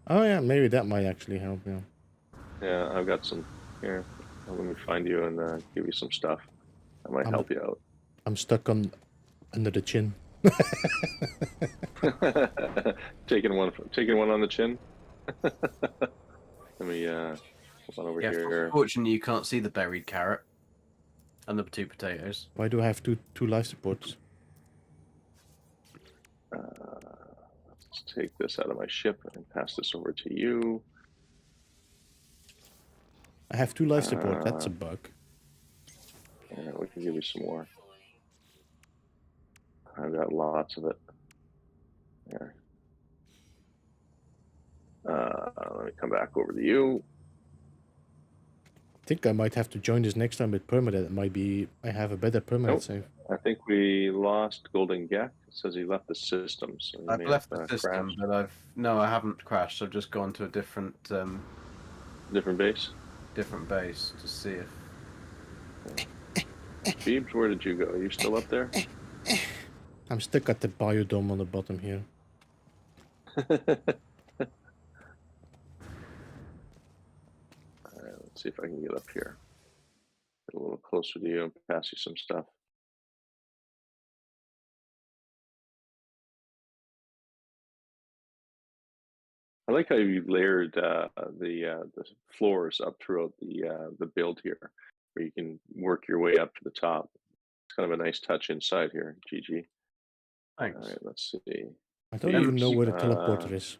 Speaker 1: Oh yeah, maybe that might actually help. Yeah.
Speaker 2: Yeah, I've got some here. Let me find you and give you some stuff. That might
Speaker 1: I'm
Speaker 2: help you out.
Speaker 1: I'm stuck on under the chin.
Speaker 2: taking one on the chin. Let me hold on over
Speaker 3: Yeah,
Speaker 2: here.
Speaker 3: fortunately you can't see the buried carrot and the 2 potatoes.
Speaker 1: Why do I have two life supports?
Speaker 2: Let's take this out of my ship and pass this over to you.
Speaker 1: I have 2 life support. That's a bug.
Speaker 2: Yeah, we can give you some more. I've got lots of it. There. Let me come back over to you.
Speaker 1: I think I might have to join this next time with permanent. It might be I have a better permanent
Speaker 2: Nope.
Speaker 1: save.
Speaker 2: I think we lost Golden Gek. It says he left the system, so he
Speaker 3: I've
Speaker 2: may
Speaker 3: left
Speaker 2: have
Speaker 3: the system,
Speaker 2: crashed.
Speaker 3: but I haven't crashed. I've just gone to a different
Speaker 2: Different base.
Speaker 3: base to see if.
Speaker 2: Beebs, where did you go? Are you still up there?
Speaker 1: I'm stuck at the biodome on the bottom here.
Speaker 2: Alright, let's see if I can get up here. Get a little closer to you and pass you some stuff. I like how you layered the floors up throughout the build here, where you can work your way up to the top. It's kind of a nice touch inside here, GG. All
Speaker 3: Thanks.
Speaker 2: right, let's see.
Speaker 1: I don't even know where the
Speaker 2: Uh,
Speaker 1: teleporter is.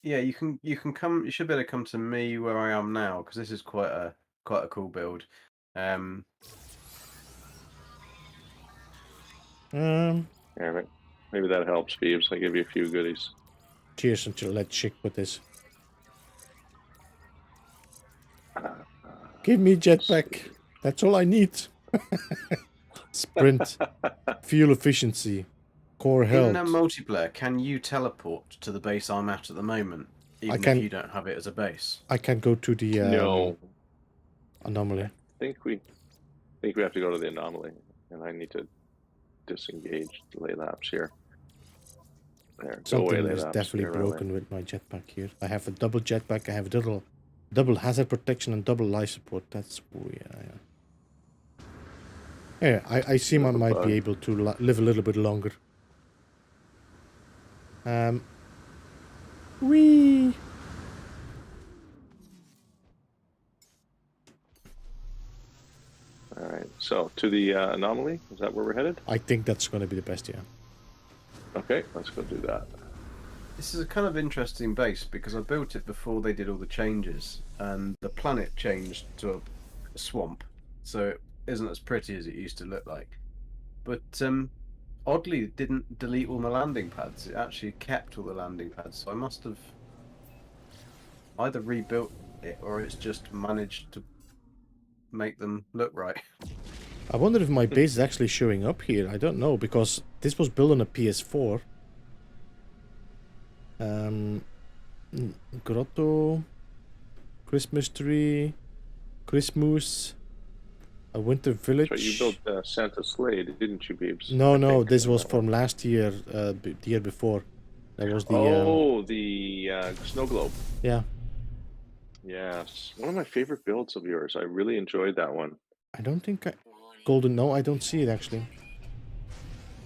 Speaker 3: Yeah, you can come. You should be able to come to me where I am now because this is quite a cool build.
Speaker 2: Yeah, maybe that helps, Phoebes. I give you a few goodies.
Speaker 1: Cheers until let chick with this. Give me jetpack. That's all I need. Sprint, fuel efficiency, core
Speaker 3: In
Speaker 1: health.
Speaker 3: multiplayer, can you teleport to the base I'm at the moment, even if you don't have it as a base?
Speaker 1: I can't go to the
Speaker 2: No,
Speaker 1: anomaly.
Speaker 2: I think we have to go to the anomaly, and I need to disengage delay lapse here. There, go away,
Speaker 1: Something
Speaker 2: delay
Speaker 1: is
Speaker 2: lapse.
Speaker 1: definitely
Speaker 2: Get right away.
Speaker 1: broken with my jetpack here. I have a double jetpack. I have double hazard protection and double life support. That's weird. Yeah, I seem I
Speaker 2: Bit of a
Speaker 1: might be
Speaker 2: bug.
Speaker 1: able to live a little bit longer. Whee!
Speaker 2: All right, so to the anomaly, is that where we're headed?
Speaker 1: I think that's going to be the best, yeah.
Speaker 2: Okay, let's go do that.
Speaker 3: This is a kind of interesting base because I built it before they did all the changes, and the planet changed to a swamp, so it isn't as pretty as it used to look like. But oddly, it didn't delete all my landing pads. It actually kept all the landing pads, so I must have either rebuilt it or it's just managed to make them look right.
Speaker 1: I wonder if my base is actually showing up here. I don't know, because this was built on a PS4. Grotto, Christmas tree, Christmas, a winter village.
Speaker 2: So you built Santa Sleigh, didn't you, Beebs?
Speaker 1: No, this was from last year, the year before. That was the
Speaker 2: the snow globe.
Speaker 1: yeah.
Speaker 2: Yes, one of my favorite builds of yours. I really enjoyed that one.
Speaker 1: I don't think golden. No, I don't see it actually.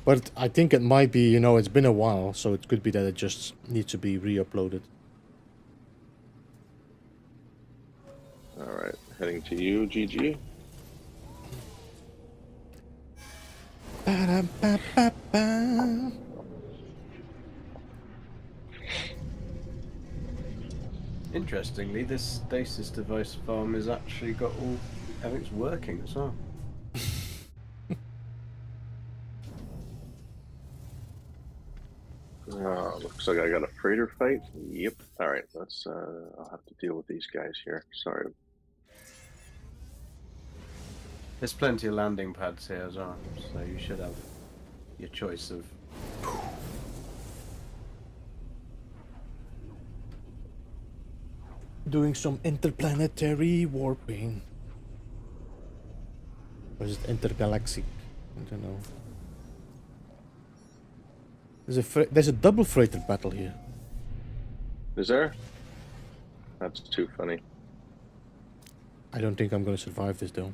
Speaker 1: But I think it might be. It's been a while, so it could be that it just needs to be re-uploaded.
Speaker 2: All right, heading to you, GG.
Speaker 1: Ba-da-ba-ba-ba.
Speaker 3: Interestingly, this stasis device farm has actually got everything's working as well.
Speaker 2: Looks like I got a freighter fight. Yep. All right, let's. I'll have to deal with these guys here. Sorry.
Speaker 3: There's plenty of landing pads here as well, so you should have your choice of.
Speaker 1: Doing some interplanetary warping. Or is it intergalactic? I don't know. There's a double freighter battle here.
Speaker 2: Is there? That's too funny.
Speaker 1: I don't think I'm going to survive this though.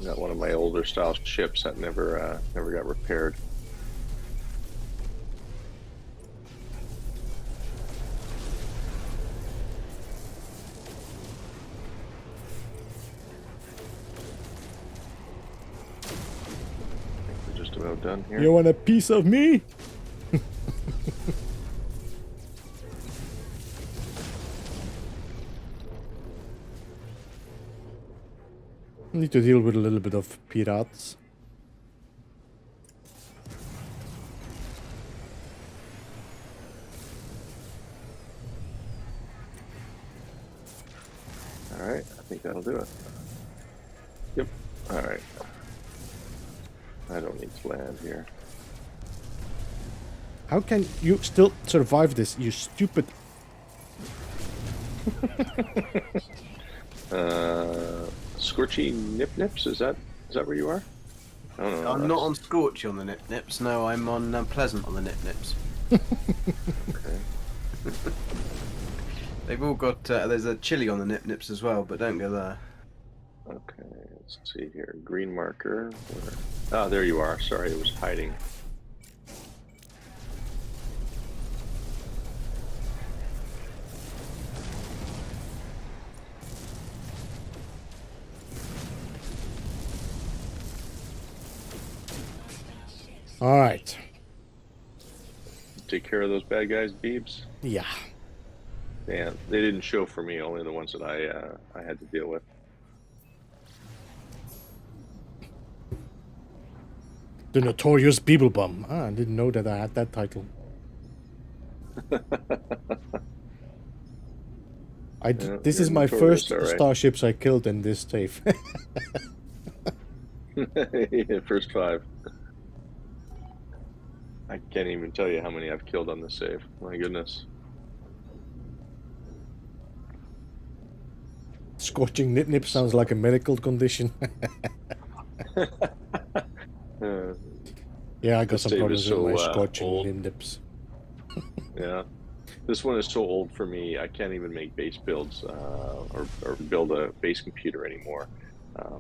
Speaker 2: Got one of my older style ships that never got repaired. I think we're just about done here.
Speaker 1: You want a piece of me? Need to deal with a little bit of pirates.
Speaker 2: All right, I think that'll do it. Yep. All right. I don't need to land here.
Speaker 1: How can you still survive this, you stupid...
Speaker 2: Scorchy Nip Nips, is that where you are? I don't know.
Speaker 3: I'm not on Scorchy on the Nip Nips. No, I'm on Pleasant on the Nip Nips.
Speaker 2: Okay.
Speaker 3: They've all got. There's a chili on the Nip Nips as well, but don't go there.
Speaker 2: Okay, let's see here. Green marker. Ah, there you are. Sorry, it was hiding.
Speaker 1: All right.
Speaker 2: Take care of those bad guys, Beebs.
Speaker 1: Yeah.
Speaker 2: Man, they didn't show for me. Only the ones that I had to deal with.
Speaker 1: The notorious Beeblebum. Ah, I didn't know that I had that title. This is my first starships I killed in this save.
Speaker 2: Yeah, first 5. I can't even tell you how many I've killed on this save. My goodness.
Speaker 1: Scorching nip sounds like a medical condition. Yeah, I got some problems with my scorching nips.
Speaker 2: Yeah. This one is so old for me, I can't even make base builds or build a base computer anymore.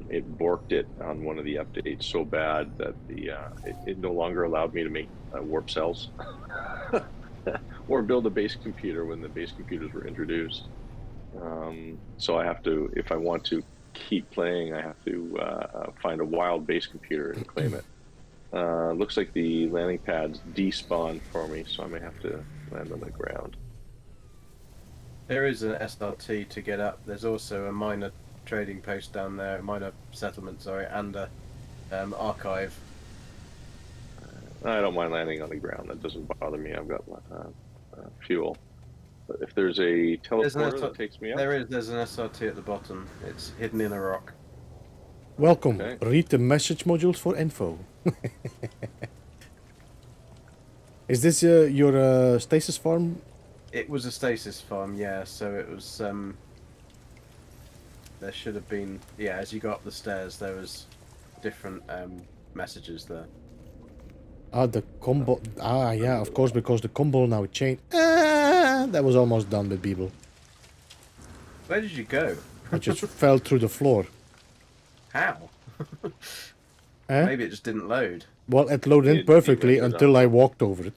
Speaker 2: It borked it on one of the updates so bad that it no longer allowed me to make warp cells or build a base computer when the base computers were introduced. So I have to, if I want to keep playing, I have to find a wild base computer and claim it. Looks like the landing pad's despawned for me, so I may have to land on the ground.
Speaker 3: There is an SRT to get up. There's also a minor trading post down there, minor settlement, sorry, and a archive.
Speaker 2: I don't mind landing on the ground. That doesn't bother me. I've got fuel. But if there's a teleporter that takes me up...
Speaker 3: There's an SRT at the bottom. It's hidden in a rock.
Speaker 1: Welcome. Okay. Read the message modules for info. Is this your stasis farm?
Speaker 3: It was a stasis farm, yeah. So it was. There should have been, yeah. As you go up the stairs, there was different messages there.
Speaker 1: Ah, the combo. Ah, yeah, of course, because the combo now changed. Ah, that was almost done with Beeble.
Speaker 3: Where did you go?
Speaker 1: I just fell through the floor.
Speaker 3: How? Maybe it just didn't load.
Speaker 1: Well, it loaded in perfectly until I walked over it.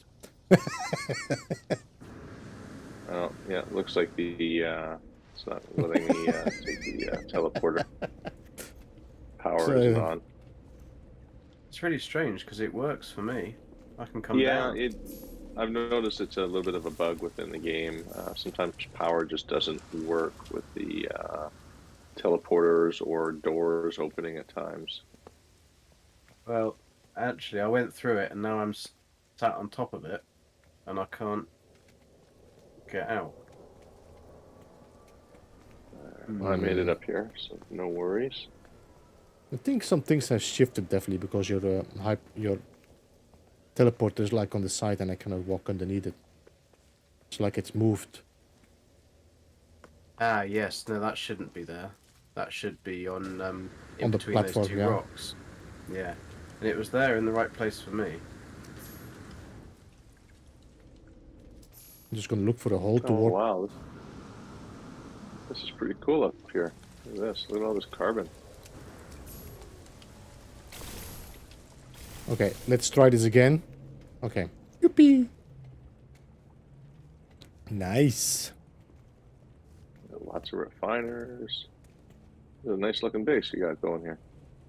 Speaker 2: Oh, yeah, it looks like it's not letting me take the teleporter. Power is on.
Speaker 3: It's really strange because it works for me. I can come down.
Speaker 2: Yeah, I've noticed it's a little bit of a bug within the game. Sometimes power just doesn't work with the teleporters or doors opening at times.
Speaker 3: Well, actually, I went through it and now I'm sat on top of it and I can't get out.
Speaker 2: Well, I made it up here, so no worries.
Speaker 1: I think some things have shifted definitely because your teleporter is like on the side and I cannot walk underneath it. It's like it's moved.
Speaker 3: Ah, yes. No, that shouldn't be there. That should be on
Speaker 1: the
Speaker 3: between
Speaker 1: platform,
Speaker 3: those two rocks. Yeah, and it was there in the right place for me.
Speaker 1: I'm just gonna look for a hole to
Speaker 2: Oh
Speaker 1: warp.
Speaker 2: wow, this is pretty cool up here. Look at this. Look at all this carbon.
Speaker 1: Okay, let's try this again. Okay. Yippee! Nice.
Speaker 2: Lots of refiners. It's a nice looking base you got going here.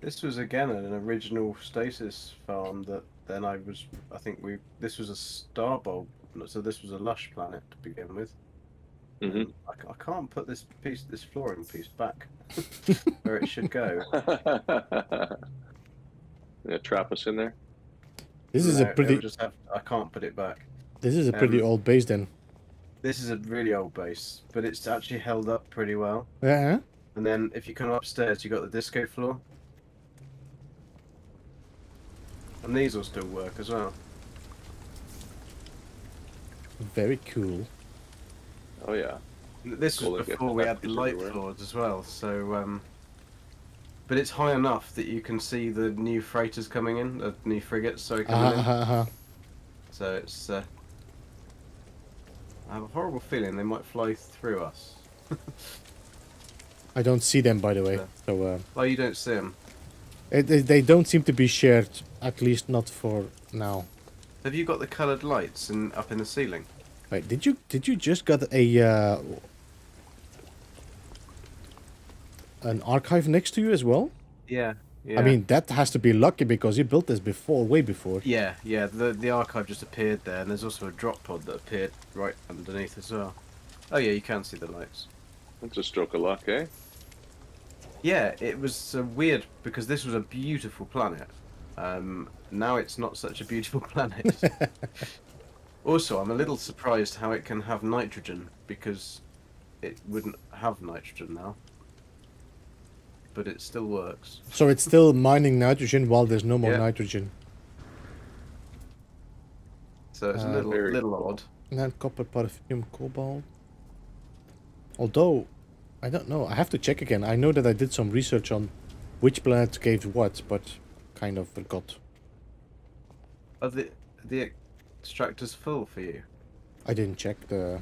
Speaker 3: This was again an original stasis farm that then I think this was a star bulb, so this was a lush planet to begin with.
Speaker 2: Mm-hmm.
Speaker 3: I can't put this flooring piece back where it should go.
Speaker 2: Yeah, trap us in there.
Speaker 1: This is
Speaker 3: No,
Speaker 1: a pretty.
Speaker 3: I can't put it back.
Speaker 1: This is a pretty old base then.
Speaker 3: This is a really old base, but it's actually held up pretty well.
Speaker 1: Yeah.
Speaker 3: And then if you come upstairs, you got the disco floor. And these will still work as well.
Speaker 1: Very cool.
Speaker 2: Oh yeah.
Speaker 3: This was
Speaker 2: Cool, it gets
Speaker 3: before we had the
Speaker 2: factories
Speaker 3: light
Speaker 2: everywhere.
Speaker 3: floors as well, so but it's high enough that you can see the new freighters coming in, the new frigates, sorry, coming in. So it's I have a horrible feeling they might fly through us.
Speaker 1: I don't see them, by the way.
Speaker 3: Yeah.
Speaker 1: So
Speaker 3: Oh, you don't see them.
Speaker 1: they don't seem to be shared, at least not for now.
Speaker 3: Have you got the coloured lights up in the ceiling?
Speaker 1: Wait, did you just got a an archive next to you as well?
Speaker 3: Yeah. Yeah.
Speaker 1: I mean, that has to be lucky because you built this before, way before.
Speaker 3: Yeah, yeah. The archive just appeared there, and there's also a drop pod that appeared right underneath as well. Oh yeah, you can see the lights.
Speaker 2: That's a stroke of luck, eh?
Speaker 3: Yeah, it was weird because this was a beautiful planet. Now it's not such a beautiful planet. Also, I'm a little surprised how it can have nitrogen because it wouldn't have nitrogen now. But it still works.
Speaker 1: So it's still mining nitrogen while there's no more
Speaker 3: Yeah.
Speaker 1: nitrogen.
Speaker 3: So it's a
Speaker 2: Very
Speaker 3: little
Speaker 2: cool.
Speaker 3: odd.
Speaker 1: And then copper, perfume, cobalt. Although, I don't know. I have to check again. I know that I did some research on which planet gave what, but kind of forgot.
Speaker 3: Are the extractors full for you?
Speaker 1: I didn't check the.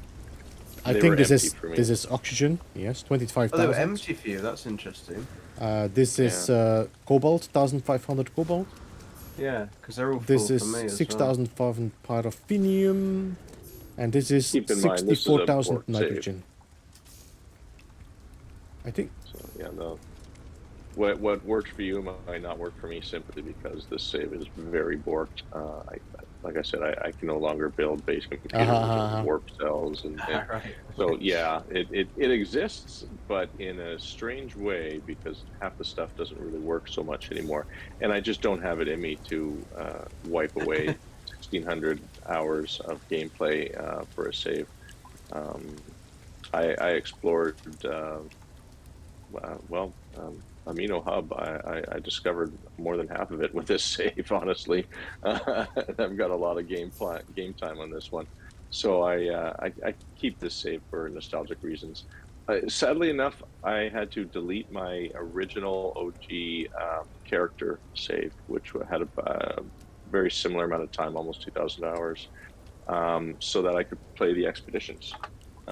Speaker 1: I
Speaker 2: They
Speaker 1: think
Speaker 2: were
Speaker 1: this
Speaker 2: empty
Speaker 1: is
Speaker 2: for me.
Speaker 1: this is oxygen. Yes,
Speaker 3: Oh, they were
Speaker 1: 25,000.
Speaker 3: empty for you. That's interesting.
Speaker 1: This is cobalt, 1,500 cobalt.
Speaker 3: Yeah, because they're all
Speaker 1: This
Speaker 3: full
Speaker 1: is
Speaker 3: for me as well.
Speaker 1: 6,500 paraffinium, and this is
Speaker 2: Keep in mind, this is a
Speaker 1: 64,000
Speaker 2: port save.
Speaker 1: nitrogen. I think.
Speaker 2: So yeah, no. What works for you might not work for me simply because this save is very borked. Like I said, I can no longer build base computers with warp cells and
Speaker 3: Right.
Speaker 2: so yeah, it exists, but in a strange way because half the stuff doesn't really work so much anymore, and I just don't have it in me to wipe away 1,600 hours of gameplay for a save. I explored Amino Hub. I discovered more than half of it with this save, honestly. I've got a lot of game time on this one. So I keep this save for nostalgic reasons. Sadly enough, I had to delete my original OG character save, which had a very similar amount of time, almost 2,000 hours, so that I could play the expeditions.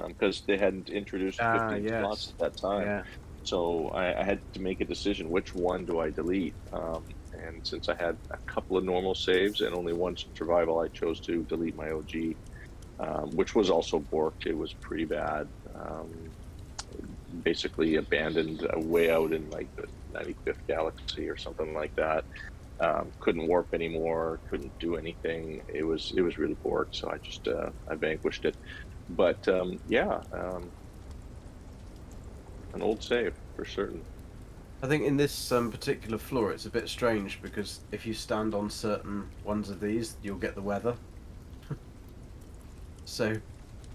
Speaker 2: Because they hadn't introduced 15
Speaker 3: yes.
Speaker 2: slots at that time.
Speaker 3: Yeah.
Speaker 2: So I had to make a decision, which one do I delete? And since I had a couple of normal saves and only one survival, I chose to delete my OG, which was also borked. It was pretty bad. Basically abandoned way out in like the 95th galaxy or something like that. Couldn't warp anymore, couldn't do anything. It was really borked, so I just I vanquished it. But an old save for certain.
Speaker 3: I think in this particular floor it's a bit strange because if you stand on certain ones of these, you'll get the weather. So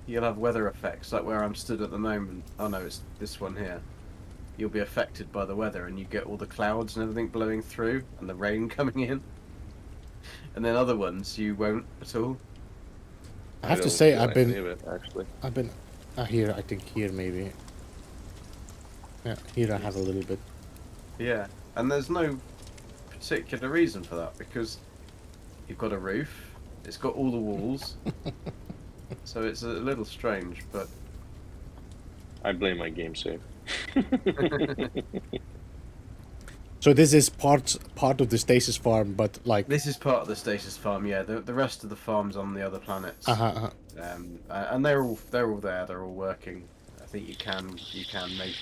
Speaker 3: you'll have weather effects, like where I'm stood at the moment. Oh no, it's this one here. You'll be affected by the weather and you get all the clouds and everything blowing through and the rain coming in. And then other ones you won't at all.
Speaker 1: I have to
Speaker 2: don't
Speaker 1: say,
Speaker 2: feel
Speaker 1: I've been
Speaker 2: any of it, actually.
Speaker 1: here. I think here maybe. Yeah, here I have a little bit.
Speaker 3: Yeah, and there's no particular reason for that, because you've got a roof, it's got all the walls, so it's a little strange, but
Speaker 2: I blame my game save.
Speaker 1: So this is part of the stasis farm, but like
Speaker 3: this is part of the stasis farm. Yeah, the rest of the farms on the other planets,
Speaker 1: uh-huh.
Speaker 3: and they're all there. They're all working. I think you can make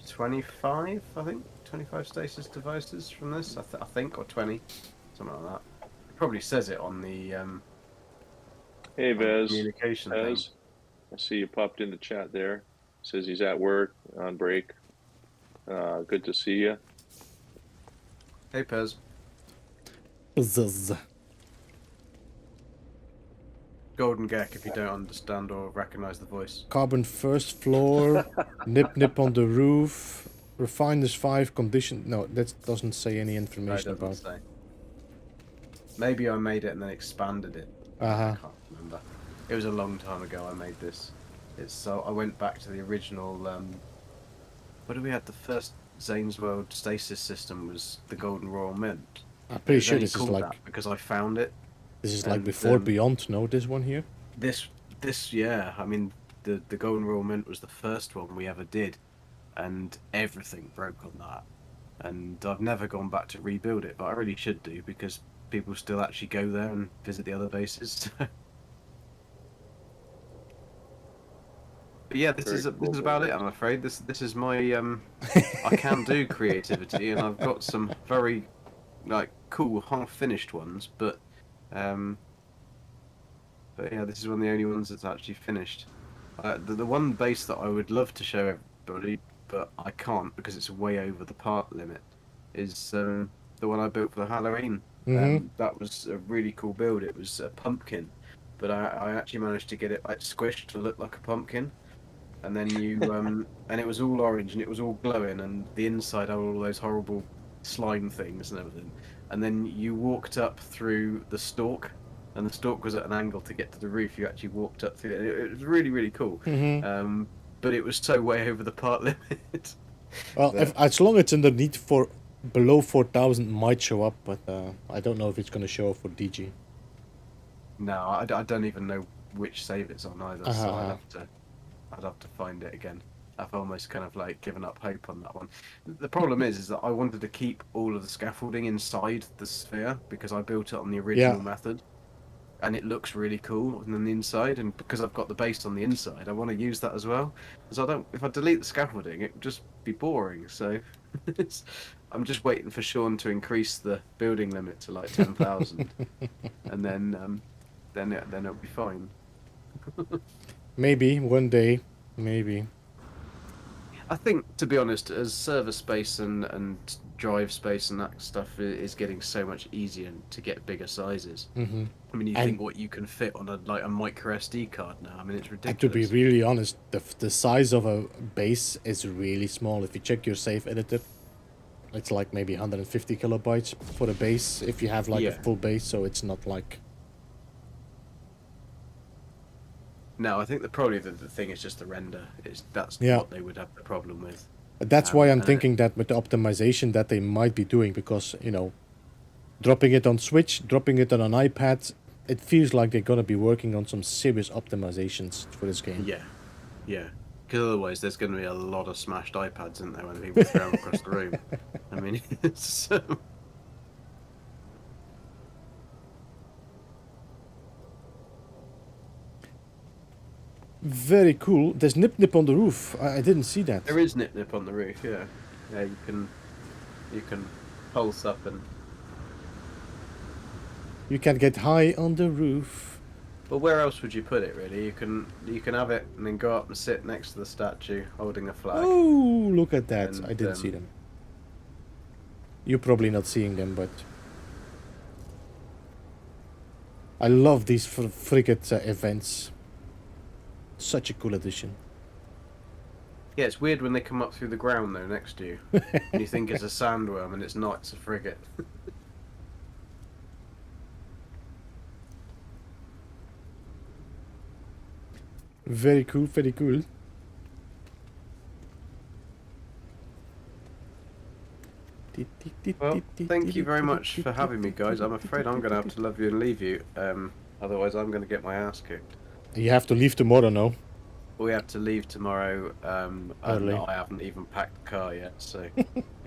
Speaker 3: 25. I think 25 stasis devices from this. I think, or 20, something like that. It probably says it on the
Speaker 2: Hey, Vez.
Speaker 3: communication thing.
Speaker 2: Vez, I see you popped in the chat there. Says he's at work on break. Good to see you.
Speaker 3: Hey, Pez.
Speaker 1: Bzzz.
Speaker 3: Golden Gek, if you don't understand or recognize the voice.
Speaker 1: Carbon first floor, nip on the roof, refiners 5 condition. No, that doesn't say any information about.
Speaker 3: Say. Maybe I made it and then expanded it.
Speaker 1: Uh-huh.
Speaker 3: I can't remember. It was a long time ago I made this. It's so I went back to the original. What did we have? The first Zane's World stasis system was the Golden Royal Mint.
Speaker 1: I'm pretty sure this is
Speaker 3: called
Speaker 1: like
Speaker 3: that because I found it.
Speaker 1: this is like before Beyond. No, this one here.
Speaker 3: This yeah. I mean, the Golden Royal Mint was the first one we ever did, and everything broke on that. And I've never gone back to rebuild it, but I really should do because people still actually go there and visit the other bases. But yeah, this is about it. I'm afraid this is my I can do creativity, and I've got some very like cool half finished ones, but yeah, this is one of the only ones that's actually finished. The one base that I would love to show everybody, but I can't because it's way over the part limit, is the one I built for the Halloween. That was a really cool build. It was a pumpkin, but I actually managed to get it like squished to look like a pumpkin. And then you, and it was all orange and it was all glowing, and the inside had all those horrible slime things and everything. And then you walked up through the stalk, and the stalk was at an angle to get to the roof. You actually walked up through it. It was really, really cool. But it was so way over the part limit.
Speaker 1: Well, as long as it's underneath for below 4,000, might show up, but I don't know if it's going to show up for DG.
Speaker 3: No, I don't even know which save it's on either. So I'd have to find it again. I've almost kind of like given up hope on that one. The problem is that I wanted to keep all of the scaffolding inside the sphere because I built it on the original method, and it looks really cool on the inside. And because I've got the base on the inside, I want to use that as well. Because if I delete the scaffolding, it would just be boring. So I'm just waiting for Sean to increase the building limit to like 10,000, and then it'll be fine.
Speaker 1: Maybe one day, maybe.
Speaker 3: I think, to be honest, as server space and drive space and that stuff is getting so much easier to get bigger sizes. I mean, you think what you can fit on a micro SD card now. I mean, it's ridiculous.
Speaker 1: And to be really honest, the size of a base is really small. If you check your save editor, it's like maybe 150 kilobytes for the base. If you have like a full base, so it's not like.
Speaker 3: No, I think probably the thing is just the render. That's what they would have the problem with.
Speaker 1: That's why I'm thinking that with the optimization that they might be doing, because, you know, dropping it on Switch, dropping it on an iPad, it feels like they're going to be working on some serious optimizations for this game.
Speaker 3: Yeah. Because otherwise there's going to be a lot of smashed iPads, isn't there, when people throw them across the room. I mean, it's...
Speaker 1: Very cool. There's Nip on the roof. I didn't see that.
Speaker 3: There is Nip on the roof, yeah. Yeah, you can pulse up and...
Speaker 1: You can get high on the roof.
Speaker 3: Well, where else would you put it, really? You can have it and then go up and sit next to the statue holding a flag.
Speaker 1: Oh, look at that.
Speaker 3: And,
Speaker 1: I didn't see them. You're probably not seeing them, but... I love these frigate events. Such a cool addition.
Speaker 3: Yeah, it's weird when they come up through the ground though next to you. And you think it's a sandworm and it's not, it's a frigate.
Speaker 1: Very cool, very cool.
Speaker 3: Well, thank you very much for having me, guys. I'm afraid I'm going to have to love you and leave you. Otherwise, I'm going to get my ass kicked.
Speaker 1: You have to leave tomorrow, no?
Speaker 3: We have to leave tomorrow, and
Speaker 1: Early.
Speaker 3: I haven't even packed the car yet, so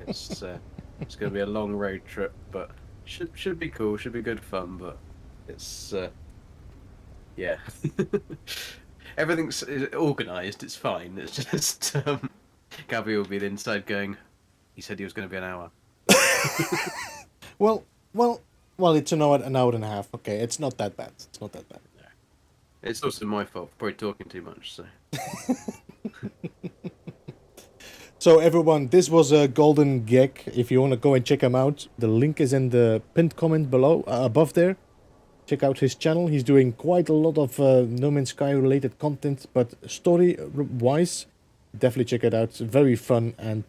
Speaker 3: it's going to be a long road trip, but should be cool, should be good fun, but it's yeah. Everything's organised, it's fine. It's just Gabby will be inside going, he said he was going to be an hour.
Speaker 1: Well, it's an hour and a half. Okay, it's not that bad. It's not that bad.
Speaker 3: It's also my fault for probably talking too much, so.
Speaker 1: So everyone, this was a golden gag. If you want to go and check him out, the link is in the pinned comment below, above there. Check out his channel. He's doing quite a lot of No Man's Sky related content, but story-wise, definitely check it out. It's very fun, and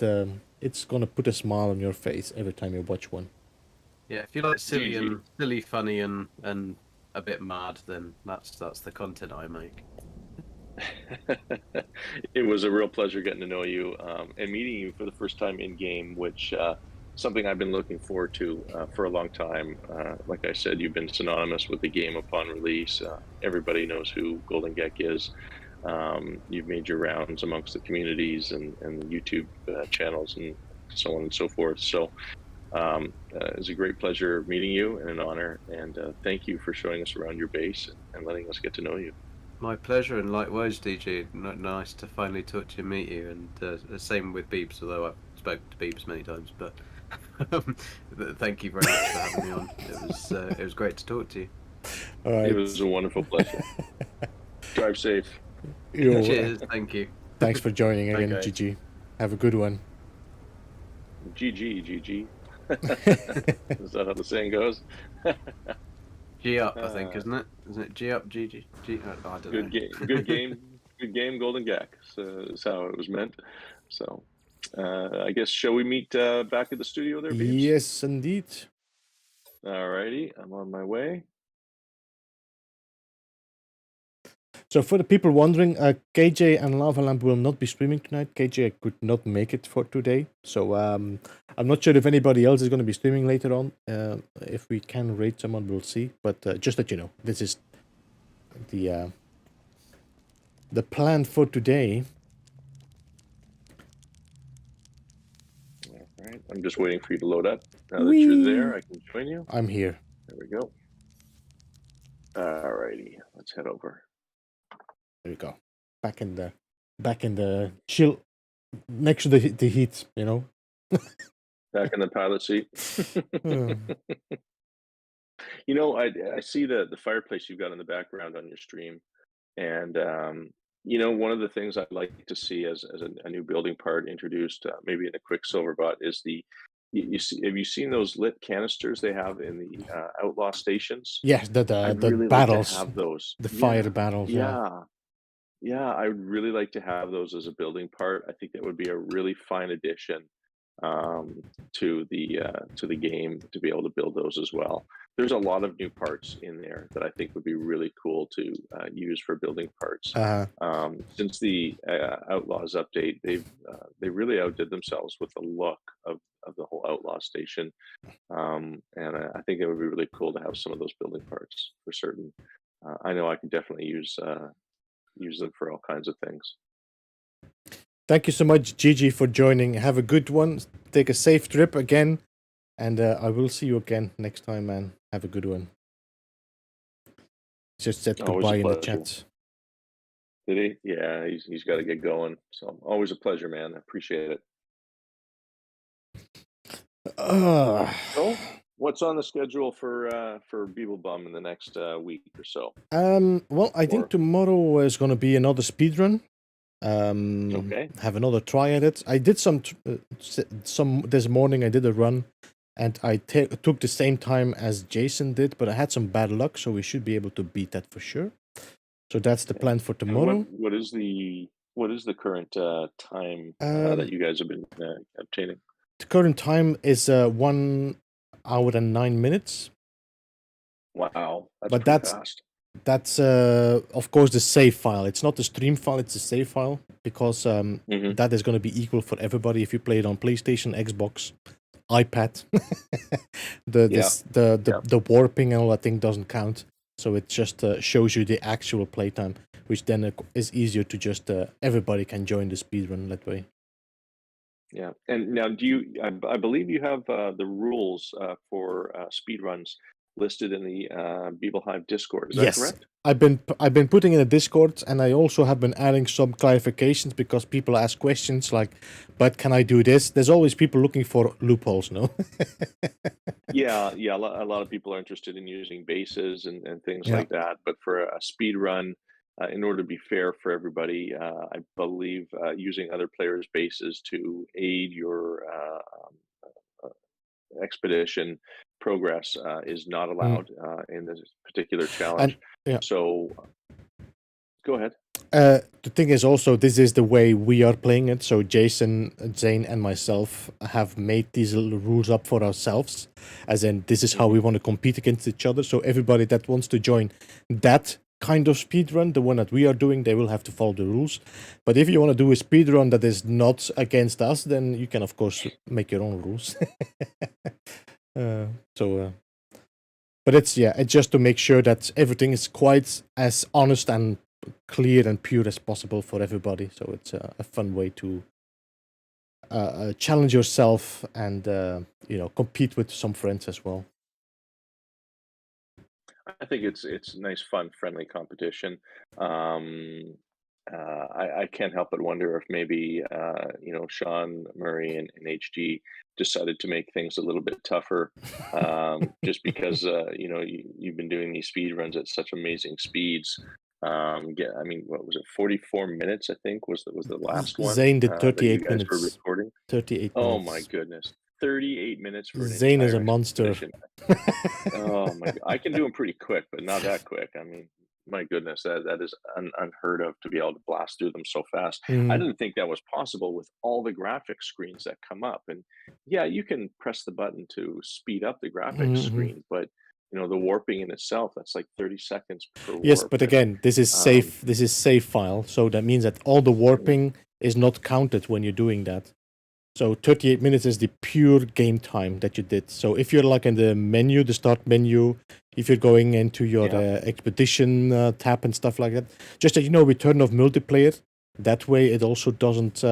Speaker 1: it's gonna put a smile on your face every time you watch one.
Speaker 3: Yeah, if you like silly, funny, and a bit mad, then that's the content I make.
Speaker 2: It was a real pleasure getting to know you and meeting you for the first time in game, which something I've been looking forward to for a long time. Like I said, you've been synonymous with the game upon release. Everybody knows who Golden Gek is. You've made your rounds amongst the communities and YouTube channels and so on and so forth. So it was a great pleasure meeting you and an honor. And thank you for showing us around your base and letting us get to know you.
Speaker 3: My pleasure, and likewise, DJ. Nice to finally talk to you and meet you. And the same with Beebs, although I've spoken to Beebs many times. But thank you very much for having me on. It was great to talk to you.
Speaker 1: All right.
Speaker 2: It was a wonderful pleasure. Drive safe.
Speaker 3: Cheers. Thank you.
Speaker 1: Thanks for joining again,
Speaker 3: Okay.
Speaker 1: GG. Have a good one.
Speaker 2: GG. Is that how the saying goes?
Speaker 3: G up, I think, isn't it? Isn't it G up, GG? I don't know.
Speaker 2: Good game, Golden Gek. So is how it was meant. So I guess, shall we meet back at the studio there, Beebs?
Speaker 1: Yes, indeed.
Speaker 2: Alrighty, I'm on my way.
Speaker 1: So for the people wondering, KJ and Lava Lamp will not be streaming tonight. KJ could not make it for today. So I'm not sure if anybody else is going to be streaming later on. If we can raid someone, we'll see. But just that you know, this is the plan for today.
Speaker 2: Alright, I'm just waiting for you to load up. Now that you're there, I can join you.
Speaker 1: I'm here.
Speaker 2: There we go. Alrighty, let's head over.
Speaker 1: There we go. Back in the chill, next to the heat, you know.
Speaker 2: Back in the pilot seat. You know, I see the fireplace you've got in the background on your stream, and you know, one of the things I'd like to see as a new building part introduced, maybe in a Quicksilver bot, is you see, have you seen those lit canisters they have in the outlaw stations?
Speaker 1: Yes, the
Speaker 2: really
Speaker 1: battles,
Speaker 2: like to have those.
Speaker 1: the fire battles.
Speaker 2: Yeah, I would really like to have those as a building part. I think that would be a really fine addition to the game to be able to build those as well. There's a lot of new parts in there that I think would be really cool to use for building parts. Since the Outlaws update, they really outdid themselves with the look of the whole Outlaw station, and I think it would be really cool to have some of those building parts for certain. I know I can definitely use them for all kinds of things.
Speaker 1: Thank you so much, Gigi, for joining. Have a good one. Take a safe trip again. And I will see you again next time, man. Have a good one. Just said goodbye in the chat.
Speaker 2: Did he? Yeah, he's got to get going. So always a pleasure, man. I appreciate it. So, what's on the schedule for Beeblebum in the next week or so?
Speaker 1: Well, I think tomorrow is going to be another speedrun.
Speaker 2: Okay.
Speaker 1: Have another try at it. I did some this morning. I did a run, and I took the same time as Jason did, but I had some bad luck, so we should be able to beat that for sure. So that's the plan for tomorrow.
Speaker 2: What is the current time that you guys have been obtaining?
Speaker 1: The current time is 1 hour and 9 minutes.
Speaker 2: Wow,
Speaker 1: but
Speaker 2: fast.
Speaker 1: That's of course the save file. It's not the stream file, it's the save file, because that is going to be equal for everybody if you play it on PlayStation, Xbox, iPad.
Speaker 2: Yeah.
Speaker 1: The warping and all that thing doesn't count, so it just shows you the actual playtime, which then is easier to just everybody can join the speedrun that way.
Speaker 2: Yeah. And now, I believe you have the rules for speedruns listed in the Beeblebum Discord. Is that
Speaker 1: Yes,
Speaker 2: correct?
Speaker 1: I've been putting in a Discord, and I also have been adding some clarifications because people ask questions like, "But can I do this?" There's always people looking for loopholes, no?
Speaker 2: Yeah, yeah. A lot of people are interested in using bases and things
Speaker 1: Yeah.
Speaker 2: like that. But for a speed run, in order to be fair for everybody, I believe using other players' bases to aid your expedition progress is not
Speaker 1: Mm.
Speaker 2: allowed in this particular
Speaker 1: And
Speaker 2: challenge.
Speaker 1: yeah.
Speaker 2: So go ahead.
Speaker 1: The thing is also, this is the way we are playing it. So Jason, Zane, and myself have made these little rules up for ourselves, as in this is how we want to compete against each other. So everybody that wants to join that kind of speed run, the one that we are doing, they will have to follow the rules. But if you want to do a speed run that is not against us, then you can of course make your own rules. But it's just to make sure that everything is quite as honest and clear and pure as possible for everybody. So it's a fun way to challenge yourself and compete with some friends as well.
Speaker 2: I think it's nice, fun, friendly competition. I can't help but wonder if maybe Sean Murray and HG decided to make things a little bit tougher, just because you've been doing these speed runs at such amazing speeds. I mean, what was it? 44 minutes, I think, was the last one
Speaker 1: Zane did
Speaker 2: that you
Speaker 1: 38
Speaker 2: guys were
Speaker 1: minutes.
Speaker 2: recording.
Speaker 1: 38
Speaker 2: Oh my
Speaker 1: minutes.
Speaker 2: goodness, 38 minutes for an
Speaker 1: Zane is
Speaker 2: entire
Speaker 1: a monster.
Speaker 2: expedition. Oh my god, I can do them pretty quick, but not that quick. I mean, my goodness, that is unheard of to be able to blast through them so fast. I
Speaker 1: Mm,
Speaker 2: didn't think that was possible with all the graphics screens that come up. And yeah, you can press the button to speed up the graphics
Speaker 1: mhm.
Speaker 2: screen, but the warping in itself, that's like 30 seconds per
Speaker 1: Yes,
Speaker 2: warp.
Speaker 1: but
Speaker 2: And
Speaker 1: again, this is
Speaker 2: um,
Speaker 1: safe. This is save file, so that means that all the warping is not counted when you're doing that. So 38 minutes is the pure game time that you did. So if you're like in the menu, the start menu, if you're going into your
Speaker 2: yeah,
Speaker 1: expedition tab and stuff like that, just that you know, we turn off multiplayer. That way, it also doesn't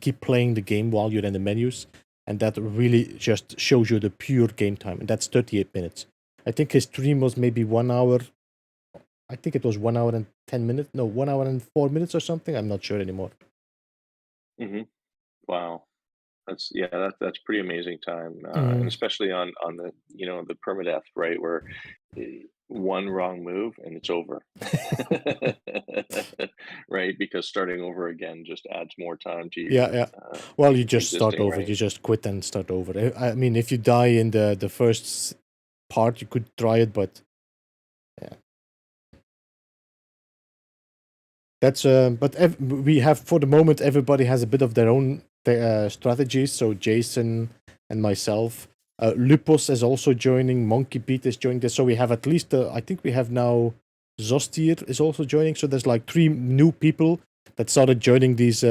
Speaker 1: keep playing the game while you're in the menus, and that really just shows you the pure game time, and that's 38 minutes. I think his stream was maybe 1 hour. I think it was 1 hour and 10 minutes. No, 1 hour and 4 minutes or something. I'm not sure anymore.
Speaker 2: hmm wow. That's pretty amazing time, and
Speaker 1: Mm.
Speaker 2: especially on the the permadeath, right, where one wrong move and it's over, right? Because starting over again just adds more time to
Speaker 1: Yeah,
Speaker 2: your
Speaker 1: yeah. Well, you just start
Speaker 2: existing
Speaker 1: over.
Speaker 2: range.
Speaker 1: You just quit and start over. I mean, if you die in the first part, you could try it, but yeah, that's but we have for the moment everybody has a bit of their own strategies. So Jason and myself, Lupus is also joining. Monkey Beat is joining this. So we have at least I think we have now Zostir is also joining. So there's like 3 new people that started joining these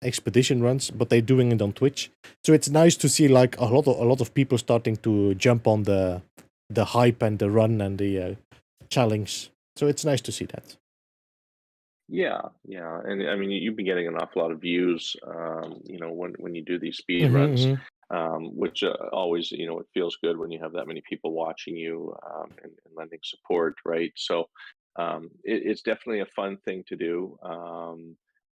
Speaker 1: expedition runs, but they're doing it on Twitch. So it's nice to see like a lot of people starting to jump on the hype and the run and the challenge. So it's nice to see that.
Speaker 2: Yeah, yeah, and I mean, you've been getting an awful lot of views, when you do these speed
Speaker 1: Mm-hmm,
Speaker 2: runs,
Speaker 1: mm-hmm.
Speaker 2: which always, it feels good when you have that many people watching you and lending support, right? So it's definitely a fun thing to do.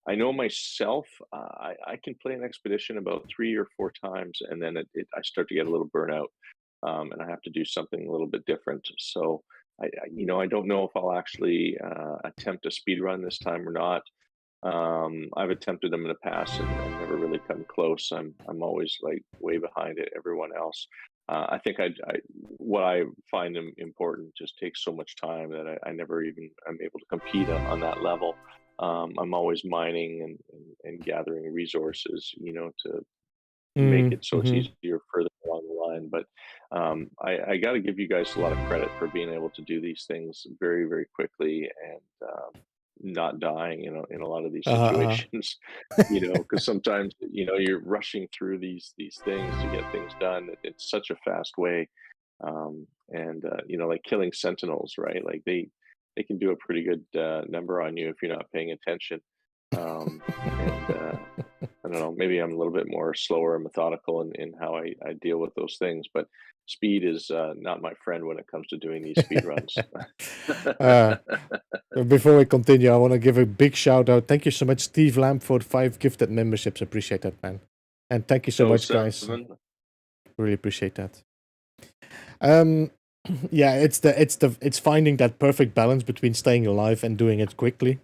Speaker 2: I know myself, I can play an expedition about 3 or 4 times, and then I start to get a little burnout, and I have to do something a little bit different. So. I don't know if I'll actually attempt a speed run this time or not. I've attempted them in the past and never really come close. I'm always like way behind everyone else. I think what I find important just takes so much time that I never even am able to compete on that level. I'm always mining and gathering resources, to make it so it's
Speaker 1: Mm-hmm.
Speaker 2: easier further along the line. But I got to give you guys a lot of credit for being able to do these things very, very quickly and not dying, in a lot of these
Speaker 1: Uh-huh.
Speaker 2: situations. Because sometimes you're rushing through these things to get things done. It's such a fast way, and like killing sentinels, right? Like they can do a pretty good number on you if you're not paying attention. And I don't know, maybe I'm a little bit more slower and methodical in how I deal with those things, but speed is not my friend when it comes to doing these speed runs.
Speaker 1: uh, Before we continue, I want to give a big shout out. Thank you so much, Steve Lamb, for 5 gifted memberships. Appreciate that, man. And thank you so
Speaker 2: Oh,
Speaker 1: much, guys.
Speaker 2: 07.
Speaker 1: Really appreciate that. Um, yeah, it's finding that perfect balance between staying alive and doing it quickly.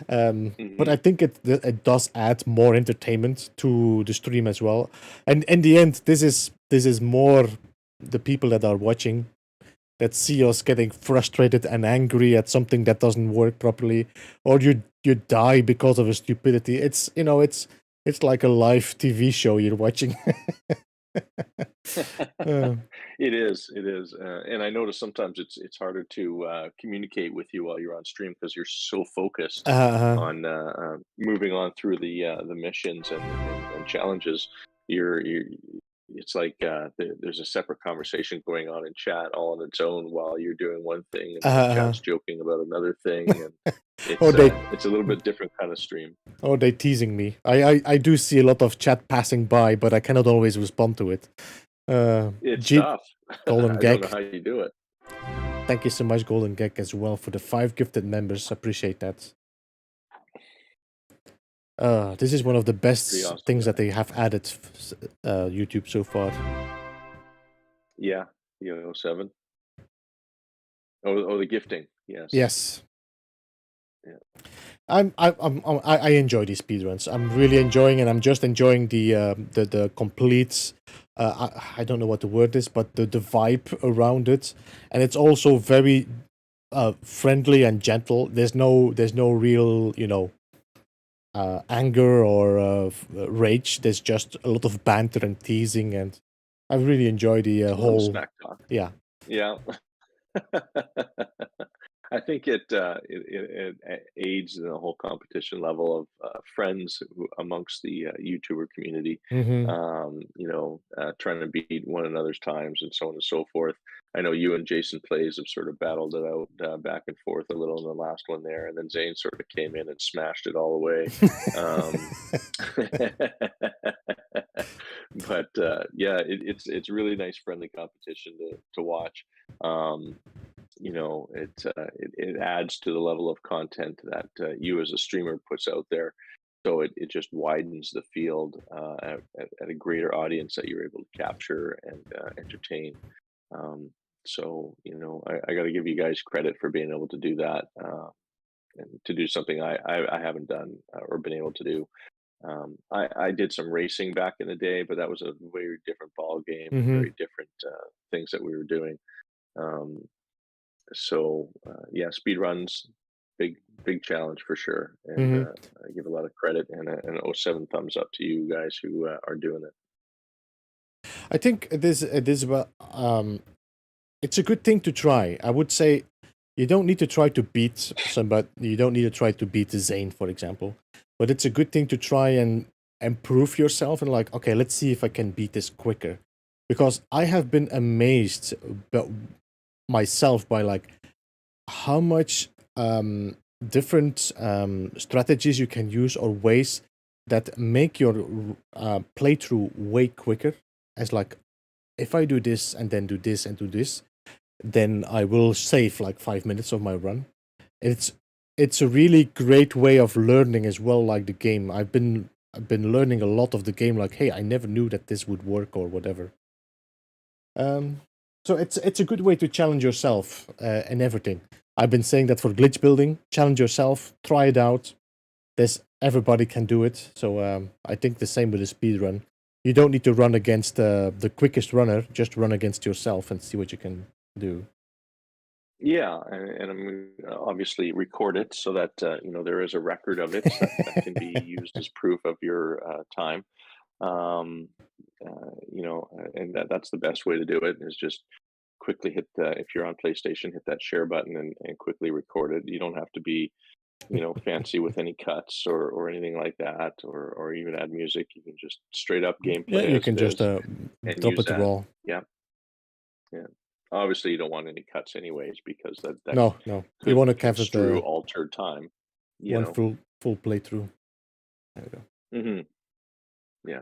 Speaker 1: But I think it does add more entertainment to the stream as well. And in the end, this is more the people that are watching that see us getting frustrated and angry at something that doesn't work properly, or you die because of a stupidity. It's like a live TV show you're watching. Uh,
Speaker 2: It is, and I notice sometimes it's harder to communicate with you while you're on stream because you're so focused
Speaker 1: uh,
Speaker 2: on moving on through the missions and challenges. You're it's like there's a separate conversation going on in chat all on its own while you're doing one thing, and
Speaker 1: uh,
Speaker 2: chat's joking about another thing, and
Speaker 1: or they
Speaker 2: it's a little bit different kind of stream.
Speaker 1: or they teasing me. I do see a lot of chat passing by, but I cannot always respond to it.
Speaker 2: It's
Speaker 1: G
Speaker 2: tough.
Speaker 1: Golden
Speaker 2: I don't know
Speaker 1: Gag,
Speaker 2: how you do it.
Speaker 1: thank you so much, Golden Gag, as well for the 5 gifted members. Appreciate that. This is one of the
Speaker 2: Pretty
Speaker 1: best
Speaker 2: awesome
Speaker 1: things that
Speaker 2: guy.
Speaker 1: they have added YouTube so far.
Speaker 2: Yeah, the 07. Oh, the gifting. Yes.
Speaker 1: Yes,
Speaker 2: Yeah.
Speaker 1: I enjoy these speedruns. I'm really enjoying, and I'm just enjoying the complete. I don't know what the word is, but the vibe around it, and it's also very friendly and gentle. There's no real anger or rage. There's just a lot of banter and teasing, and I really enjoy the
Speaker 2: A little
Speaker 1: whole.
Speaker 2: smack talk.
Speaker 1: Yeah.
Speaker 2: Yeah. I think it aids in the whole competition level of friends amongst the YouTuber community,
Speaker 1: Mm-hmm.
Speaker 2: trying to beat one another's times and so on and so forth. I know you and Jason Plays have sort of battled it out back and forth a little in the last one there, and then Zane sort of came in and smashed it all away. Um, but yeah, it's really nice friendly competition to watch. Um, it adds to the level of content that you as a streamer puts out there. So it just widens the field at a greater audience that you're able to capture and entertain. Um, so I got to give you guys credit for being able to do that and to do something I haven't done or been able to do. I did some racing back in the day, but that was a very different ball game and
Speaker 1: Mm-hmm.
Speaker 2: very different things that we were doing. Um, so yeah, speed runs, big challenge for sure, and
Speaker 1: Mm-hmm.
Speaker 2: I give a lot of credit and an '07 thumbs up to you guys who are doing it.
Speaker 1: I think it is it's a good thing to try. I would say you don't need to try to beat somebody. You don't need to try to beat Zane, for example. But it's a good thing to try and improve yourself and like, okay, let's see if I can beat this quicker. Because I have been amazed myself by like how much different strategies you can use or ways that make your playthrough way quicker. As like, if I do this and then do this and do this, then I will save like 5 minutes of my run. It's it's a really great way of learning as well, like the game. I've been learning a lot of the game, like, hey, I never knew that this would work or whatever. Um, so it's a good way to challenge yourself and everything. I've been saying that for glitch building, challenge yourself, try it out. There's everybody can do it. So I think the same with the speed run. You don't need to run against the quickest runner. Just run against yourself and see what you can do.
Speaker 2: Yeah, and I'm gonna obviously record it so that there is a record of it that can be used as proof of your time. Um, and that's the best way to do it is just quickly hit if you're on PlayStation, hit that share button and quickly record it. You don't have to be fancy with any cuts or anything like that, or even add music. You can just straight up
Speaker 1: Yeah,
Speaker 2: gameplay
Speaker 1: you
Speaker 2: as
Speaker 1: can
Speaker 2: it
Speaker 1: just
Speaker 2: is and
Speaker 1: drop
Speaker 2: use
Speaker 1: it
Speaker 2: that.
Speaker 1: raw.
Speaker 2: Yeah, yeah. Obviously, you don't want any cuts anyways because that
Speaker 1: No, no. You
Speaker 2: could
Speaker 1: want to have it
Speaker 2: construe altered time.
Speaker 1: one full playthrough. There you go.
Speaker 2: Yeah.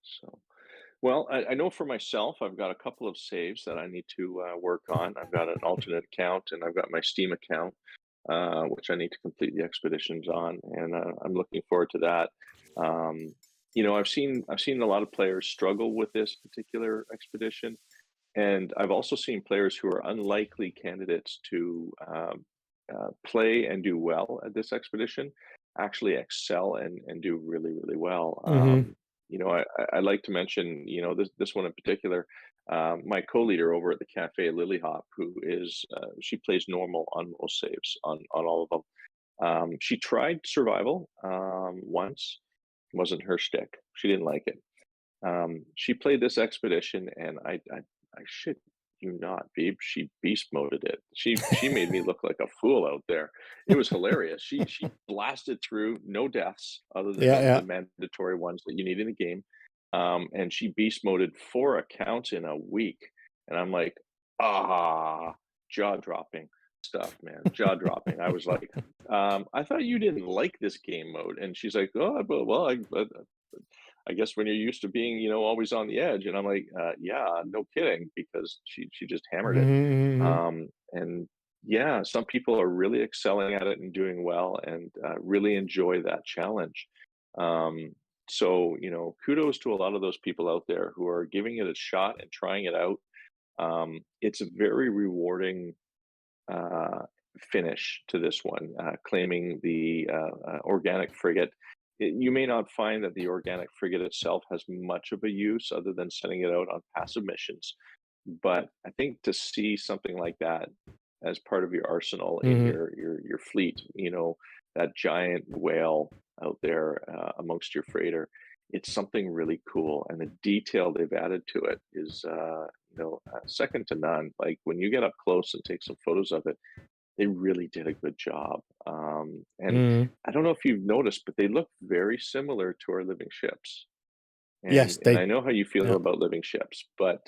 Speaker 2: So, well, I know for myself, I've got a couple of saves that I need to work on. I've got an alternate account and I've got my Steam account, which I need to complete the expeditions on, and I'm looking forward to that. Um, I've seen a lot of players struggle with this particular expedition, and I've also seen players who are unlikely candidates to play and do well at this expedition actually excel and do really, really well.
Speaker 1: Mm-hmm.
Speaker 2: I like to mention, this one in particular, my co-leader over at the Cafe Lily Hop, who is she plays normal on most saves on all of them. She tried survival once, wasn't her shtick. She didn't like it. She played this expedition, and I shit you not, Beeb. She beast moded it. She made me look like a fool out there. It was hilarious. She blasted through, no deaths other than
Speaker 1: Yeah,
Speaker 2: the
Speaker 1: yeah.
Speaker 2: mandatory ones that you need in the game. And she beast moded 4 accounts in a week, and I'm like, jaw dropping stuff, man, jaw dropping. I was like, I thought you didn't like this game mode, and she's like, oh, well, I guess when you're used to being, always on the edge, and I'm like, yeah, no kidding, because she just hammered it.
Speaker 1: Mm-hmm.
Speaker 2: And yeah, some people are really excelling at it and doing well, and really enjoy that challenge. So kudos to a lot of those people out there who are giving it a shot and trying it out. It's a very rewarding uh, finish to this one, claiming the organic frigate. You may not find that the organic frigate itself has much of a use other than sending it out on passive missions. But I think to see something like that as part of your arsenal in
Speaker 1: Mm-hmm.
Speaker 2: your fleet, that giant whale out there amongst your freighter, it's something really cool, and the detail they've added to it is second to none. Like when you get up close and take some photos of it, they really did a good job. And
Speaker 1: Mm-hmm.
Speaker 2: I don't know if you've noticed, but they look very similar to our living ships. And
Speaker 1: Yes,
Speaker 2: and
Speaker 1: they.
Speaker 2: I know how you feel
Speaker 1: Yeah.
Speaker 2: about living ships, but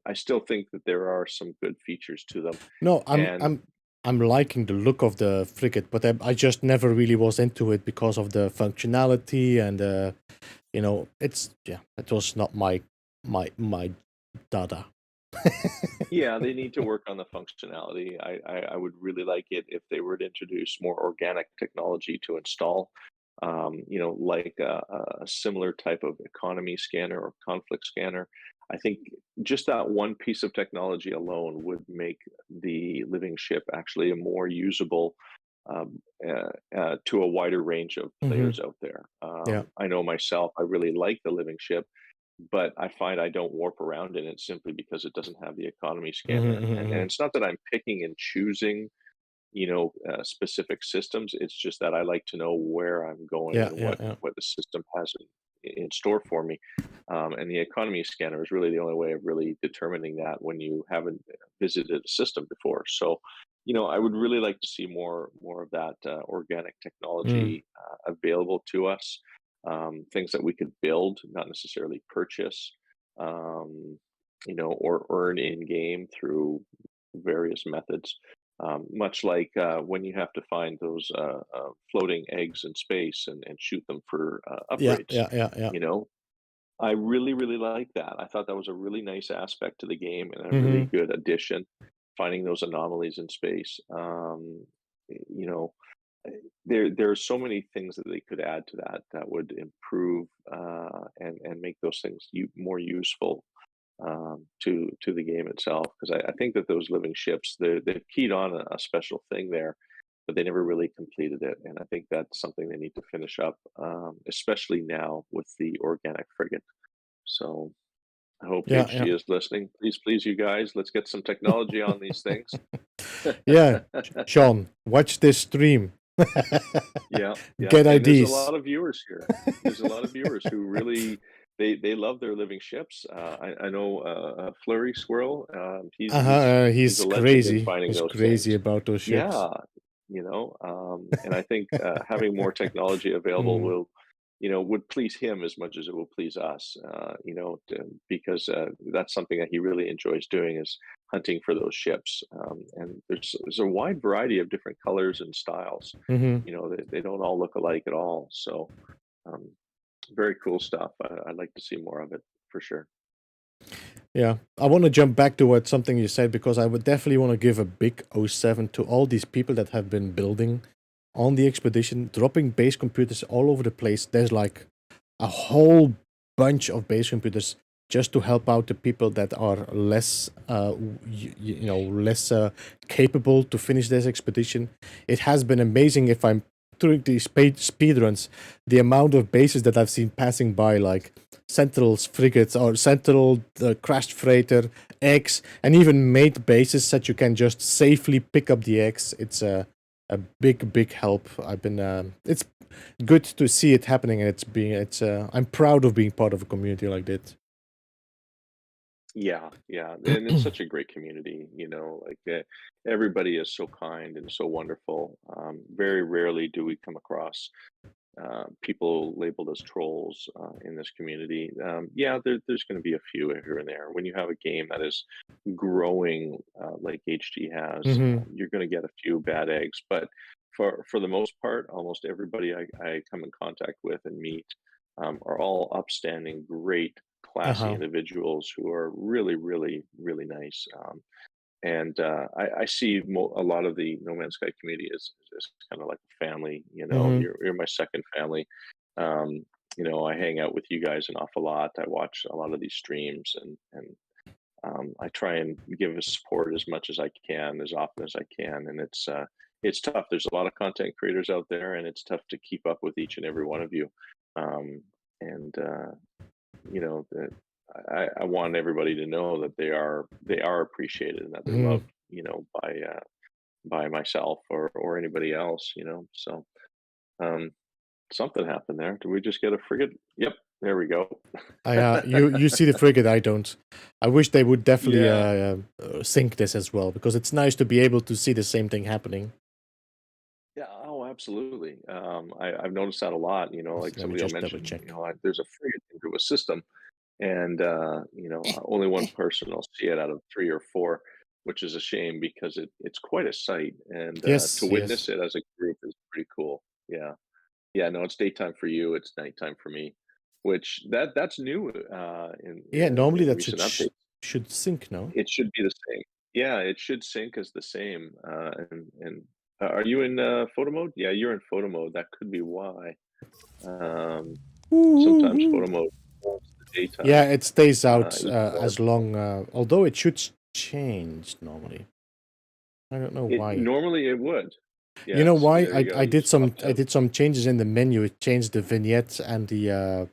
Speaker 2: I still think that there are some good features to them.
Speaker 1: No, I'm
Speaker 2: And
Speaker 1: I'm I'm liking the look of the frigate, but I just never really was into it because of the functionality and it's it was not my dada.
Speaker 2: yeah, they need to work on the functionality. I would really like it if they were to introduce more organic technology to install, like a similar type of economy scanner or conflict scanner. I think just that one piece of technology alone would make the living ship actually a more usable to a wider range of
Speaker 1: Mm-hmm.
Speaker 2: players out there.
Speaker 1: Yeah.
Speaker 2: I know myself, I really like the living ship, but I find I don't warp around in it simply because it doesn't have the economy
Speaker 1: Mm-hmm,
Speaker 2: scanner. And
Speaker 1: mm-hmm.
Speaker 2: it's not that I'm picking and choosing, specific systems. It's just that I like to know where I'm going
Speaker 1: Yeah,
Speaker 2: and
Speaker 1: yeah,
Speaker 2: what
Speaker 1: yeah.
Speaker 2: what the system has in store for me. And the economy scanner is really the only way of really determining that when you haven't visited a system before. So, I would really like to see more of that organic
Speaker 1: Mm.
Speaker 2: technology available to us. Things that we could build, not necessarily purchase, or earn in game through various methods. Much like when you have to find those floating eggs in space and shoot them for
Speaker 1: Yeah,
Speaker 2: upgrades.
Speaker 1: yeah, yeah, yeah.
Speaker 2: You know, I really, really like that. I thought that was a really nice aspect to the game and a
Speaker 1: Mm-hmm.
Speaker 2: really good addition. Finding those anomalies in space. You know, there are so many things that they could add to that would improve and make those things more useful to the game itself. Because I think that those living ships, they've keyed on a special thing there, but they never really completed it. And I think that's something they need to finish up, especially now with the organic frigate. So I hope
Speaker 1: Yeah, yeah.
Speaker 2: HG is listening. Please, you guys, let's get some technology on these things.
Speaker 1: Yeah, Sean, watch this stream.
Speaker 2: Yeah, yeah,
Speaker 1: Get
Speaker 2: and there's a
Speaker 1: ideas.
Speaker 2: lot of viewers here. There's a lot of viewers who really they love their living ships. I know Flurry Squirrel. He's
Speaker 1: Uh-huh,
Speaker 2: he's a
Speaker 1: he's
Speaker 2: legend in
Speaker 1: crazy.
Speaker 2: finding
Speaker 1: He's
Speaker 2: those
Speaker 1: crazy
Speaker 2: things.
Speaker 1: about those ships.
Speaker 2: Yeah, And I think having more technology available
Speaker 1: Mm.
Speaker 2: would please him as much as it will please us, because that's something that he really enjoys doing is hunting for those ships. And there's a wide variety of different colors and styles.
Speaker 1: Hmm.
Speaker 2: They don't all look alike at all. So um, very cool stuff. I'd like to see more of it for sure.
Speaker 1: Yeah, I want to jump back to what something you said because I would definitely want to give a big 07 to all these people that have been building on the expedition, dropping base computers all over the place. There's like a whole bunch of base computers just to help out the people that are less, less capable to finish this expedition. It has been amazing if I'm doing these speed runs, the amount of bases that I've seen passing by, like Central's frigates or Central crashed freighter, eggs, and even mate bases that you can just safely pick up the eggs. It's a big help. I've been it's good to see it happening, and I'm proud of being part of a community like that.
Speaker 2: Yeah, yeah, and it's such a great community, like everybody is so kind and so wonderful. Very rarely do we come across people labeled as trolls in this community. Yeah, there's going to be a few here and there. When you have a game that is growing like HG has,
Speaker 1: Hmm.
Speaker 2: you're going to get a few bad eggs. But for the most part, almost everybody I come in contact with and meet are all upstanding, great, classy
Speaker 1: Uh-huh.
Speaker 2: individuals who are really, really, really nice. And I see a lot of the No Man's Sky community is kind of like a family.
Speaker 1: Hmm.
Speaker 2: You're my second family. Um, I hang out with you guys an awful lot. I watch a lot of these streams, and I try and give us support as much as I can, as often as I can. And it's tough. There's a lot of content creators out there, and it's tough to keep up with each and every one of you. And that I want everybody to know that they are appreciated and that they're
Speaker 1: Hmm.
Speaker 2: loved, by myself or anybody else, So um, something happened there. Did we just get a frigate? Yep, there we go.
Speaker 1: You see the frigate, I don't. I wish they would definitely
Speaker 2: Yeah,
Speaker 1: sync this as well because it's nice to be able to see the same thing happening.
Speaker 2: yeah. Oh, absolutely. I've noticed that a lot. Like
Speaker 1: Let me
Speaker 2: somebody will
Speaker 1: just double
Speaker 2: mention,
Speaker 1: check.
Speaker 2: there's a frigate into a system, and only one person will see it out of three or four, which is a shame because it's quite a sight, and to
Speaker 1: Yes,
Speaker 2: witness
Speaker 1: yes.
Speaker 2: it as a group is pretty cool. Yeah, yeah. No, it's daytime for you. It's nighttime for me, which that's new in
Speaker 1: Yeah, normally
Speaker 2: in
Speaker 1: that
Speaker 2: recent updates.
Speaker 1: should sync, no?
Speaker 2: It should be the same. Yeah, it should sync as the same. And are you in photo mode? Yeah, you're in photo mode. That could be why. Um, sometimes photo mode holds the
Speaker 1: Yeah,
Speaker 2: daytime
Speaker 1: it stays out
Speaker 2: even more.
Speaker 1: as long, although it should change normally. I don't know
Speaker 2: It
Speaker 1: why.
Speaker 2: normally it would.
Speaker 1: You know
Speaker 2: Yes,
Speaker 1: why?
Speaker 2: there you go.
Speaker 1: I
Speaker 2: You
Speaker 1: did
Speaker 2: swapped
Speaker 1: I
Speaker 2: out.
Speaker 1: did some changes in the menu. It changed the vignette and the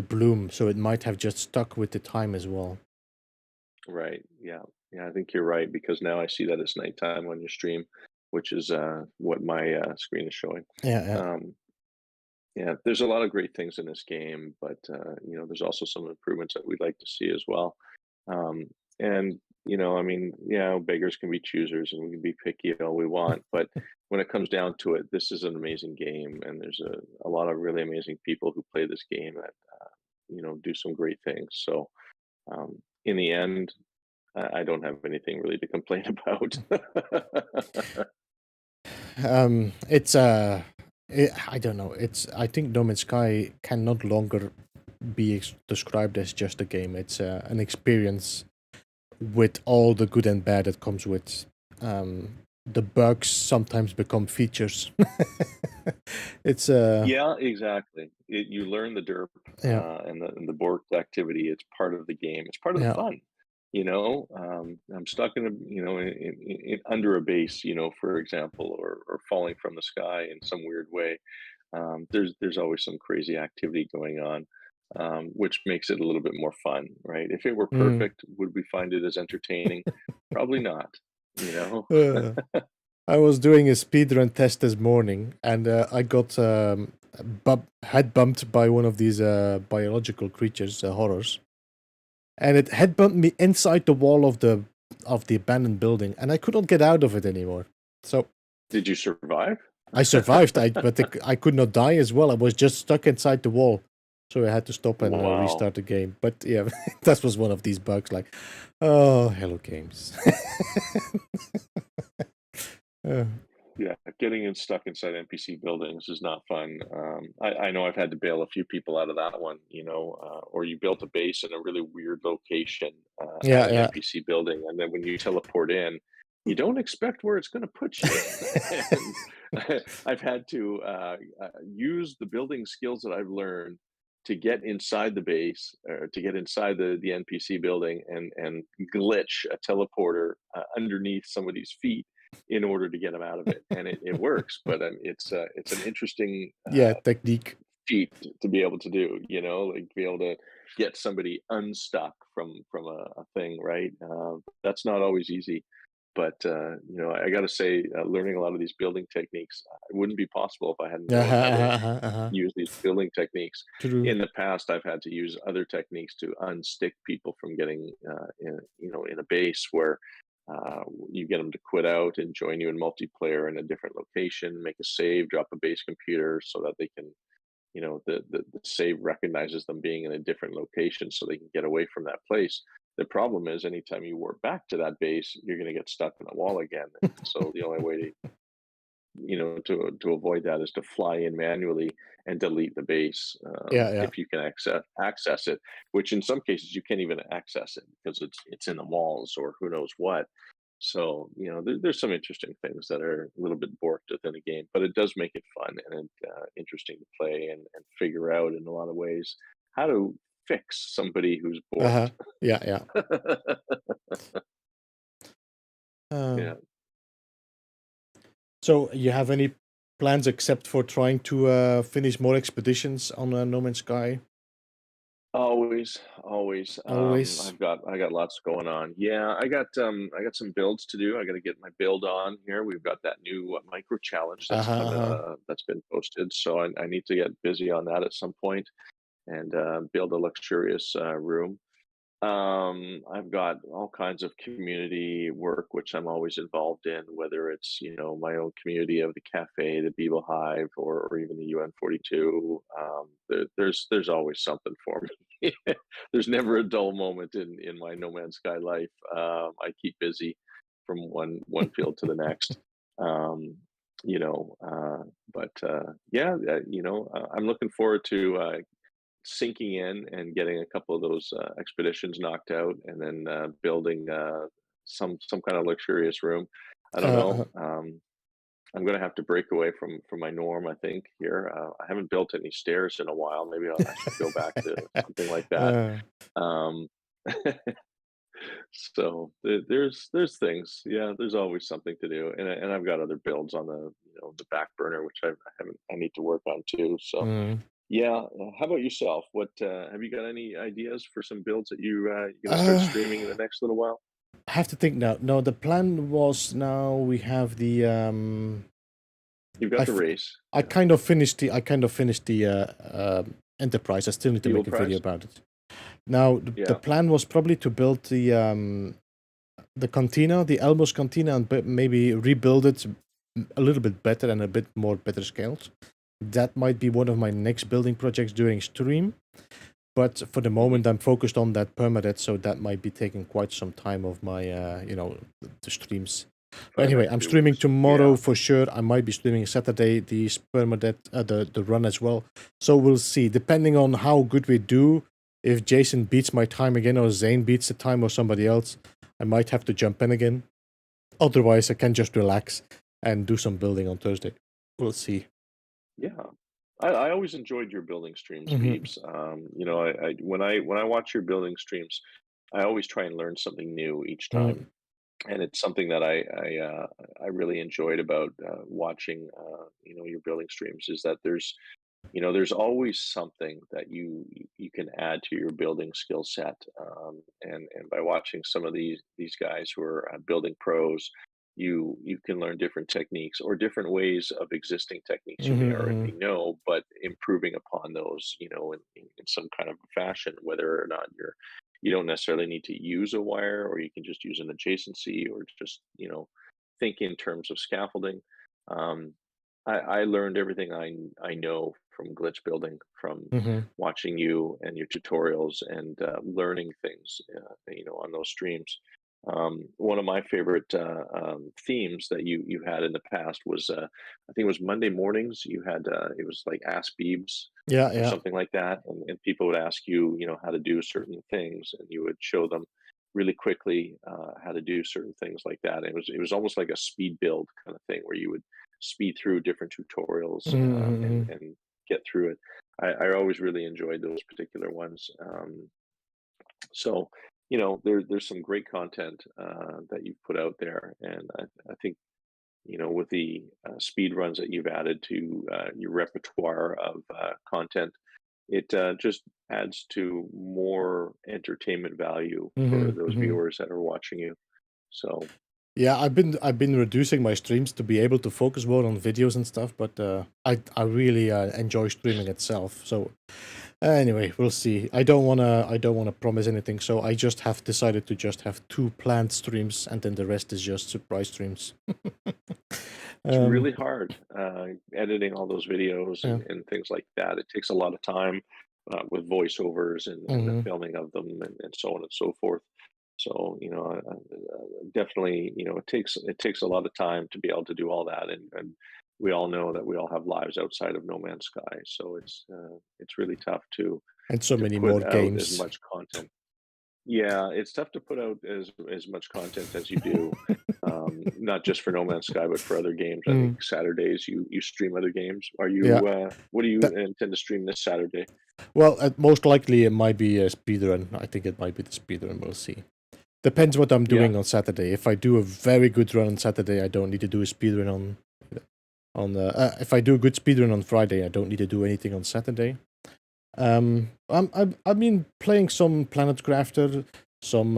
Speaker 1: bloom, so it might have just stuck with the time as well.
Speaker 2: Right. Yeah. Yeah, I think you're right because now I see that it's nighttime on your stream, which is what my screen is showing.
Speaker 1: Yeah, yeah.
Speaker 2: Um, yeah, there's a lot of great things in this game, but there's also some improvements that we'd like to see as well. Um, and I mean, yeah, beggars can be choosers, and we can be picky all we want, but when it comes down to it, this is an amazing game, and there's a lot of really amazing people who play this game that do some great things. So in the end, I don't have anything really to complain about.
Speaker 1: It's I don't know. It's I think No Man's Sky can not longer be described as just a game. It's an experience with all the good and bad that comes with. The bugs sometimes become features. It's
Speaker 2: Yeah, exactly. You learn the derp
Speaker 1: yeah,
Speaker 2: and the bork activity. It's part of the game. It's part of the
Speaker 1: yeah.
Speaker 2: fun. I'm stuck in a under a base, for example, or falling from the sky in some weird way. There's always some crazy activity going on, which makes it a little bit more fun, right? If it were
Speaker 1: Mm.
Speaker 2: perfect, would we find it as entertaining? Probably not. You know.
Speaker 1: Uh, I was doing a speedrun test this morning, and I got head bumped by one of these biological creatures, horrors, and it head bumped me inside the wall of the abandoned building, and I could not get out of it anymore. So
Speaker 2: Did you survive?
Speaker 1: I survived, but I could not die as well. I was just stuck inside the wall, so I had to stop and
Speaker 2: Wow.
Speaker 1: restart the game. But yeah, that was one of these bugs. Like, oh, hello games. Uh,
Speaker 2: Yeah, getting stuck inside NPC buildings is not fun. I know I've had to bail a few people out of that one, or you built a base in a really weird location at
Speaker 1: yeah,
Speaker 2: an
Speaker 1: yeah,
Speaker 2: NPC building, and then when you teleport in, you don't expect where it's going to put you. And I've had to use the building skills that I've learned to get inside the base, or to get inside the NPC building, and glitch a teleporter underneath somebody's feet in order to get them out of it, and it works. But it's an interesting
Speaker 1: yeah. Technique.
Speaker 2: feat to be able to do. Like to be able to get somebody unstuck from a thing, right? That's not always easy. But I got to say, learning a lot of these building techniques, it wouldn't be possible if I hadn't known how to use these building techniques.
Speaker 1: True.
Speaker 2: In the past, I've had to use other techniques to unstick people from getting, in a base where you get them to quit out and join you in multiplayer in a different location, make a save, drop a base computer so that they can, the save recognizes them being in a different location so they can get away from that place. The problem is anytime you warp back to that base, you're going to get stuck in a wall again. So the only way to avoid that is to fly in manually and delete the base,
Speaker 1: Yeah, yeah.
Speaker 2: if you can access it, which in some cases you can't even access it because it's in the walls or who knows what. So there's some interesting things that are a little bit borked within a game, but it does make it fun and interesting to play and figure out in a lot of ways how to fix somebody who's
Speaker 1: Uh-huh.
Speaker 2: borked.
Speaker 1: Yeah, yeah.
Speaker 2: Yeah.
Speaker 1: So you have any plans except for trying to finish more expeditions on No Man's Sky?
Speaker 2: Always, always.
Speaker 1: Always.
Speaker 2: I got lots going on. Yeah, I got some builds to do. I got to get my build on here. We've got that new micro challenge that's
Speaker 1: Uh-huh,
Speaker 2: coming.
Speaker 1: uh-huh.
Speaker 2: That's been posted, so I need to get busy on that at some point and build a luxurious room. I've got all kinds of community work, which I'm always involved in, whether it's, my own community of the cafe, the Beeble Hive, or even the UN 42. There's always something for me. There's never a dull moment in my No Man's Sky life. I keep busy from one field to the next. Um, but yeah, I'm looking forward to sinking in and getting a couple of those expeditions knocked out, and then building some kind of luxurious room. I don't
Speaker 1: Uh-huh.
Speaker 2: know. I'm going to have to break away from my norm. I think here I haven't built any stairs in a while. Maybe I should go back to something like that.
Speaker 1: Uh,
Speaker 2: Um, so there's things. Yeah, there's always something to do, and I've got other builds on the back burner, which I haven't I need to work on too. So
Speaker 1: mm.
Speaker 2: yeah. How about yourself? What have you got any ideas for some builds that you're gonna start
Speaker 1: Uh,
Speaker 2: streaming in the next little while?
Speaker 1: I have to think now. No, the plan was now we have the
Speaker 2: You've
Speaker 1: I
Speaker 2: got the
Speaker 1: f-
Speaker 2: race,
Speaker 1: I
Speaker 2: yeah.
Speaker 1: kind of finished the Enterprise. I still need to
Speaker 2: Eagle
Speaker 1: make a video
Speaker 2: Prize?
Speaker 1: about it. Now the
Speaker 2: Yeah.
Speaker 1: plan was probably to build the cantina, the Elmos cantina, and maybe rebuild it a little bit better and a bit more better scaled. That might be one of my next building projects during stream. But for the
Speaker 2: Hmm.
Speaker 1: moment, I'm focused on that permadeath, so that might be taking quite some time of my, the streams.
Speaker 2: For
Speaker 1: But
Speaker 2: the
Speaker 1: anyway,
Speaker 2: next
Speaker 1: I'm
Speaker 2: few
Speaker 1: streaming
Speaker 2: weeks.
Speaker 1: tomorrow
Speaker 2: Yeah.
Speaker 1: for sure. I might be streaming Saturday these permadeath, the run as well. So we'll see. Depending on how good we do, if Jason beats my time again, or Zane beats the time, or somebody else, I might have to jump in again. Otherwise, I can just relax and do some building on Thursday. We'll see.
Speaker 2: Yeah. I always enjoyed your building streams,
Speaker 1: Hmm.
Speaker 2: Beebs. When I watch your building streams, I always try and learn something new each time. And it's something that I really enjoyed about watching your building streams is that there's always something that you can add to your building skill set, and by watching some of these guys who are building pros, you can learn different techniques or different ways of existing techniques you may
Speaker 1: Hmm.
Speaker 2: already know, but improving upon those, in some kind of fashion, whether or not you don't necessarily need to use a wire, or you can just use an adjacency, or just think in terms of scaffolding. Um, I learned everything I know from glitch building, from
Speaker 1: Hmm.
Speaker 2: watching you and your tutorials and learning things, on those streams. One of my favorite themes that you had in the past was I think it was Monday mornings. You had it was like Ask Beebs
Speaker 1: Yeah,
Speaker 2: or
Speaker 1: yeah.
Speaker 2: something like that, and people would ask you, how to do certain things, and you would show them really quickly how to do certain things like that. And it was almost like a speed build kind of thing where you would speed through different tutorials and
Speaker 1: Hmm.
Speaker 2: get through it. I always really enjoyed those particular ones. So there's some great content that you've put out there, and I think with the speed runs that you've added to your repertoire of content, it just adds to more entertainment value for
Speaker 1: Hmm.
Speaker 2: those
Speaker 1: Hmm.
Speaker 2: viewers that are watching you. So
Speaker 1: Yeah, I've been reducing my streams to be able to focus more on videos and stuff, but I really enjoy streaming itself. So anyway, we'll see. I don't wanna promise anything, so I just have decided to just have two planned streams, and then the rest is just surprise streams.
Speaker 2: it's
Speaker 1: um,
Speaker 2: really hard editing all those videos
Speaker 1: yeah.
Speaker 2: and things like that. It takes a lot of time with voiceovers and the
Speaker 1: Hmm.
Speaker 2: filming of them and so on and so forth. So definitely, it takes a lot of time to be able to do all that, and we all know that we all have lives outside of No Man's Sky. So it's really tough to
Speaker 1: And so
Speaker 2: to
Speaker 1: many
Speaker 2: put
Speaker 1: more
Speaker 2: out as
Speaker 1: games.
Speaker 2: much content. Yeah, it's tough to put out as much content as you do, not just for No Man's Sky, but for other games. I think
Speaker 1: Mm,
Speaker 2: Saturdays you stream other games. Are
Speaker 1: yeah.
Speaker 2: you? What do you
Speaker 1: That,
Speaker 2: intend to stream this Saturday?
Speaker 1: well, most likely it might be a speedrun. I think it might be the speedrun. We'll see. Depends what I'm
Speaker 2: Yeah.
Speaker 1: doing on Saturday. If I do a very good run on Saturday, I don't need to do a speedrun if I do a good speedrun on Friday, I don't need to do anything on Saturday. I've been playing some Planet Crafter, some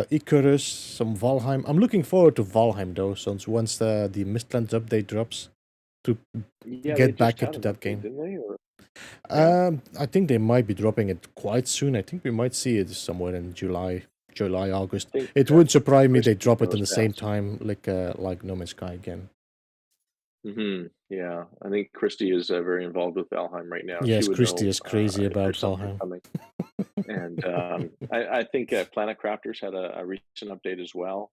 Speaker 1: Icarus, some Valheim. I'm looking forward to Valheim though, since once the Mistlands update drops, to
Speaker 2: Yeah, they
Speaker 1: get
Speaker 2: just
Speaker 1: back
Speaker 2: had
Speaker 1: into
Speaker 2: an
Speaker 1: that
Speaker 2: update,
Speaker 1: game.
Speaker 2: didn't they? Or yeah.
Speaker 1: I think they might be dropping it quite soon. I think we might see it somewhere in July, August.
Speaker 2: I think
Speaker 1: It wouldn't surprise me they
Speaker 2: Christie
Speaker 1: drop it in
Speaker 2: knows
Speaker 1: the same
Speaker 2: best.
Speaker 1: time, like No Man's Sky again.
Speaker 2: Yeah, I think Christie is very involved with Valheim right now. She
Speaker 1: Yes,
Speaker 2: would
Speaker 1: Christie
Speaker 2: know
Speaker 1: is crazy
Speaker 2: if
Speaker 1: about
Speaker 2: there's something
Speaker 1: Valheim.
Speaker 2: coming. And I think Planet Crafters had a recent update as well,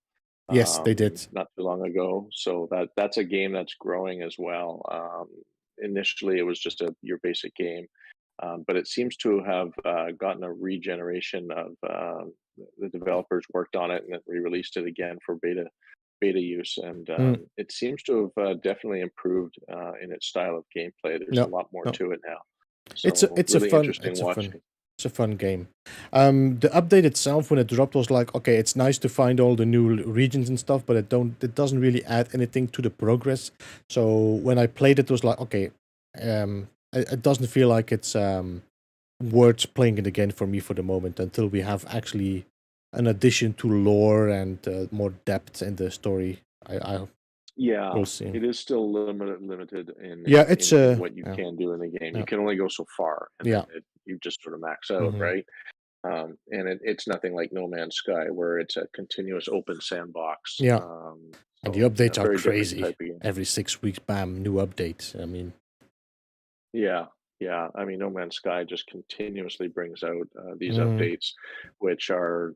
Speaker 1: Yes, they did.
Speaker 2: not too long ago. So that's a game that's growing as well. Initially, it was just your basic game, but it seems to have gotten a regeneration of the developers worked on it and then re-released it again for beta use, and
Speaker 1: Mm,
Speaker 2: it seems to have definitely improved in its style of gameplay. There's a
Speaker 1: no,
Speaker 2: lot more
Speaker 1: no.
Speaker 2: to it now,
Speaker 1: It's a
Speaker 2: so
Speaker 1: it's a
Speaker 2: really
Speaker 1: fun
Speaker 2: interesting
Speaker 1: it's a fun
Speaker 2: watching.
Speaker 1: it's a fun game. The update itself when it dropped was like, okay, it's nice to find all the new regions and stuff, but it doesn't really add anything to the progress. So when I played it, was like, okay, it doesn't feel like it's worth playing it again for me for the moment until we have actually an addition to lore and more depth in the story. I
Speaker 2: Yeah,
Speaker 1: will see.
Speaker 2: it is still limited in
Speaker 1: Yeah,
Speaker 2: in
Speaker 1: it's
Speaker 2: in in what you
Speaker 1: yeah,
Speaker 2: can do in the game. You
Speaker 1: yeah,
Speaker 2: can only go so far, and then
Speaker 1: yeah.
Speaker 2: you just sort of max out,
Speaker 1: Hmm.
Speaker 2: right? And it's nothing like No Man's Sky, where it's a continuous open sandbox.
Speaker 1: Yeah. And the
Speaker 2: So
Speaker 1: updates are
Speaker 2: very different
Speaker 1: crazy.
Speaker 2: type of game.
Speaker 1: Every 6 weeks, bam, new update. I mean,
Speaker 2: Yeah, yeah. I mean, No Man's Sky just continuously brings out these
Speaker 1: mm,
Speaker 2: updates, which are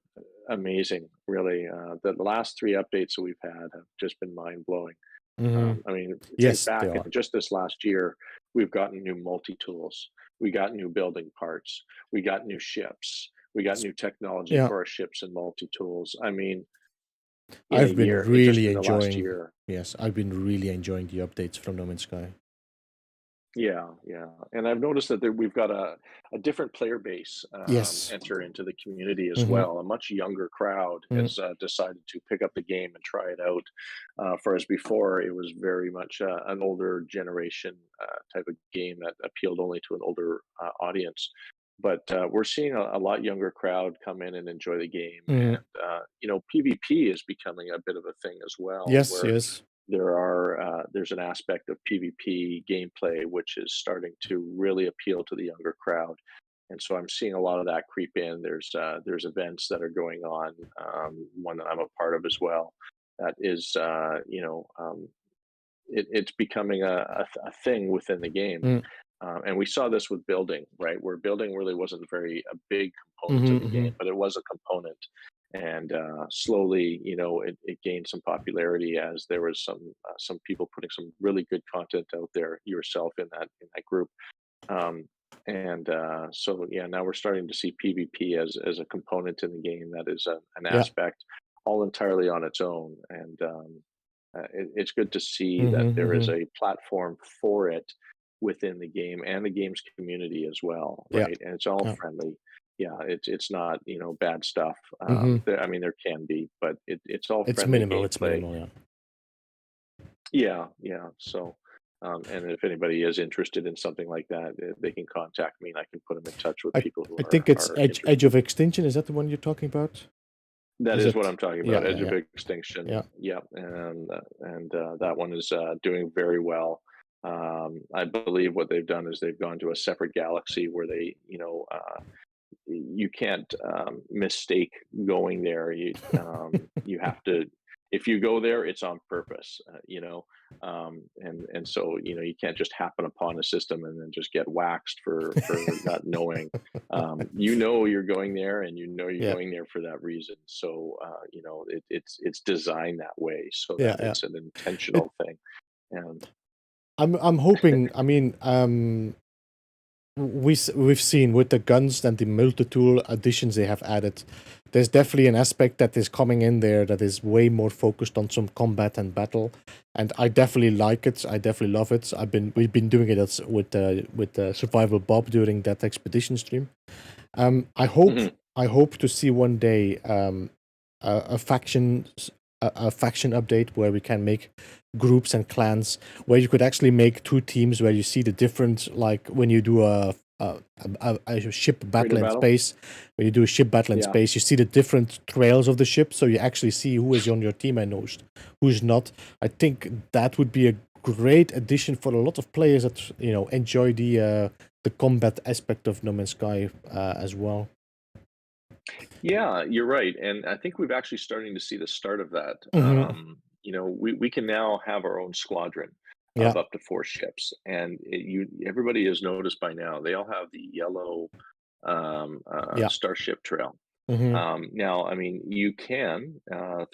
Speaker 2: amazing. Really, the last three updates that we've had have just been mind blowing.
Speaker 1: hmm.
Speaker 2: I mean, think
Speaker 1: Yes, they
Speaker 2: back in
Speaker 1: are.
Speaker 2: just this last year, we've gotten new multi tools, we got new building parts, we got new ships, we got
Speaker 1: S-
Speaker 2: new technology
Speaker 1: Yeah,
Speaker 2: for our ships and multi tools. I mean, in a
Speaker 1: I've been
Speaker 2: year, just
Speaker 1: really
Speaker 2: in the last
Speaker 1: enjoying.
Speaker 2: year.
Speaker 1: Yes, I've been really enjoying the updates from No Man's Sky.
Speaker 2: Yeah, yeah, and I've noticed that we've got a different player base
Speaker 1: Yes.
Speaker 2: enter into the community as
Speaker 1: Mm-hmm.
Speaker 2: well. A much younger crowd
Speaker 1: Mm,
Speaker 2: has decided to pick up the game and try it out. Whereas before, it was very much an older generation type of game that appealed only to an older audience. But we're seeing a lot younger crowd come in and enjoy the game,
Speaker 1: mm.
Speaker 2: and PvP is becoming a bit of a thing as well,
Speaker 1: Yes,
Speaker 2: where
Speaker 1: yes.
Speaker 2: there's an aspect of PvP gameplay which is starting to really appeal to the younger crowd, and so I'm seeing a lot of that creep in. There's events that are going on, one that I'm a part of as well, that is it's becoming a thing within the game.
Speaker 1: Mm.
Speaker 2: And we saw this with building, right? Where building really wasn't a big component of
Speaker 1: Mhm,
Speaker 2: the
Speaker 1: mhm.
Speaker 2: game, but it was a component. And slowly, it gained some popularity as there was some people putting some really good content out there. Yourself in that group, and so yeah, now we're starting to see PvP as a component in the game that is an
Speaker 1: Yeah.
Speaker 2: aspect all entirely on its own. And it's good to see that
Speaker 1: Mhm,
Speaker 2: there is
Speaker 1: mhm.
Speaker 2: a platform for it within the game and the game's community as well,
Speaker 1: Yeah.
Speaker 2: right? And it's all
Speaker 1: Yeah.
Speaker 2: friendly. Yeah, it's not bad stuff.
Speaker 1: Mhm.
Speaker 2: I mean, there can be, but it's all
Speaker 1: It's
Speaker 2: friendly
Speaker 1: minimal. It's
Speaker 2: gameplay.
Speaker 1: minimal. Yeah.
Speaker 2: Yeah, yeah. So, and if anybody is interested in something like that, they can contact me and I can put them in touch with
Speaker 1: I
Speaker 2: people who
Speaker 1: I
Speaker 2: are
Speaker 1: think it's
Speaker 2: are
Speaker 1: Edge
Speaker 2: interested.
Speaker 1: of Extinction. Is that the one you're talking about?
Speaker 2: That
Speaker 1: Is
Speaker 2: is what
Speaker 1: it?
Speaker 2: I'm talking about,
Speaker 1: Yeah. Yeah.
Speaker 2: Edge of
Speaker 1: Yeah.
Speaker 2: Extinction.
Speaker 1: Yeah.
Speaker 2: Yep, and that one is doing very well. I believe what they've done is they've gone to a separate galaxy where you can't mistake going there. You have to, if you go there, it's on purpose, and so you can't just happen upon a system and then just get waxed for not knowing. You're going there, and you're
Speaker 1: Yeah.
Speaker 2: going there for that reason. So it's designed that way so
Speaker 1: Yeah.
Speaker 2: that
Speaker 1: Yeah.
Speaker 2: it's an
Speaker 1: It,
Speaker 2: intentional thing. And
Speaker 1: I'm hoping. I mean, we've seen with the guns and the multi-tool additions they have added, there's definitely an aspect that is coming in there that is way more focused on some combat and battle, and I definitely like it. I definitely love it. We've been doing it with Survival Bob during that expedition stream. I hope
Speaker 2: Mhm.
Speaker 1: I hope to see one day a faction a faction update where we can make groups and clans where you could actually make two teams where you see the different, like when you do a ship battle
Speaker 2: Creative
Speaker 1: in
Speaker 2: battle.
Speaker 1: space. When you do a ship battle in
Speaker 2: Yeah.
Speaker 1: space, you see the different trails of the ship, so you actually see who is on your team and who's not. I think that would be a great addition for a lot of players that enjoy the combat aspect of No Man's Sky as well.
Speaker 2: Yeah, you're right, and I think we've actually starting to see the start of that.
Speaker 1: Hmm.
Speaker 2: We can now have our own squadron
Speaker 1: Yeah.
Speaker 2: of up to 4 ships, and everybody has noticed by now they all have the yellow
Speaker 1: Yeah.
Speaker 2: starship trail.
Speaker 1: Hmm.
Speaker 2: Now, I mean, you can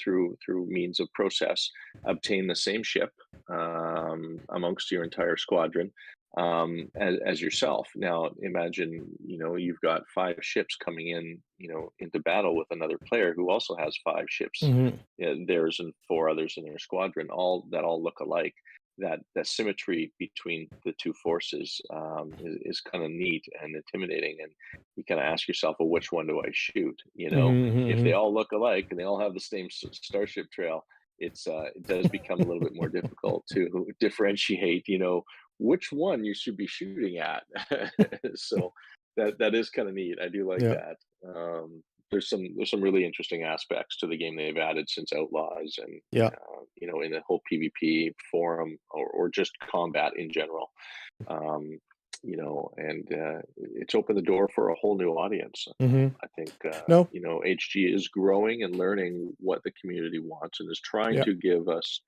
Speaker 2: through means of process obtain the same ship amongst your entire squadron as yourself. Now, imagine you've got 5 ships coming in, into battle with another player who also has 5 ships,
Speaker 1: Hmm.
Speaker 2: theirs and 4 others in their squadron, all look alike. That symmetry between the two forces is kind of neat and intimidating, and you kind of ask yourself, well, which one do I shoot? If
Speaker 1: Hmm.
Speaker 2: they all look alike and they all have the same starship trail, it does become a little bit more difficult to differentiate, which one you should be shooting at. So that is kind of neat. I do like
Speaker 1: Yeah.
Speaker 2: that. There's some really interesting aspects to the game they've added since Outlaws, and
Speaker 1: Yeah.
Speaker 2: in the whole PvP forum, or just combat in general. Um, and it's opened the door for a whole new audience.
Speaker 1: Hmm.
Speaker 2: I think
Speaker 1: No.
Speaker 2: HG is growing and learning what the community wants, and is trying
Speaker 1: Yeah.
Speaker 2: to give us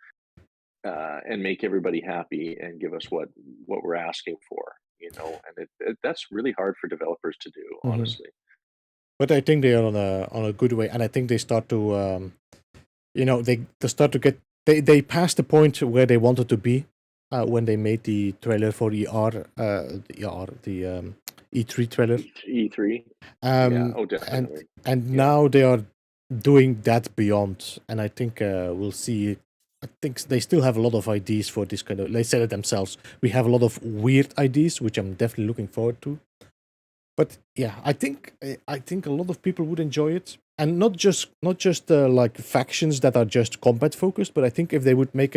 Speaker 2: and make everybody happy and give us what we're asking for. And that's really hard for developers to do,
Speaker 1: Hmm.
Speaker 2: honestly.
Speaker 1: But I think they are on a good way, and I think they start to they start to get they passed the point where they wanted to be when they made the trailer for the E3 trailer.
Speaker 2: E3, yeah,
Speaker 1: Um,
Speaker 2: oh,
Speaker 1: and
Speaker 2: definitely,
Speaker 1: and
Speaker 2: yeah.
Speaker 1: now they are doing that beyond, and I think we'll see. I think they still have a lot of ideas for this kind of. They said it themselves. We have a lot of weird ideas, which I'm definitely looking forward to. But yeah, I think a lot of people would enjoy it, and not just like factions that are just combat focused, but I think if they would make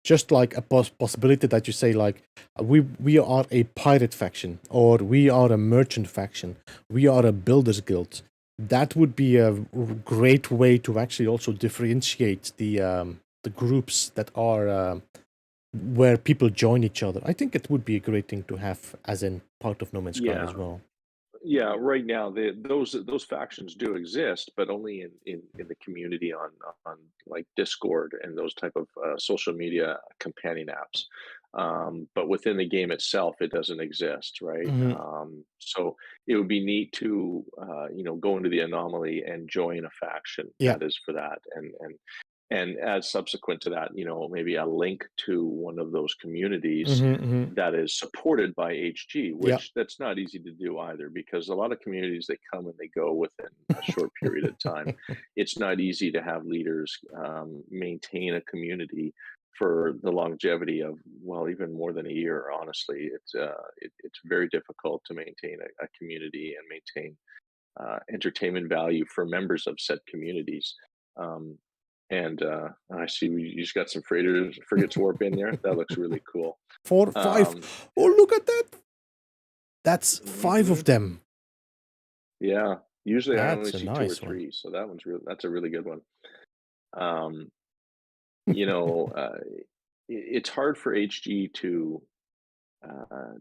Speaker 1: just like a possibility that you say like we are a pirate faction, or we are a merchant faction, we are a builders guild. That would be a great way to actually also differentiate the groups that are where people join each other. I think it would be a great thing to have as in part of No Man's Sky
Speaker 2: Yeah,
Speaker 1: as well.
Speaker 2: Yeah, right now those factions do exist, but only in the community on like Discord and those type of social media companion apps. But within the game itself, it doesn't exist, right?
Speaker 1: Hmm.
Speaker 2: So it would be neat to go into the anomaly and join a faction
Speaker 1: Yeah.
Speaker 2: that is for that, and as subsequent to that, maybe a link to one of those communities
Speaker 1: Hmm. Hmm.
Speaker 2: that is supported by HG,
Speaker 1: Yeah.
Speaker 2: which that's not easy to do either, because a lot of communities, they come and they go within a short period of time. It's not easy to have leaders maintain a community for the longevity of, well, even more than a year. Honestly, it's very difficult to maintain a community and maintain entertainment value for members of said communities. Um, and I see you just got some frigates warp in there. That looks really cool.
Speaker 1: 4, 5.
Speaker 2: Um,
Speaker 1: Oh, look at that! That's 5
Speaker 2: mhm.
Speaker 1: of them.
Speaker 2: Yeah, usually I only
Speaker 1: That's a
Speaker 2: see two or
Speaker 1: nice one.
Speaker 2: three, so that's a really good one. Um, you know, it's hard for HG to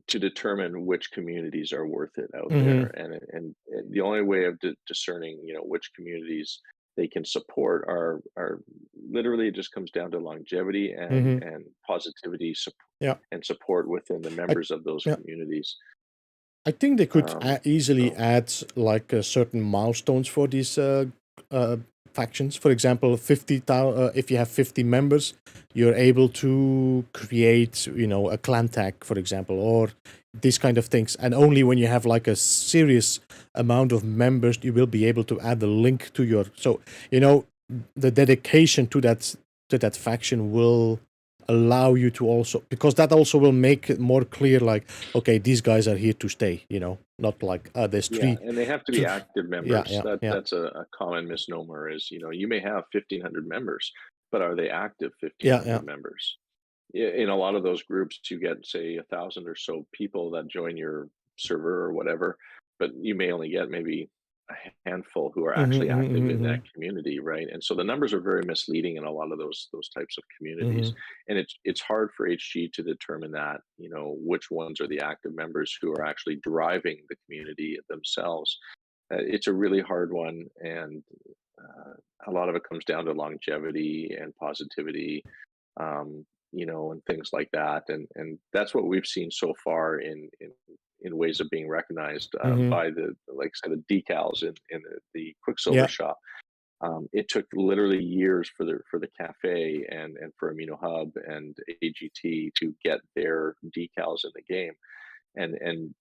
Speaker 2: determine which communities are worth it out there,
Speaker 1: Hmm.
Speaker 2: and the only way of discerning, which communities they can support are literally, it just comes down to longevity and
Speaker 1: Hmm.
Speaker 2: positivity,
Speaker 1: Yeah.
Speaker 2: and support within the
Speaker 1: I,
Speaker 2: members of those
Speaker 1: yeah.
Speaker 2: communities.
Speaker 1: I think they could easily
Speaker 2: So
Speaker 1: add like certain milestones for these uh, factions. For example, 50,000. If you have 50 members, you're able to create, a clan tag, for example, or these kind of things. And only when you have like a serious amount of members, you will be able to add a link to your. So the dedication to that faction will allow you to also, because that also will make it more clear, like, okay, these guys are here to stay, not like there's
Speaker 2: yeah,
Speaker 1: three.
Speaker 2: and they have to be
Speaker 1: three
Speaker 2: active
Speaker 1: yeah,
Speaker 2: members.
Speaker 1: yeah,
Speaker 2: That
Speaker 1: yeah,
Speaker 2: that's a common misnomer is, you may have 1,500 members, but are they active
Speaker 1: yeah, yeah.
Speaker 2: 1,500 members? In a lot of those groups, you get, say, 1,000 or so people that join your server or whatever, but you may only get maybe a handful who are
Speaker 1: Hmm.
Speaker 2: actually active in
Speaker 1: Hmm.
Speaker 2: that community, right? And so the numbers are very misleading in a lot of those types of communities,
Speaker 1: Hmm.
Speaker 2: and it's hard for HG to determine that, which ones are the active members who are actually driving the community themselves. It's a really hard one, and uh, a lot of it comes down to longevity and positivity, and things like that. And that's what we've seen so far in ways of being recognized
Speaker 1: Hmm.
Speaker 2: by the, like I said, the decals in the Quicksilver
Speaker 1: Yeah.
Speaker 2: shop. It took literally years for the cafe and for Amino Hub and AGT to get their decals in the game, and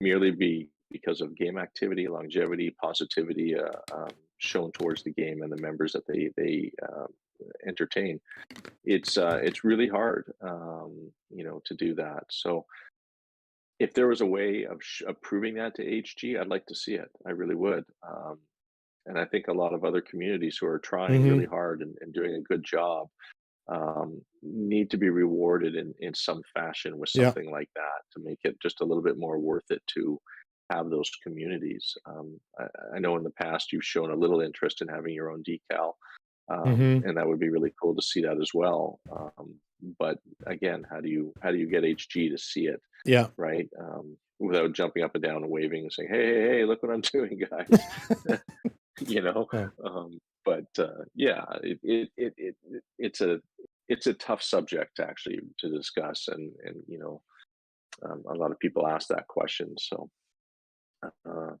Speaker 2: merely because of game activity, longevity, positivity shown towards the game and the members that they entertain. It's really hard, to do that. So if there was a way of proving that to HG, I'd like to see it. I really would. And I think a lot of other communities who are trying
Speaker 1: Hmm.
Speaker 2: really hard and doing a good job need to be rewarded in some fashion with
Speaker 1: Yeah.
Speaker 2: something like that to make it just a little bit more worth it to have those communities. I know in the past you've shown a little interest in having your own decal,
Speaker 1: Hmm.
Speaker 2: and that would be really cool to see that as well. But again, how do you get HG to see it,
Speaker 1: Yeah.
Speaker 2: right? Without jumping up and down and waving and saying, "Hey, hey, hey, look what I'm doing, guys!" you know.
Speaker 1: Yeah.
Speaker 2: But yeah, it's a tough subject actually to discuss, and a lot of people ask that question. So, uh,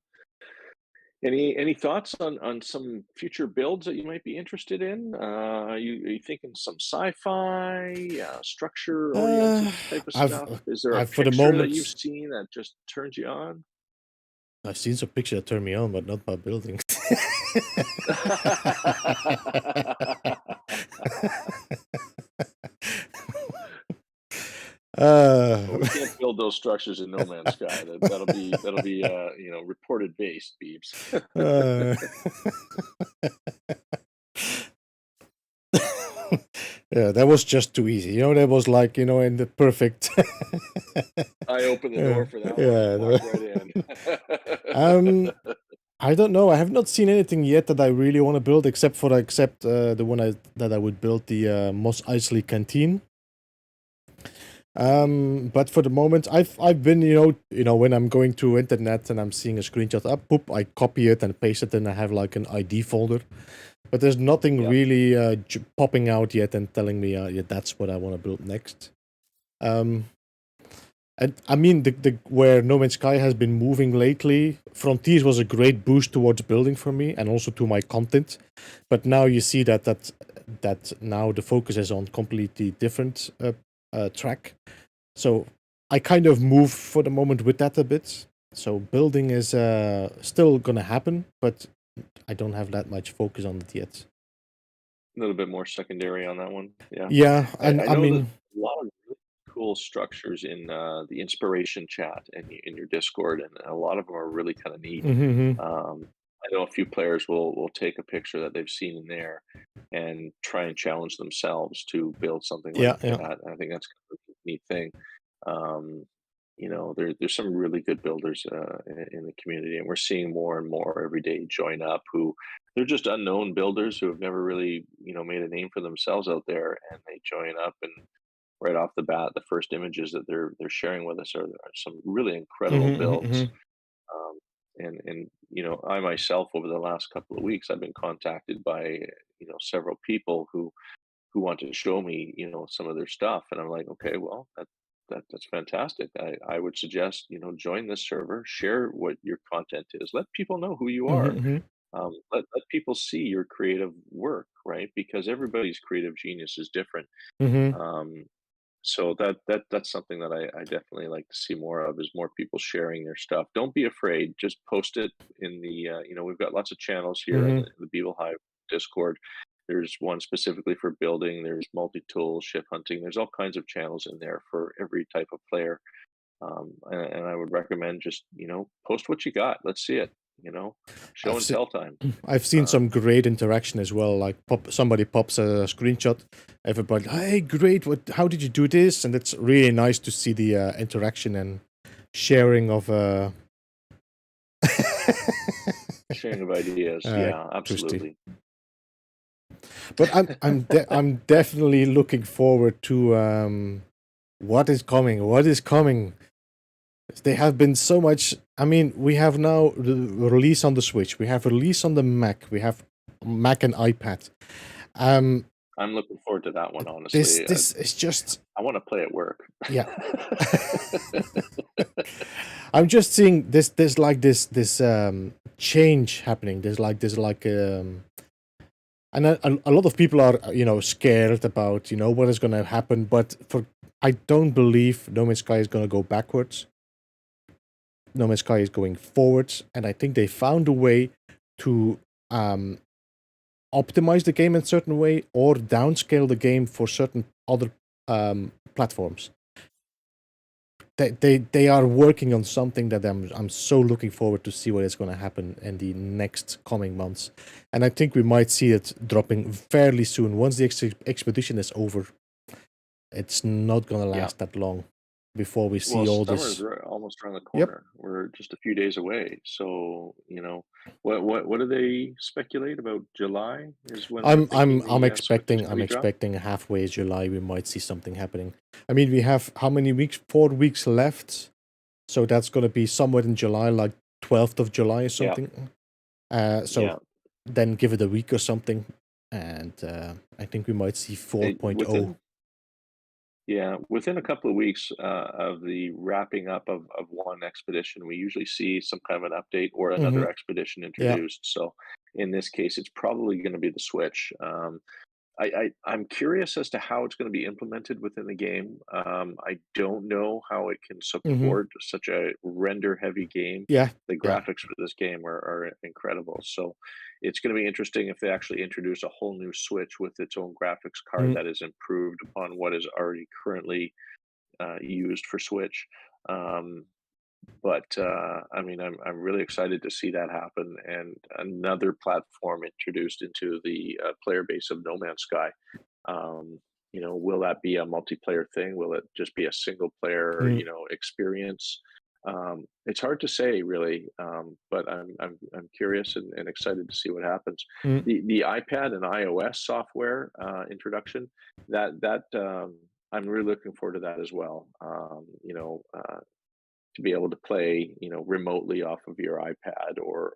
Speaker 2: any thoughts on some future builds that you might be interested in? Are you thinking some sci-fi, structure-oriented
Speaker 1: Uh,
Speaker 2: type of
Speaker 1: I've,
Speaker 2: stuff? Is there a
Speaker 1: for the
Speaker 2: picture that
Speaker 1: moment,
Speaker 2: you've seen that just turns you on?
Speaker 1: I've seen some pictures that turn me on, but not my buildings. uh,
Speaker 2: Well, we can't build those structures in No Man's Sky. That'll be reported based, Beeps.
Speaker 1: uh, yeah, that was just too easy. That was like, in the perfect.
Speaker 2: I opened the door
Speaker 1: Yeah,
Speaker 2: for that one. You
Speaker 1: yeah.
Speaker 2: walked right in.
Speaker 1: Um, I don't know. I have not seen anything yet that I really want to build, except the one that I would build, the Mos Eisley Canteen. But for the moment, I've been when I'm going to internet and I'm seeing a screenshot up, boop, I copy it and paste it, and I have like an ID folder. But there's nothing
Speaker 2: Yeah.
Speaker 1: really popping out yet and telling me, yeah, that's what I want to build next. And I mean, the where No Man's Sky has been moving lately, Frontiers was a great boost towards building for me and also to my content. But now you see that now the focus is on completely different track. So I kind of move for the moment with that a bit. So building is still gonna happen, but I don't have that much focus on it yet.
Speaker 2: A little bit more secondary on that one. Yeah.
Speaker 1: Yeah, and
Speaker 2: I
Speaker 1: I
Speaker 2: know that
Speaker 1: mean,
Speaker 2: a lot of really cool structures in the inspiration chat and in your Discord, and a lot of them are really kind of neat.
Speaker 1: mm-hmm,
Speaker 2: I know a few players will take a picture that they've seen in there and try and challenge themselves to build something
Speaker 1: yeah,
Speaker 2: like
Speaker 1: yeah,
Speaker 2: that. And I think that's kind of a neat thing. Um, there's some really good builders in the community, and we're seeing more and more every day join up who they're just unknown builders who have never really made a name for themselves out there, and they join up, and right off the bat, the first images that they're sharing with us are some really incredible
Speaker 1: mm-hmm,
Speaker 2: builds.
Speaker 1: mm-hmm,
Speaker 2: And I myself over the last couple of weeks, I've been contacted by several people who want to show me some of their stuff, and I'm like, okay, well, that's fantastic. I would suggest join this server, share what your content is, let people know who you are.
Speaker 1: mm-hmm,
Speaker 2: Let people see your creative work, right? Because everybody's creative genius is different.
Speaker 1: mm-hmm,
Speaker 2: um, so that's something that I definitely like to see more of, is more people sharing their stuff. Don't be afraid. Just post it in the we've got lots of channels here in
Speaker 1: mm-hmm.
Speaker 2: the Beeble Hive Discord. There's one specifically for building. There's multi-tool, ship hunting. There's all kinds of channels in there for every type of player. And I would recommend just post what you got. Let's see it. Show
Speaker 1: I've
Speaker 2: and
Speaker 1: seen
Speaker 2: tell time.
Speaker 1: I've seen
Speaker 2: Um,
Speaker 1: some great interaction as well. Like somebody pops a screenshot, everybody, hey, great! What? How did you do this? And it's really nice to see the interaction and sharing of
Speaker 2: Sharing of ideas. Yeah,
Speaker 1: Christy.
Speaker 2: absolutely.
Speaker 1: But I'm definitely looking forward to what is coming. What is coming? They have been so much. I mean, we have now the release on the Switch. We have release on the Mac. We have Mac and iPad. Um,
Speaker 2: I'm looking forward to that one,
Speaker 1: this
Speaker 2: honestly.
Speaker 1: this is just
Speaker 2: I want to play at work.
Speaker 1: yeah. I'm just seeing this. There's like this change happening. And a lot of people are scared about what is going to happen. But I don't believe No Man's Sky is going to go backwards. No Man's Sky is going forwards, and I think they found a way to optimize the game in a certain way or downscale the game for certain other platforms. They are working on something that I'm so looking forward to see what is going to happen in the next coming months, and I think we might see it dropping fairly soon once the expedition is over. It's not going to
Speaker 2: Yeah.
Speaker 1: last that long before we see
Speaker 2: Well,
Speaker 1: all
Speaker 2: summer's
Speaker 1: this.
Speaker 2: almost around the
Speaker 1: Yep.
Speaker 2: corner. We're just a few days away. So, what do they speculate about? July is when they're thinking
Speaker 1: I'm
Speaker 2: the Switch is
Speaker 1: expecting
Speaker 2: going to be dropped?
Speaker 1: halfway July we might see something happening. I mean, we have how many weeks? 4 weeks left, so that's gonna be somewhere in July, like 12th of July or
Speaker 2: Yeah,
Speaker 1: something. So
Speaker 2: yeah.
Speaker 1: then give it a week or something, and I think we might see
Speaker 2: It,
Speaker 1: 4.0.
Speaker 2: within a couple of weeks of the wrapping up of one expedition, we usually see some kind of an update or
Speaker 1: Mm-hmm.
Speaker 2: another expedition
Speaker 1: Yeah.
Speaker 2: introduced. So, in this case, it's probably going to be the Switch. I'm curious as to how it's going to be implemented within the game. I don't know how it can
Speaker 1: Mm-hmm.
Speaker 2: support such a render-heavy game.
Speaker 1: Yeah.
Speaker 2: The
Speaker 1: Yeah.
Speaker 2: graphics for this game are incredible. So it's going to be interesting if they actually introduce a whole new Switch with its own graphics card
Speaker 1: Mm.
Speaker 2: that is improved upon what is already currently used for Switch. Um, but I mean, I'm really excited to see that happen, and another platform introduced into the player base of No Man's Sky. Um, will that be a multiplayer thing? Will it just be a single player,
Speaker 1: Mm.
Speaker 2: experience? It's hard to say, really, but I'm curious and excited to see what happens.
Speaker 1: Mm.
Speaker 2: The iPad and iOS software introduction, that I'm really looking forward to that as well. To be able to play, remotely off of your iPad or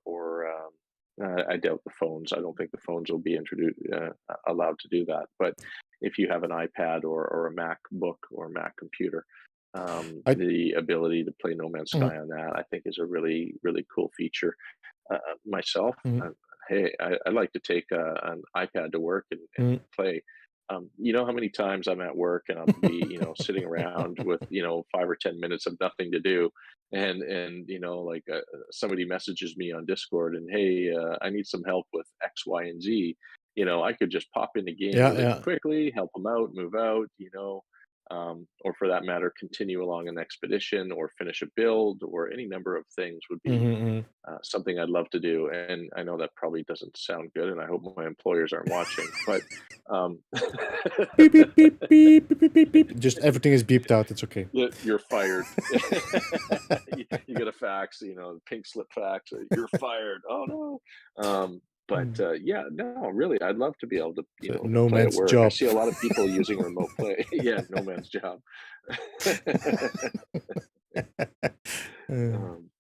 Speaker 2: I doubt the phones. I don't think the phones will be introduced allowed to do that. But if you have an iPad or a MacBook or Mac computer,
Speaker 1: I
Speaker 2: the ability to play No Man's
Speaker 1: mhm,
Speaker 2: Sky on that, I think, is a really really cool feature. Myself,
Speaker 1: mhm,
Speaker 2: hey, I like to take an iPad to work and
Speaker 1: mhm.
Speaker 2: play. You know how many times I'm at work and I'll be, sitting around with, 5 or 10 minutes of nothing to do, and like somebody messages me on Discord and hey, I need some help with X, Y, and Z. I could just pop in the game
Speaker 1: Yeah,
Speaker 2: really
Speaker 1: yeah.
Speaker 2: quickly, help them out, move out, or for that matter, continue along an expedition or finish a build or any number of things would be
Speaker 1: Mhm, mhm.
Speaker 2: something I'd love to do. And I know that probably doesn't sound good, and I hope my employers aren't watching, but um,
Speaker 1: Beep, beep, beep, beep, beep, beep, beep, beep. Just everything is beeped out. It's okay.
Speaker 2: you're fired. You get a fax, pink slip fax, you're fired. Oh no. But
Speaker 1: Mm.
Speaker 2: yeah, no, really, I'd love to be able to,
Speaker 1: So
Speaker 2: to
Speaker 1: no
Speaker 2: play at
Speaker 1: man's
Speaker 2: work. I
Speaker 1: job.
Speaker 2: see a lot of people using remote play. Yeah, no man's job.
Speaker 1: Uh,
Speaker 2: um,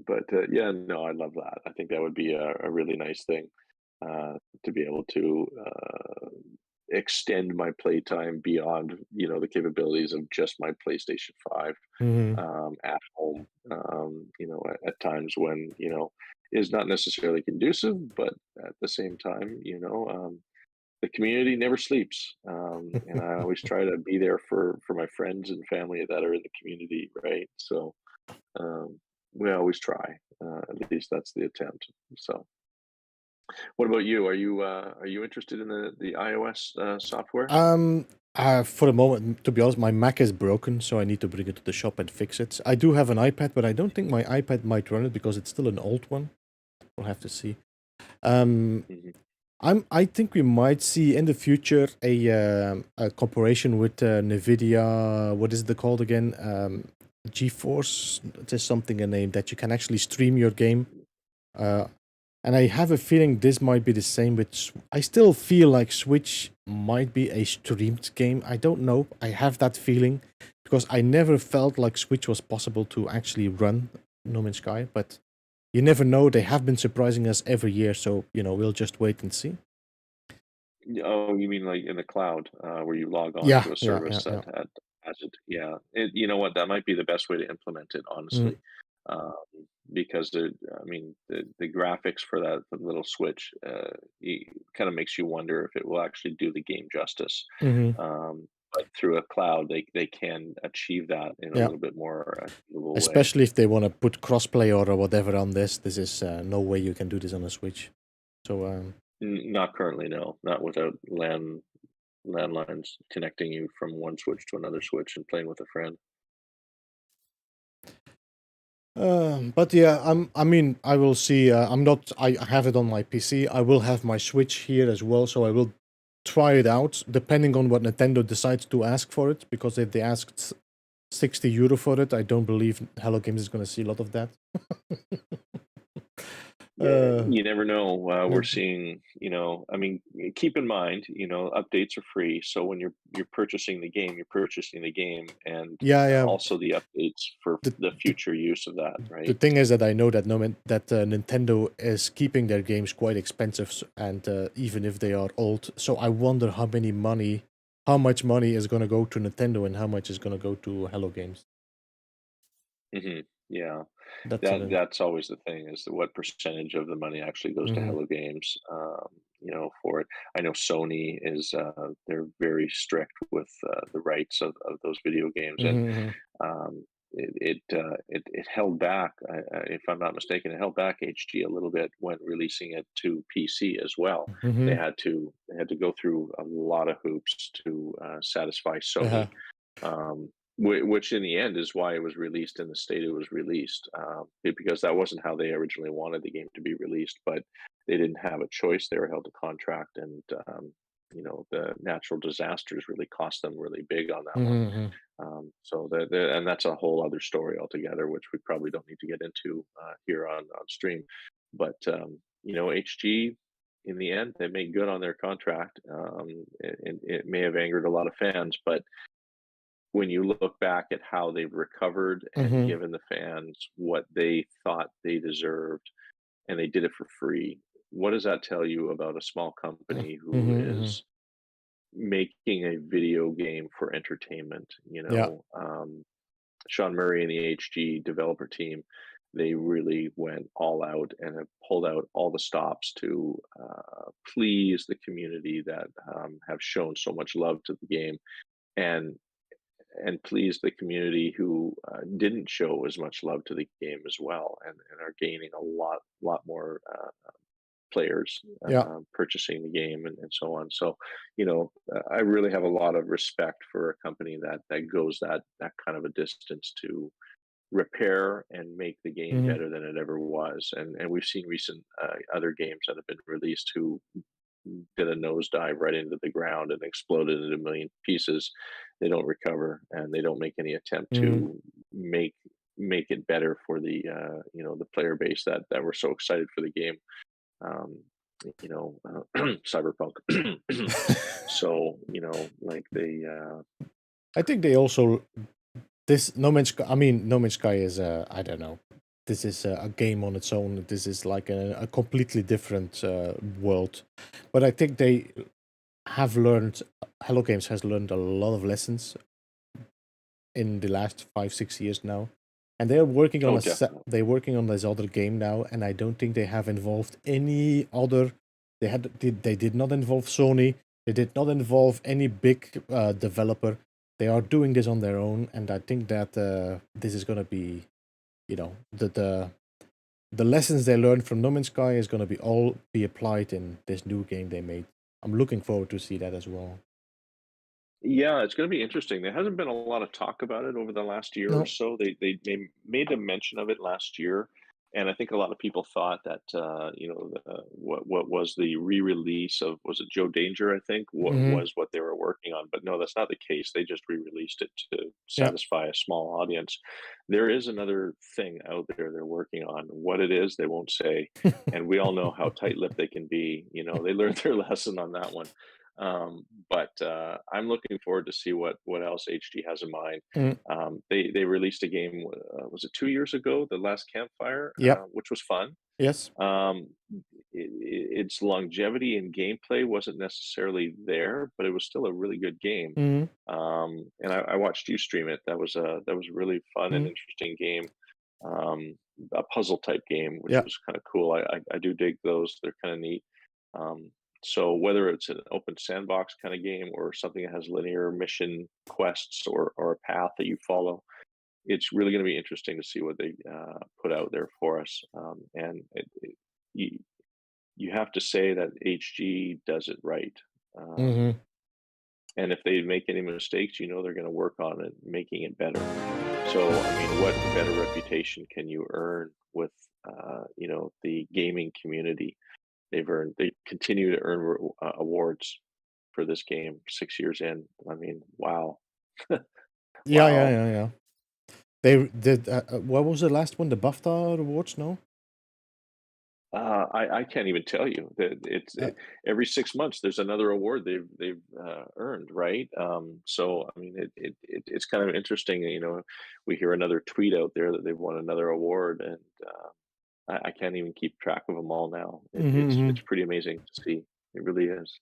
Speaker 2: but yeah, no, I love that. I think that would be a really nice thing uh, to be able to extend my playtime beyond the capabilities of just my PlayStation 5
Speaker 1: mhm.
Speaker 2: at home. At times when is not necessarily conducive, but at the same time, the community never sleeps, and I always try to be there for my friends and family that are in the community, right? So um, we always try. At least that's the attempt. So, what about you? Are you interested in the iOS software?
Speaker 1: Um, for the moment, to be honest, my Mac is broken, so I need to bring it to the shop and fix it. I do have an iPad, but I don't think my iPad might run it because it's still an old one. We'll have to see. Um,
Speaker 2: Hmm.
Speaker 1: I think we might see in the future a cooperation with Nvidia. What is it called again? GeForce. There's something a name that you can actually stream your game. Uh, and I have a feeling this might be the same with. I still feel like Switch might be a streamed game. I don't know. I have that feeling because I never felt like Switch was possible to actually run No Man's Sky. But you never know. They have been surprising us every year, so we'll just wait and see.
Speaker 2: Oh, you mean like in the cloud, where you log on
Speaker 1: Yeah,
Speaker 2: to a
Speaker 1: yeah, yeah,
Speaker 2: service
Speaker 1: yeah.
Speaker 2: that has it? Yeah, you know what? That might be the best way to implement it,
Speaker 1: Mm,
Speaker 2: honestly, um, because I mean, the graphics for that little switch kind of makes you wonder if it will actually do the game justice.
Speaker 1: hmm
Speaker 2: But through a cloud, they can achieve that in a
Speaker 1: Yeah,
Speaker 2: little bit more achievable way.
Speaker 1: especially if they want to put crossplay or whatever on this. This is no way you can do this on a Switch. So
Speaker 2: Not currently, no, not without landlines connecting you from one switch to another switch and playing with a friend.
Speaker 1: but yeah, I mean, I will see. I'm not. I have it on my PC. I will have my Switch here as well, so I will try it out. Depending on what Nintendo decides to ask for it, because if they asked €60 for it, I don't believe Hello Games is going to see a lot of that.
Speaker 2: Yeah,
Speaker 1: uh,
Speaker 2: you never know. We're
Speaker 1: no.
Speaker 2: seeing, I mean, keep in mind, updates are free. So when you're purchasing the game, you're purchasing the game, and
Speaker 1: Yeah, yeah.
Speaker 2: also the updates for
Speaker 1: The,
Speaker 2: the
Speaker 1: the
Speaker 2: future use of that,
Speaker 1: the
Speaker 2: right?
Speaker 1: thing is that I know that Nintendo is keeping their games quite expensive, and even if they are old, so I wonder how much money is going to go to Nintendo and how much is going to go to Hello Games.
Speaker 2: Hmm. Yeah,
Speaker 1: That's
Speaker 2: that
Speaker 1: a
Speaker 2: that's always the thing is what percentage of the money actually goes to
Speaker 1: mm-hmm,
Speaker 2: Hello Games. For it. I know Sony is they're very strict with the rights of those video games, and
Speaker 1: mm-hmm,
Speaker 2: Um, it held back, if I'm not mistaken, it held back HG a little bit when releasing it to PC as well.
Speaker 1: mm-hmm,
Speaker 2: They had to go through a lot of hoops to satisfy
Speaker 1: uh-huh,
Speaker 2: Sony, which in the end is why it was released in the state it was released, because that wasn't how they originally wanted the game to be released, but they didn't have a choice. They were held to contract, and the natural disasters really cost them really big on that one.
Speaker 1: mm-hmm.
Speaker 2: So and that's a whole other story altogether, which we probably don't need to get into here on stream. But HG. in the end, they made good on their contract. It may have angered a lot of fans, but when you look back at how they've recovered and
Speaker 1: Mm-hmm.
Speaker 2: given the fans what they thought they deserved, and they did it for free, what does that tell you about a small company who
Speaker 1: Mm-hmm.
Speaker 2: is making a video game for entertainment?
Speaker 1: Yeah.
Speaker 2: Sean Murray and the HG developer team, they really went all out and have pulled out all the stops to please the community that have shown so much love to the game, and please the community who didn't show as much love to the game as well, and are gaining a lot more players
Speaker 1: Yeah.
Speaker 2: purchasing the game, and so on. So, I really have a lot of respect for a company that goes that kind of a distance to repair and make the game
Speaker 1: Mm-hmm.
Speaker 2: better than it ever was. And we've seen recent other games that have been released who did a nosedive right into the ground and exploded into a million pieces. They don't recover, and they don't make any attempt
Speaker 1: Mm-hmm.
Speaker 2: to make it better for the the player base that were so excited for the game. Um, Cyberpunk. So like they
Speaker 1: I think they also this No Man's Sky. I mean, No Man's Sky is I don't know. This is a game on its own. This is like a completely different world. But I think they have learned. Hello Games has learned a lot of lessons in the last 5-6 years now, and they're working on
Speaker 2: oh, definitely.
Speaker 1: they're working on this other game now, and I don't think they have involved any other. They did not involve Sony. They did not involve any big developer. They are doing this on their own, and I think that this is gonna be, the lessons they learned from No Man's Sky is gonna be applied in this new game they made. I'm looking forward to see that as well.
Speaker 2: Yeah, it's going to be interesting. There hasn't been a lot of talk about it over the last year or
Speaker 1: No.
Speaker 2: so. They made a mention of it last year, and I think a lot of people thought that what was the re-release of, was it Joe Danger? I think what
Speaker 1: Mm-hmm.
Speaker 2: was what they were working on, but no, that's not the case. They just re-released it to
Speaker 1: Yeah.
Speaker 2: satisfy a small audience. There is another thing out there they're working on. What it is, they won't say, and we all know how tight-lipped they can be. They learned their lesson on that one. But I'm looking forward to see what else HG has in mind.
Speaker 1: Mm.
Speaker 2: They released a game. Was it 2 years ago? The Last Campfire,
Speaker 1: Yep.
Speaker 2: which was fun.
Speaker 1: Yes.
Speaker 2: Its longevity and gameplay wasn't necessarily there, but it was still a really good game.
Speaker 1: Mm-hmm.
Speaker 2: And I watched you stream it. That was a really fun and
Speaker 1: Mm-hmm.
Speaker 2: interesting game. A puzzle type game, which
Speaker 1: Yeah.
Speaker 2: was kind of cool. I do dig those. They're kind of neat. So whether it's an open sandbox kind of game or something that has linear mission quests or a path that you follow, it's really going to be interesting to see what they put out there for us. And you you have to say that HG does it right.
Speaker 1: Mm-hmm.
Speaker 2: And if they make any mistakes, they're going to work on it, making it better. So I mean, what better reputation can you earn with the gaming community? They continue to earn awards for this game 6 years in. I mean, wow.
Speaker 1: Yeah, yeah,
Speaker 2: Wow.
Speaker 1: yeah, yeah. They did. What was the last one? The BAFTA awards? No.
Speaker 2: I can't even tell you that
Speaker 1: Uh,
Speaker 2: every 6 months there's another award they've earned, right? So I mean, it's kind of interesting. We hear another tweet out there that they've won another award, and I can't even keep track of them all now.
Speaker 1: mm-hmm.
Speaker 2: It's pretty amazing to see. It really is.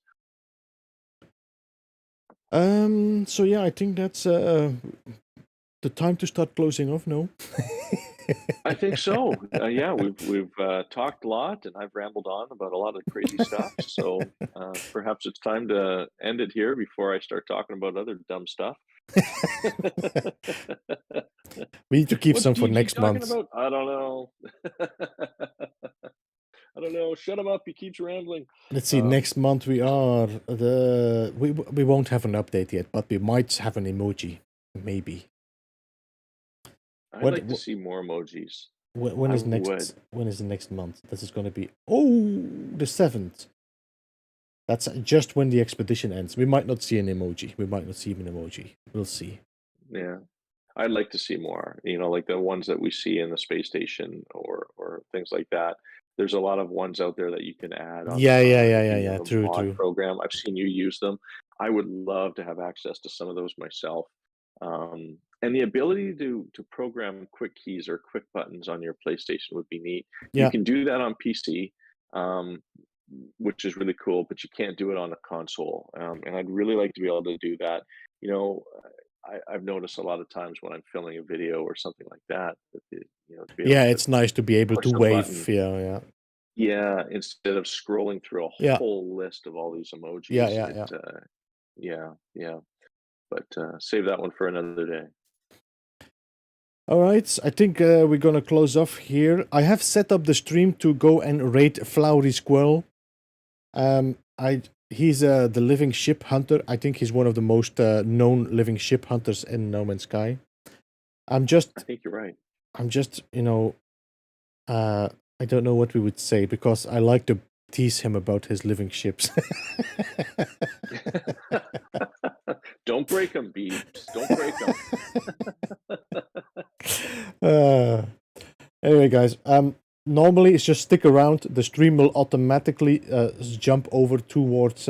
Speaker 1: So yeah, I think that's the time to start closing off. No.
Speaker 2: I think so. Yeah, we've talked a lot, and I've rambled on about a lot of crazy stuff. So perhaps it's time to end it here before I start talking about other dumb stuff.
Speaker 1: We need to keep
Speaker 2: What's
Speaker 1: some for
Speaker 2: DG
Speaker 1: next
Speaker 2: talking
Speaker 1: month.
Speaker 2: about? I don't know. I don't know. Shut him up. He keeps rambling.
Speaker 1: Let's see. Next month we won't have an update yet, but we might have an emoji, maybe.
Speaker 2: I'd
Speaker 1: What?
Speaker 2: like to see more emojis.
Speaker 1: When
Speaker 2: I
Speaker 1: is
Speaker 2: would.
Speaker 1: When is the next month? This is going to be the 7th. That's just when the expedition ends. We might not see an emoji. We might not see even an emoji. We'll see.
Speaker 2: Yeah. I'd like to see more, like the ones that we see in the space station or things like that. there's a lot of ones out there that you can add on
Speaker 1: Yeah, yeah, yeah,
Speaker 2: if
Speaker 1: yeah,
Speaker 2: you
Speaker 1: yeah.
Speaker 2: have a
Speaker 1: True,
Speaker 2: mod
Speaker 1: true.
Speaker 2: program. I've seen you use them. I would love to have access to some of those myself. And the ability to program quick keys or quick buttons on your PlayStation would be neat. You
Speaker 1: Yeah,
Speaker 2: can do that on PC, um, which is really cool, but you can't do it on a console. And I'd really like to be able to do that. You know, I've noticed a lot of times when I'm filming a video or something like that, to be able
Speaker 1: yeah.
Speaker 2: to
Speaker 1: It's nice to be able to
Speaker 2: push a
Speaker 1: wave.
Speaker 2: button,
Speaker 1: Yeah, yeah,
Speaker 2: yeah, instead of scrolling through a
Speaker 1: yeah,
Speaker 2: whole list of all these
Speaker 1: yeah,
Speaker 2: emojis.
Speaker 1: yeah, yeah.
Speaker 2: Yeah, yeah. But save that one for another day.
Speaker 1: All right, I think we're gonna close off here. I have set up the stream to go and raid Flowery Squirrel. He's the living ship hunter. I think he's one of the most known living ship hunters in No Man's Sky. I'm
Speaker 2: I
Speaker 1: just,
Speaker 2: think you're right.
Speaker 1: I don't know what we would say because I like to tease him about his living ships.
Speaker 2: Don't break them, Beebs. Don't break them.
Speaker 1: uh, anyway, guys, normally it's just stick around. The stream will automatically jump over towards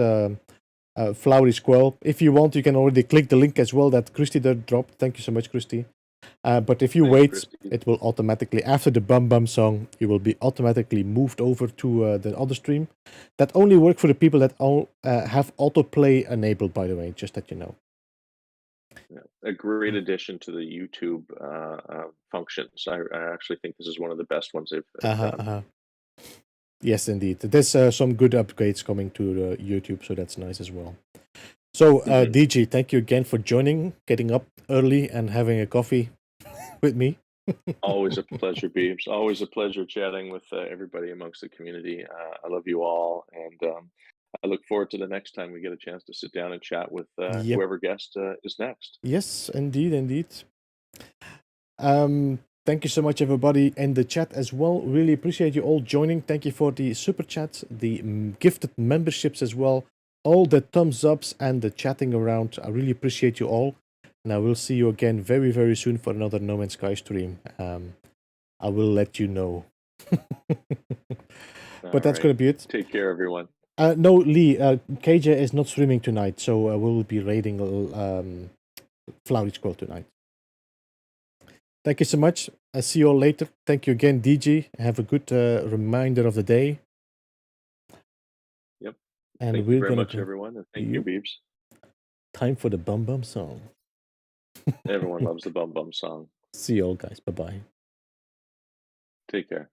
Speaker 1: Flowery Squirrel. If you want, you can already click the link as well that Christy did drop. Thank you so much, Christy. But if you
Speaker 2: Thanks,
Speaker 1: wait,
Speaker 2: Christy.
Speaker 1: it will automatically, after the Bum Bum song, you will be automatically moved over to the other stream. That only works for the people that have autoplay enabled, by the way, just that you know.
Speaker 2: Yeah, a great addition to the YouTube functions. I actually think this is one of the best ones they've done.
Speaker 1: Yes, indeed. There's some good upgrades coming to YouTube, so that's nice as well. So, DG, thank you again for joining, getting up early and having a coffee with me.
Speaker 2: Always a pleasure, Beebs. Always a pleasure chatting with everybody amongst the community. I love you all, and I look forward to the next time we get a chance to sit down and chat with
Speaker 1: Yep.
Speaker 2: whoever guest is next.
Speaker 1: Yes, indeed, indeed. Thank you so much, everybody, in the chat as well. Really appreciate you all joining. Thank you for the super chats, the gifted memberships as well, all the thumbs ups and the chatting around. I really appreciate you all. And I will see you again very, very soon for another No Man's Sky stream. I will let you know. But that's going to be it.
Speaker 2: Take care, everyone.
Speaker 1: No, Lee, KJ is not streaming tonight, so we'll be raiding Flowery Squirrel tonight. Thank you so much. I'll see you all later. Thank you again, DG. Have a good reminder of the day.
Speaker 2: Yep.
Speaker 1: And
Speaker 2: thank you very much, everyone. And thank you, Beebs.
Speaker 1: Time for the Bum Bum song.
Speaker 2: Everyone loves the Bum Bum song.
Speaker 1: See you all, guys. Bye-bye.
Speaker 2: Take care.